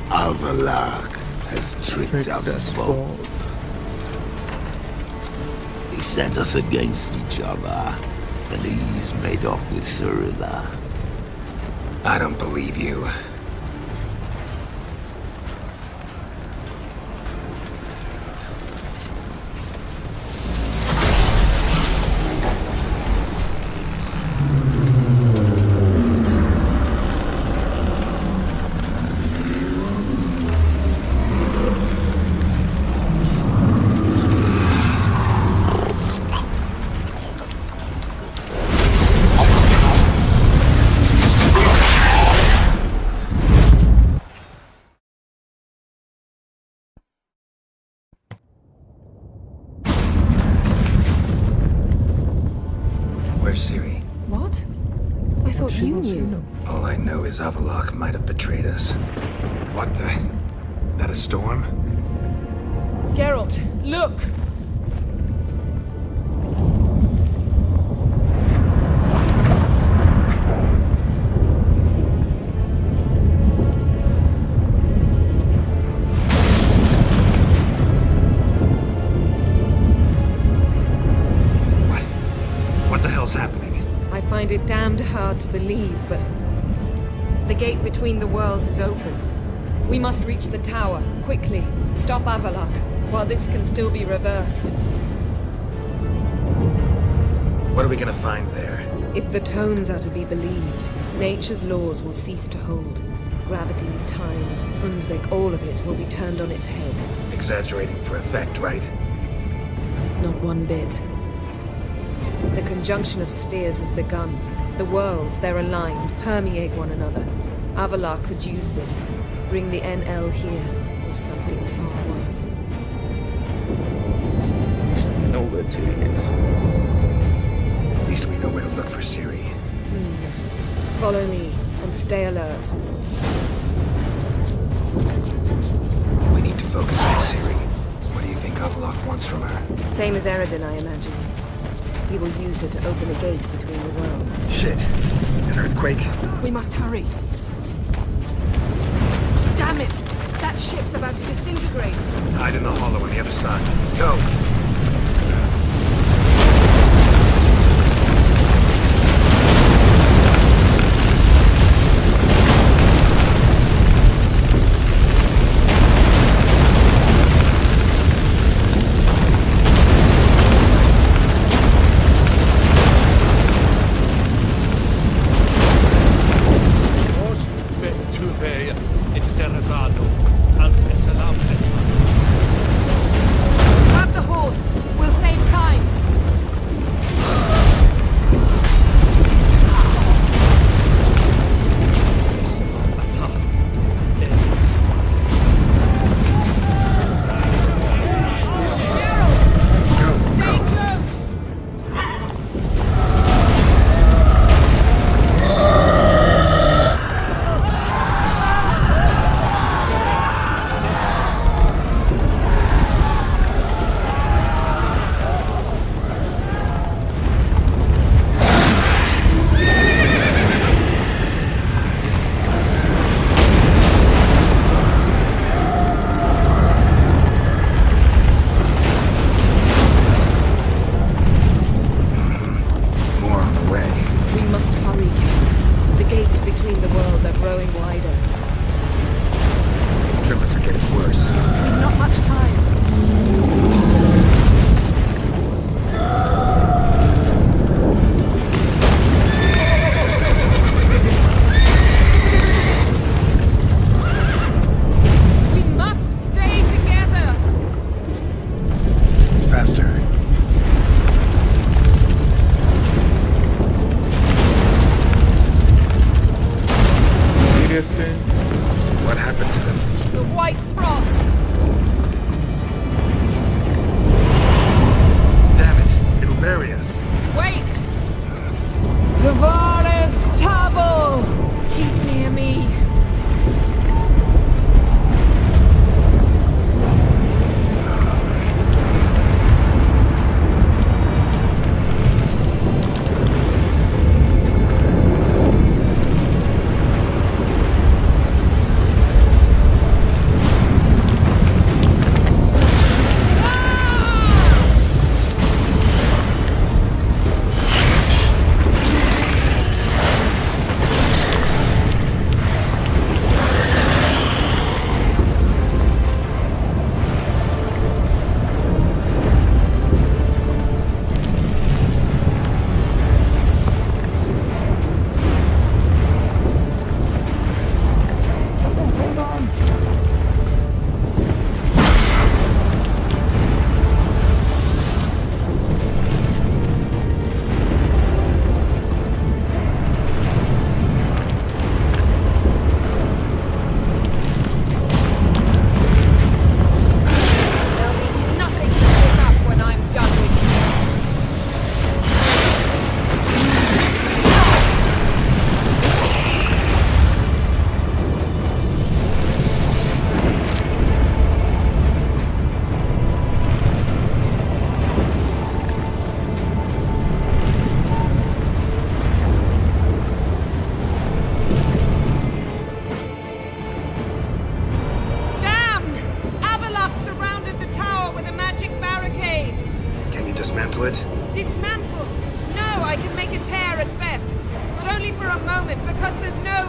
Avallac'h has tricked us both. He set us against each other, and he's made off with Cirilla. I don't believe you. Where's Ciri? What? I thought you knew. All I know is Avallac'h might have betrayed us. What the? That a storm? Geralt, look! What the hell's happening? I find it damned hard to believe, but the gate between the worlds is open. We must reach the tower, quickly. Stop Avallac'h, while this can still be reversed. What are we gonna find there? If the tomes are to be believed, nature's laws will cease to hold. Gravity, time, Undvik, all of it will be turned on its head. Exaggerating for effect, right? Not one bit. The conjunction of spheres has begun. The worlds, they're aligned, permeate one another. Avallac'h could use this. Bring the NL here, or something far worse. Know where Ciri is. At least we know where to look for Ciri. Follow me, and stay alert. We need to focus on Ciri. What do you think Avallac'h wants from her? Same as Eredin, I imagine. He will use her to open a gate between the worlds. Shit! An earthquake? We must hurry. Damn it! That ship's about to disintegrate. Hide in the hollow on the other side. Go! Grab the horse. We'll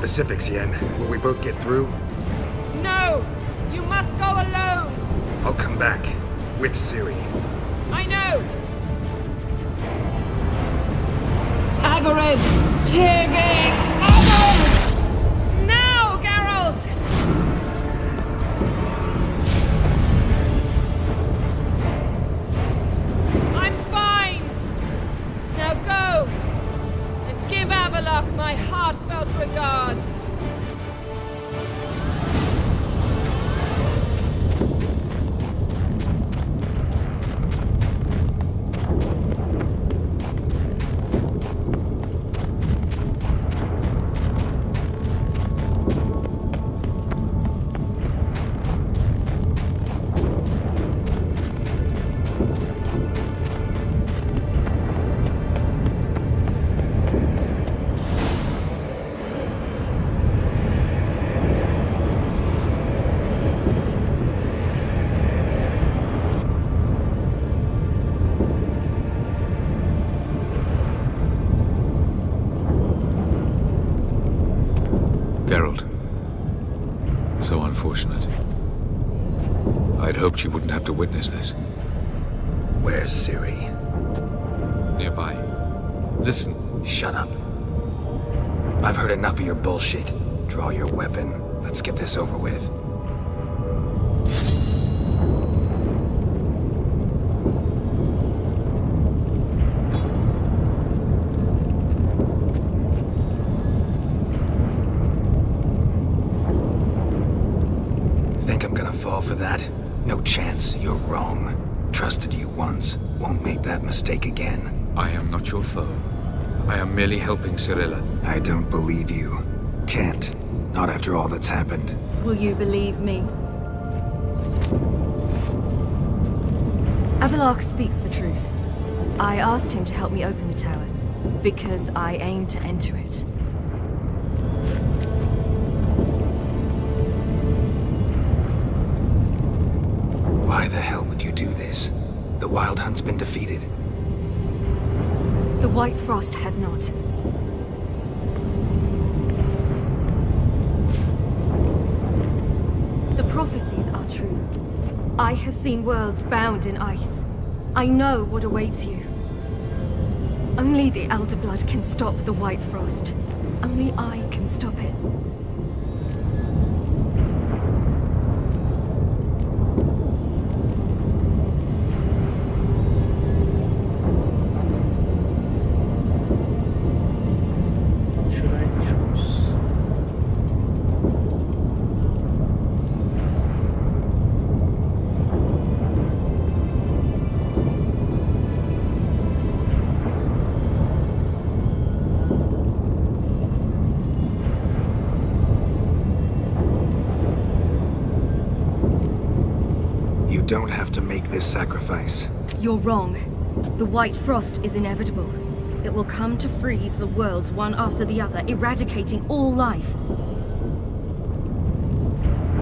specifics, Yen. Will we both get through? No! You must go alone! I'll come back. With Ciri. I know! Agarid! Tiggy! Now, Geralt! I'm fine! Now go! And give Avallac'h my heartfelt regards! Geralt. So unfortunate. I'd hoped you wouldn't have to witness this. Where's Ciri? Nearby. Listen. Shut up. I've heard enough of your bullshit. Draw your weapon. Let's get this over with. Think I'm gonna fall for that? No chance. You're wrong. Trusted you once. Won't make that mistake again. I am not your foe. I am merely helping Cirilla. I don't believe you. Can't. Not after all that's happened. Will you believe me? Avallac'h speaks the truth. I asked him to help me open the tower, because I aim to enter it. Why the hell would you do this? The Wild Hunt's been defeated. The White Frost has not. The prophecies are true. I have seen worlds bound in ice. I know what awaits you. Only the Elder Blood can stop the White Frost. Only I can stop it. Should I choose? You don't have to make this sacrifice. You're wrong. The White Frost is inevitable. It will come to freeze the worlds one after the other, eradicating all life.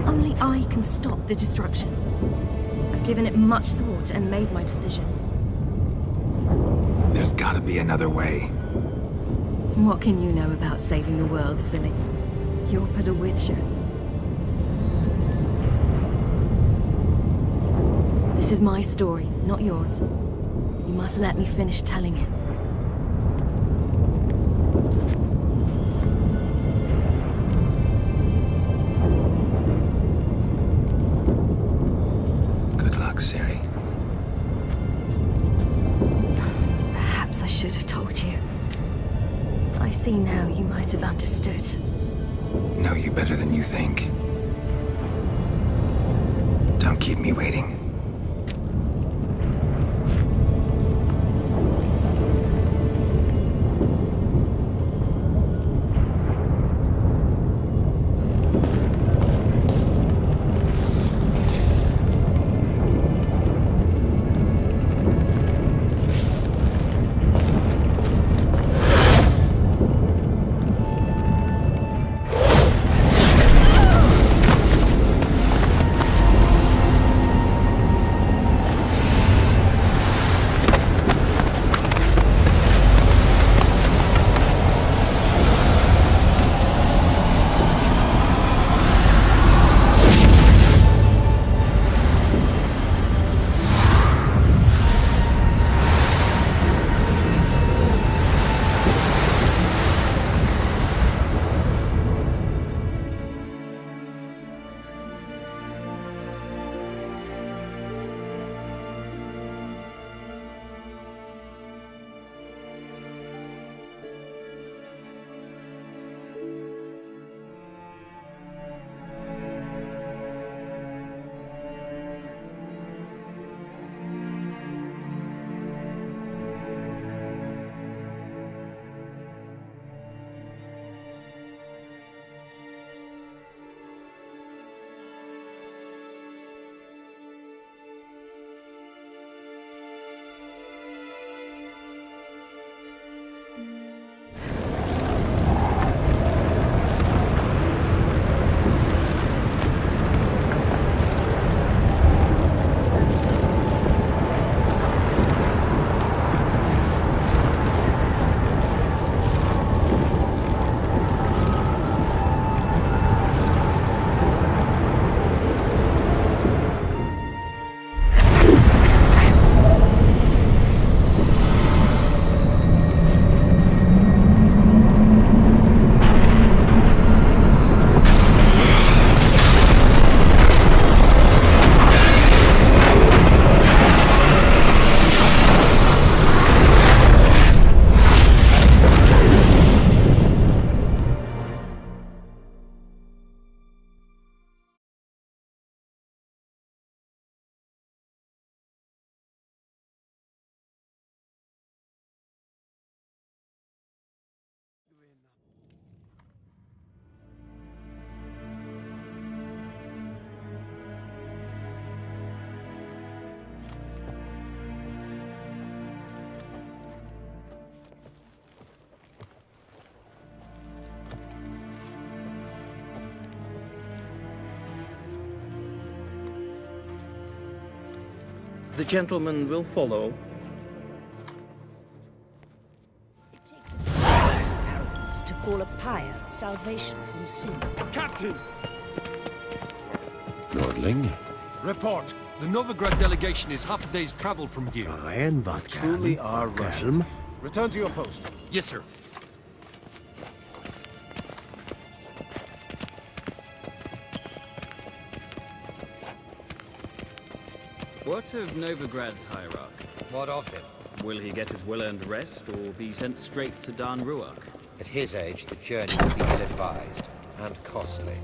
Only I can stop the destruction. I've given it much thought and made my decision. There's gotta be another way. What can you know about saving the world, silly? You're but a witcher. This is my story, not yours. You must let me finish telling it. Good luck, Ciri. Perhaps I should have told you. I see now you might have understood. Know you better than you think. Don't keep me waiting. The gentleman will follow. Arrogance to call a pyre salvation from sin. Captain! Lordling? Report. The Novigrad delegation is half a day's travel from here. Iron vodka. Truly are Russian. Return to your post. Yes, sir. What of Novigrad's hierarch? What of him? Will he get his well-earned rest, or be sent straight to Dan Ruach? At his age, the journey would be ill-advised and costly.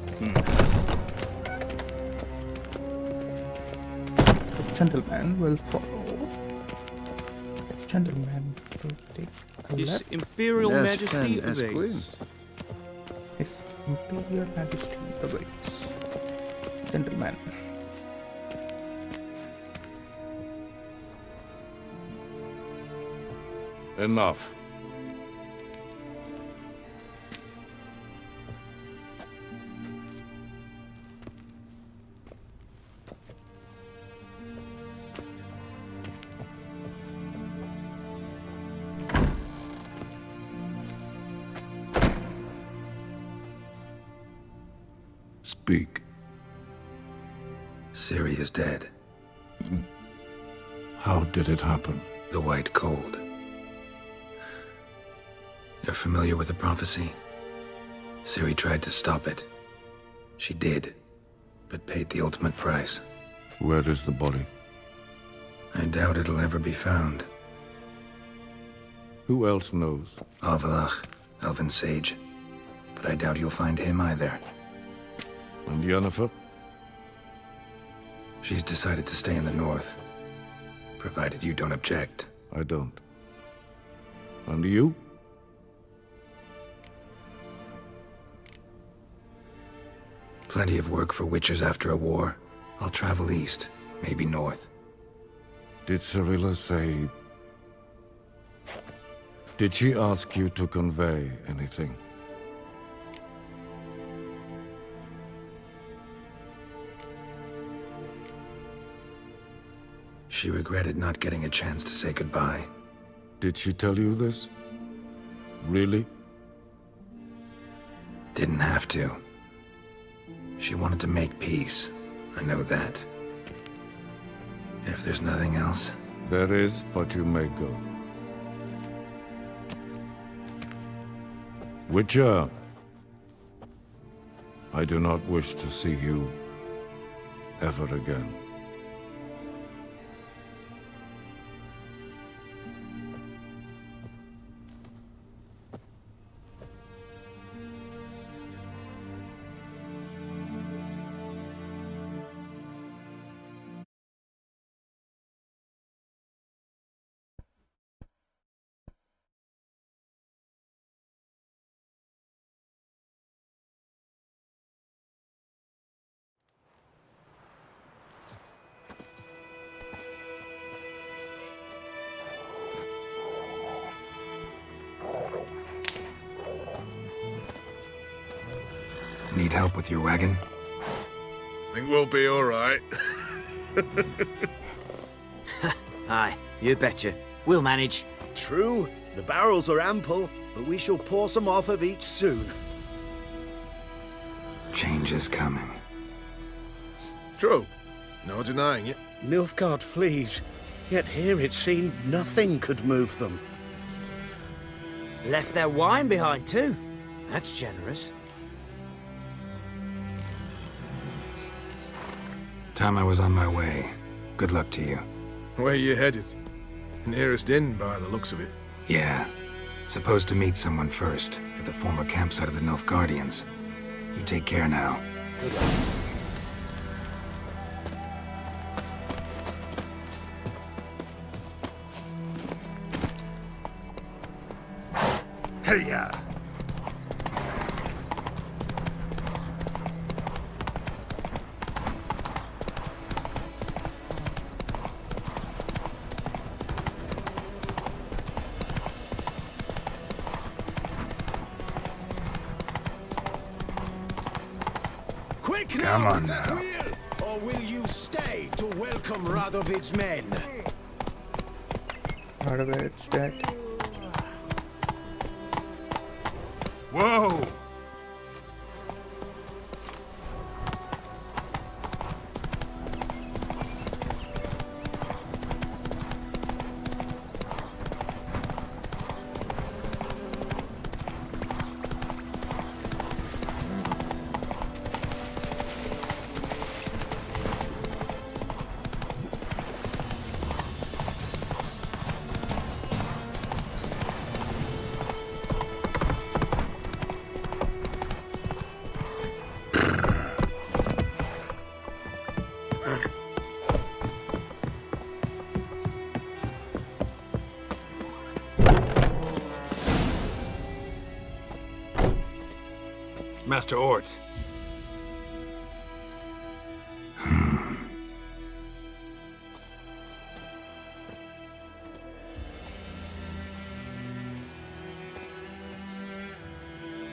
The gentleman will follow. The gentleman will take a His left. Imperial Yes, Majesty Ken Esquin. awaits. His Imperial Majesty awaits. Gentleman. Enough. Speak. Ciri is dead. How did it happen? The White Cold. You're familiar with the prophecy? Ciri tried to stop it. She did, but paid the ultimate price. Where is the body? I doubt it'll ever be found. Who else knows? Avalach, Elven Sage. But I doubt you'll find him either. And Yennefer? She's decided to stay in the north. Provided you don't object. I don't. And you? Plenty of work for Witchers after a war. I'll travel east, maybe north. Did Cirilla say... Did she ask you to convey anything? She regretted not getting a chance to say goodbye. Did she tell you this? Really? Didn't have to. She wanted to make peace. I know that. If there's nothing else... There is, but you may go. Witcher! I do not wish to see you ever again. Need help with your wagon? Think we'll be all right. Aye, you betcha. We'll manage. True, the barrels are ample, but we shall pour some off of each soon. Change is coming. True. No denying it. Nilfgaard flees, yet here it seemed nothing could move them. Left their wine behind too. That's generous. Time I was on my way. Good luck to you. Where you headed? Nearest inn, by the looks of it. Yeah. Supposed to meet someone first, at the former campsite of the Nilfgaardians. You take care now. Hey-ya! Quick Come now on with that now. wheel, Or will you stay to welcome Radovid's men? Part of it's dead. Whoa! Master Ort.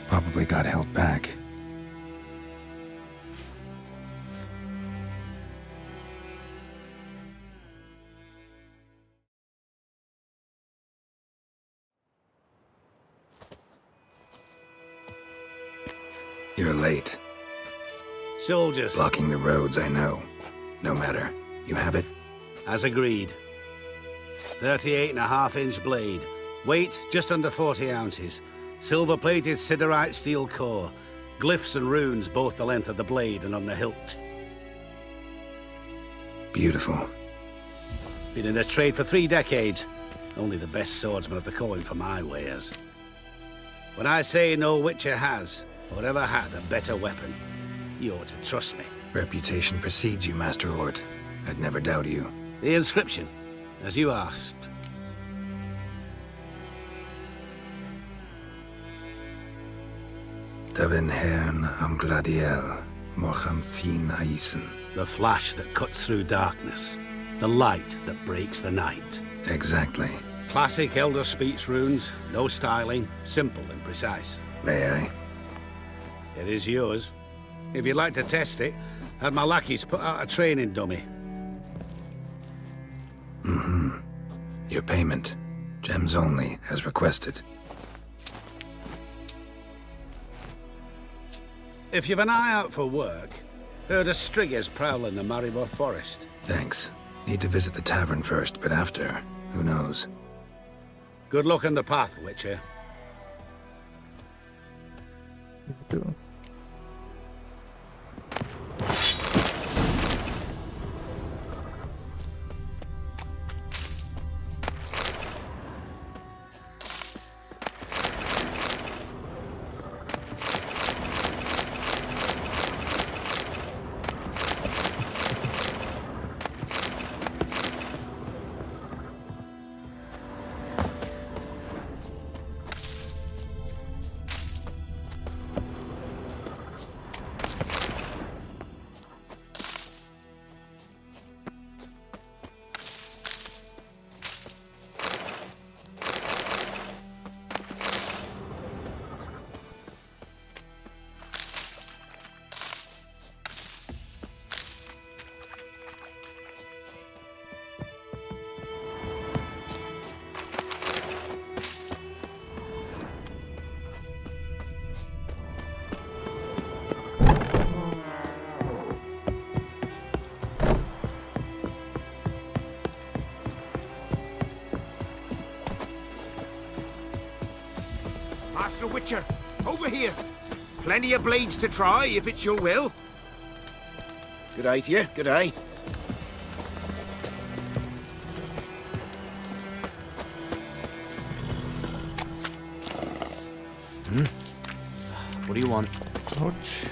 Probably got held back. You're late. Soldiers. Blocking the roads, I know. No matter. You have it? As agreed. 38.5-inch blade. Weight just under 40 ounces. Silver-plated siderite steel core. Glyphs and runes both the length of the blade and on the hilt. Beautiful. Been in this trade for 3 decades. Only the best swordsman of the coin for my wares. When I say no Witcher has, or ever had, a better weapon, you ought to trust me. Reputation precedes you, Master Ort. I'd never doubt you. The inscription, as you asked. Davin Hern am Gladiel, Mocham Fin Aisen. The flash that cuts through darkness. The light that breaks the night. Exactly. Classic Elder Speech runes, no styling, simple and precise. May I? It is yours. If you'd like to test it, had my lackeys put out a training dummy. Mm-hmm. Your payment. Gems only, as requested. If you've an eye out for work, heard of Striggers prowling the Maribor Forest. Thanks. Need to visit the tavern first, but after, who knows? Good luck on the path, Witcher. Master Witcher, over here. Plenty of blades to try, if it's your will. Good day to you, good day. What do you want? Ouch.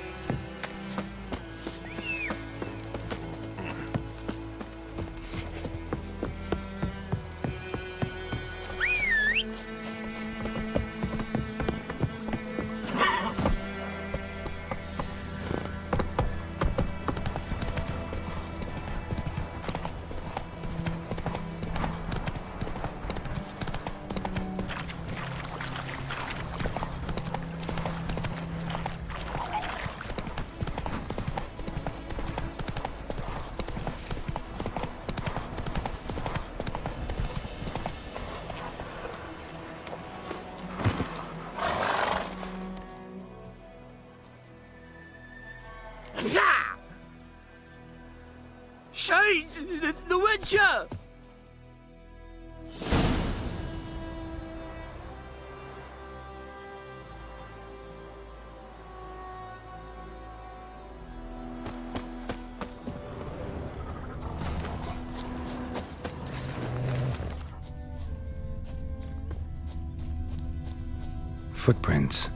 Footprints.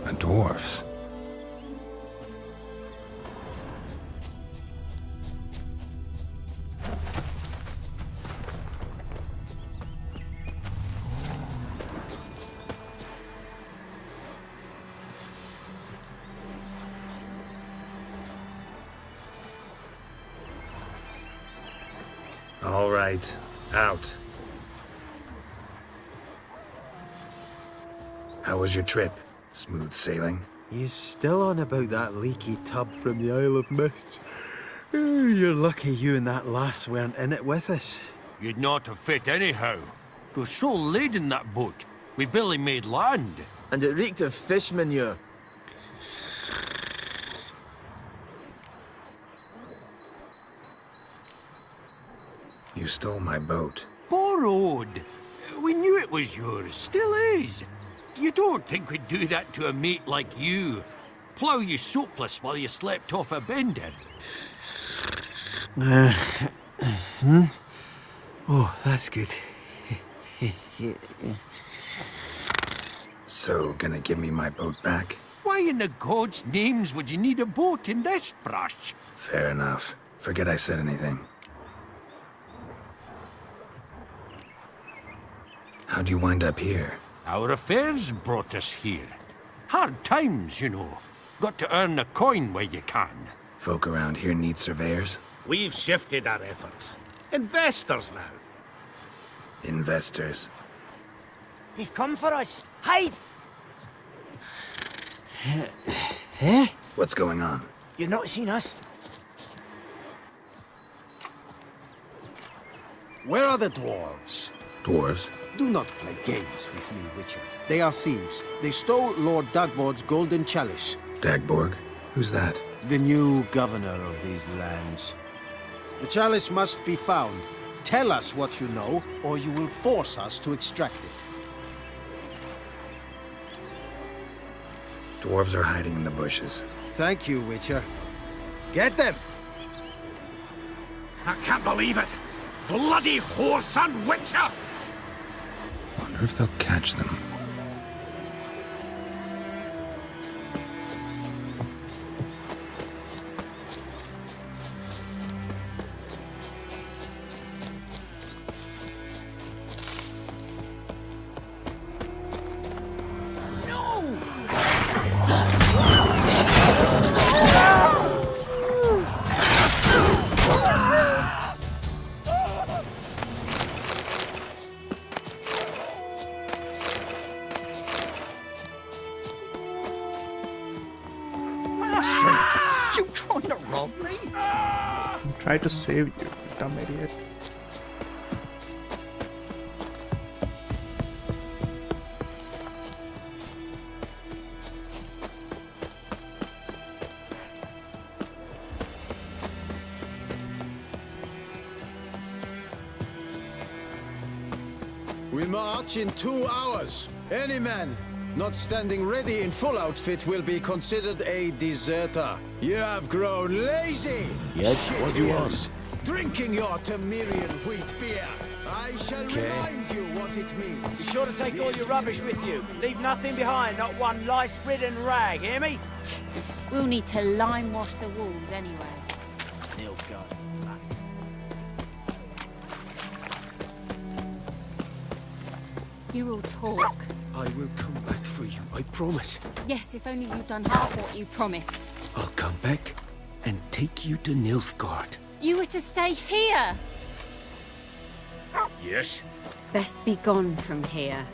A dwarf's. All right, out. How was your trip? Smooth sailing? You still on about that leaky tub from the Isle of Mist? Oh, you're lucky you and that lass weren't in it with us. You'd not have fit anyhow. We're so laden that boat. We barely made land. And it reeked of fish manure. You stole my boat. Borrowed. We knew it was yours. Still is. You don't think we'd do that to a mate like you? Plough you soapless while you slept off a bender? Oh, that's good. So, gonna give me my boat back? Why in the gods' names would you need a boat in this brush? Fair enough. Forget I said anything. How'd you wind up here? Our affairs brought us here. Hard times, you know. Got to earn a coin where you can. Folk around here need surveyors? We've shifted our efforts. Investors now. Investors. They've come for us. Hide! What's going on? You've not seen us? Where are the dwarves? Dwarves? Do not play games with me, Witcher. They are thieves. They stole Lord Dagborg's golden chalice. Dagborg? Who's that? The new governor of these lands. The chalice must be found. Tell us what you know, or you will force us to extract it. Dwarves are hiding in the bushes. Thank you, Witcher. Get them! I can't believe it! Bloody whoreson Witcher! Wonder if they'll catch them. You trying to rob me? I'm trying to save you, dumb idiot. We'll march in 2 hours. Any man not standing ready in full outfit will be considered a deserter. You have grown lazy. Yes, what do you want? Drinking your Temerian wheat beer. I shall Okay. remind you what it means. Be sure to take all your rubbish with you. Leave nothing behind, not one lice-ridden rag, hear me? We'll need to lime wash the walls anyway. Nilfgaard. You will talk. I will come back for you, I promise. Yes, if only you'd done half what you promised. I'll come back and take you to Nilfgaard. You were to stay here. Yes? Best be gone from here.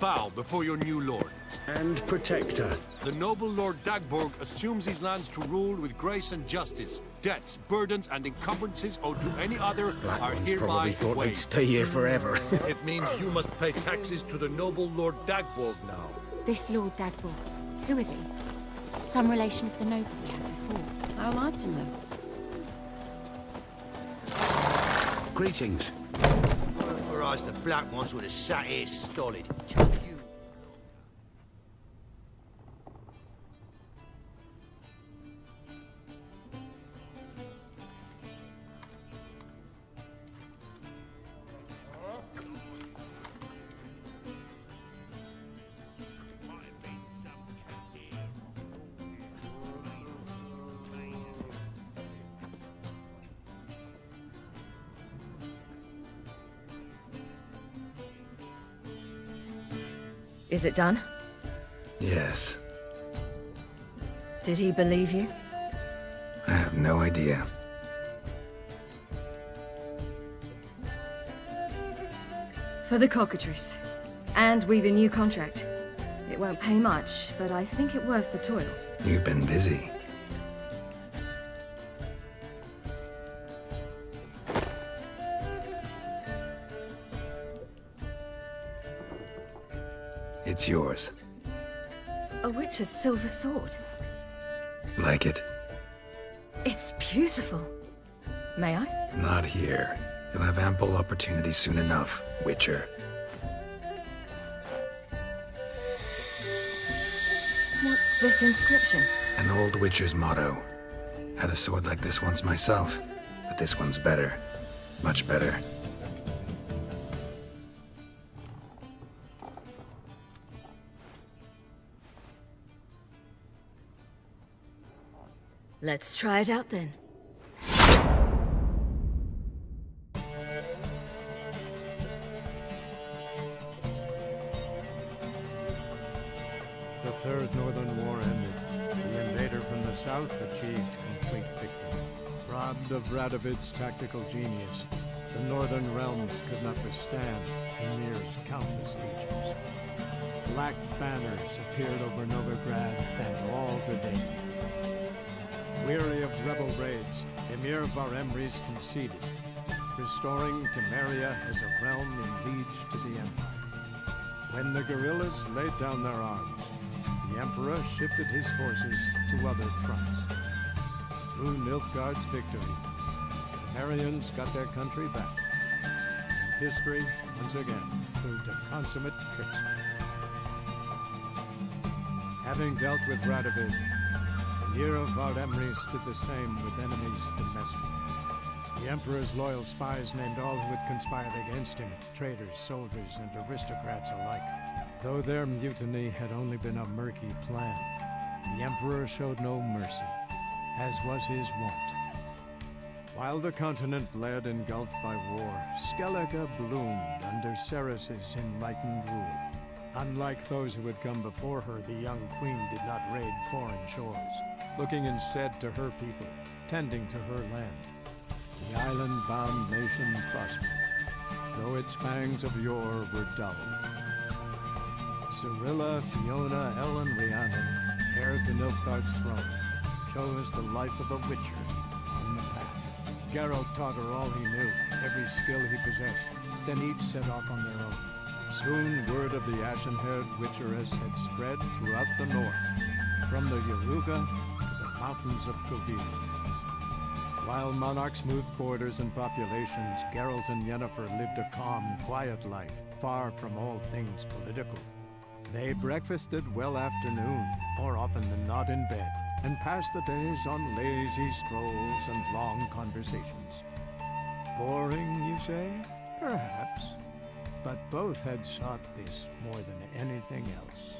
Bow before your new lord. And protector. The noble Lord Dagborg assumes his lands to rule with grace and justice. Debts, burdens, and encumbrances owed to any other are hereby Probably thought waived. I'd stay here forever. It means you must pay taxes to the noble Lord Dagborg now. This Lord Dagborg, who is he? Some relation of the noble we had before. How am I to know? Greetings. Whereas the black ones would have sat here stolid. Is it done? Yes. Did he believe you? I have no idea. For the cockatrice. And we've a new contract. It won't pay much, but I think it worth the toil. You've been busy. It's yours. A witch's silver sword. Like it? It's beautiful. May I? Not here. You'll have ample opportunity soon enough, Witcher. What's this inscription? An old Witcher's motto. Had a sword like this once myself, but this one's better. Much better. Let's try it out then. The Third Northern War ended. The invader from the south achieved complete victory. Robbed of Radovid's tactical genius, the northern realms could not withstand Ymir's countless legions. Black banners appeared over Novigrad and all Vidalia. Weary of rebel raids, Ymir Varemres conceded, restoring Temeria as a realm in liege to the Empire. When the guerrillas laid down their arms, the Emperor shifted his forces to other fronts. Through Nilfgaard's victory, the Temerians got their country back. History, once again, proved a consummate trickster. Having dealt with Radovid, Ymir of Varemres did the same with enemies domestic. The Emperor's loyal spies named all who had conspired against him, traitors, soldiers, and aristocrats alike. Though their mutiny had only been a murky plan, the Emperor showed no mercy, as was his wont. While the continent bled engulfed by war, Skellige bloomed under Ceres's enlightened rule. Unlike those who had come before her, the young queen did not raid foreign shores, looking instead to her people, tending to her land. The island-bound nation prospered, though its fangs of yore were dulled. Cirilla, Fiona, Ellen, Rhiannon, heir to Nilfgaard's throne, chose the life of a witcher on the path. Geralt taught her all he knew, every skill he possessed, then each set off on their own. Soon word of the ashen-haired witcheress had spread throughout the north, from the Yaruga to the mountains of Kovir. While monarchs moved borders and populations, Geralt and Yennefer lived a calm, quiet life, far from all things political. They breakfasted well after noon, more often than not in bed, and passed the days on lazy strolls and long conversations. Boring, you say? Perhaps. But both had sought this more than anything else.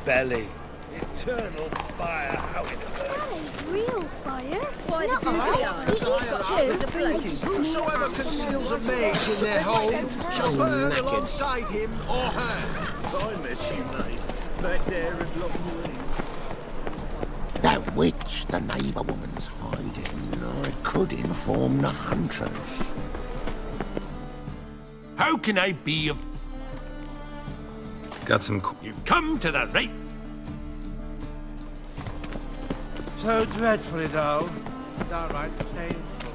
belly. Eternal fire, how it hurts. Real fire? Why not ours? It is too. Whosoever conceals a mage in their hold shall burn alongside him or her. I met you, mate. Back there at Loch Lane. That witch the neighbour woman's hiding. I could inform the hunters. How can I be of... Got some... You've come to the right... So dreadful it all. Downright painful.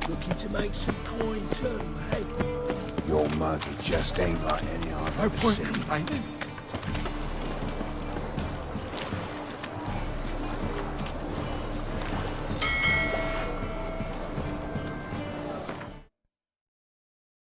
Looking to make some coin too, hey? Your mug, it just ain't like any I've ever seen.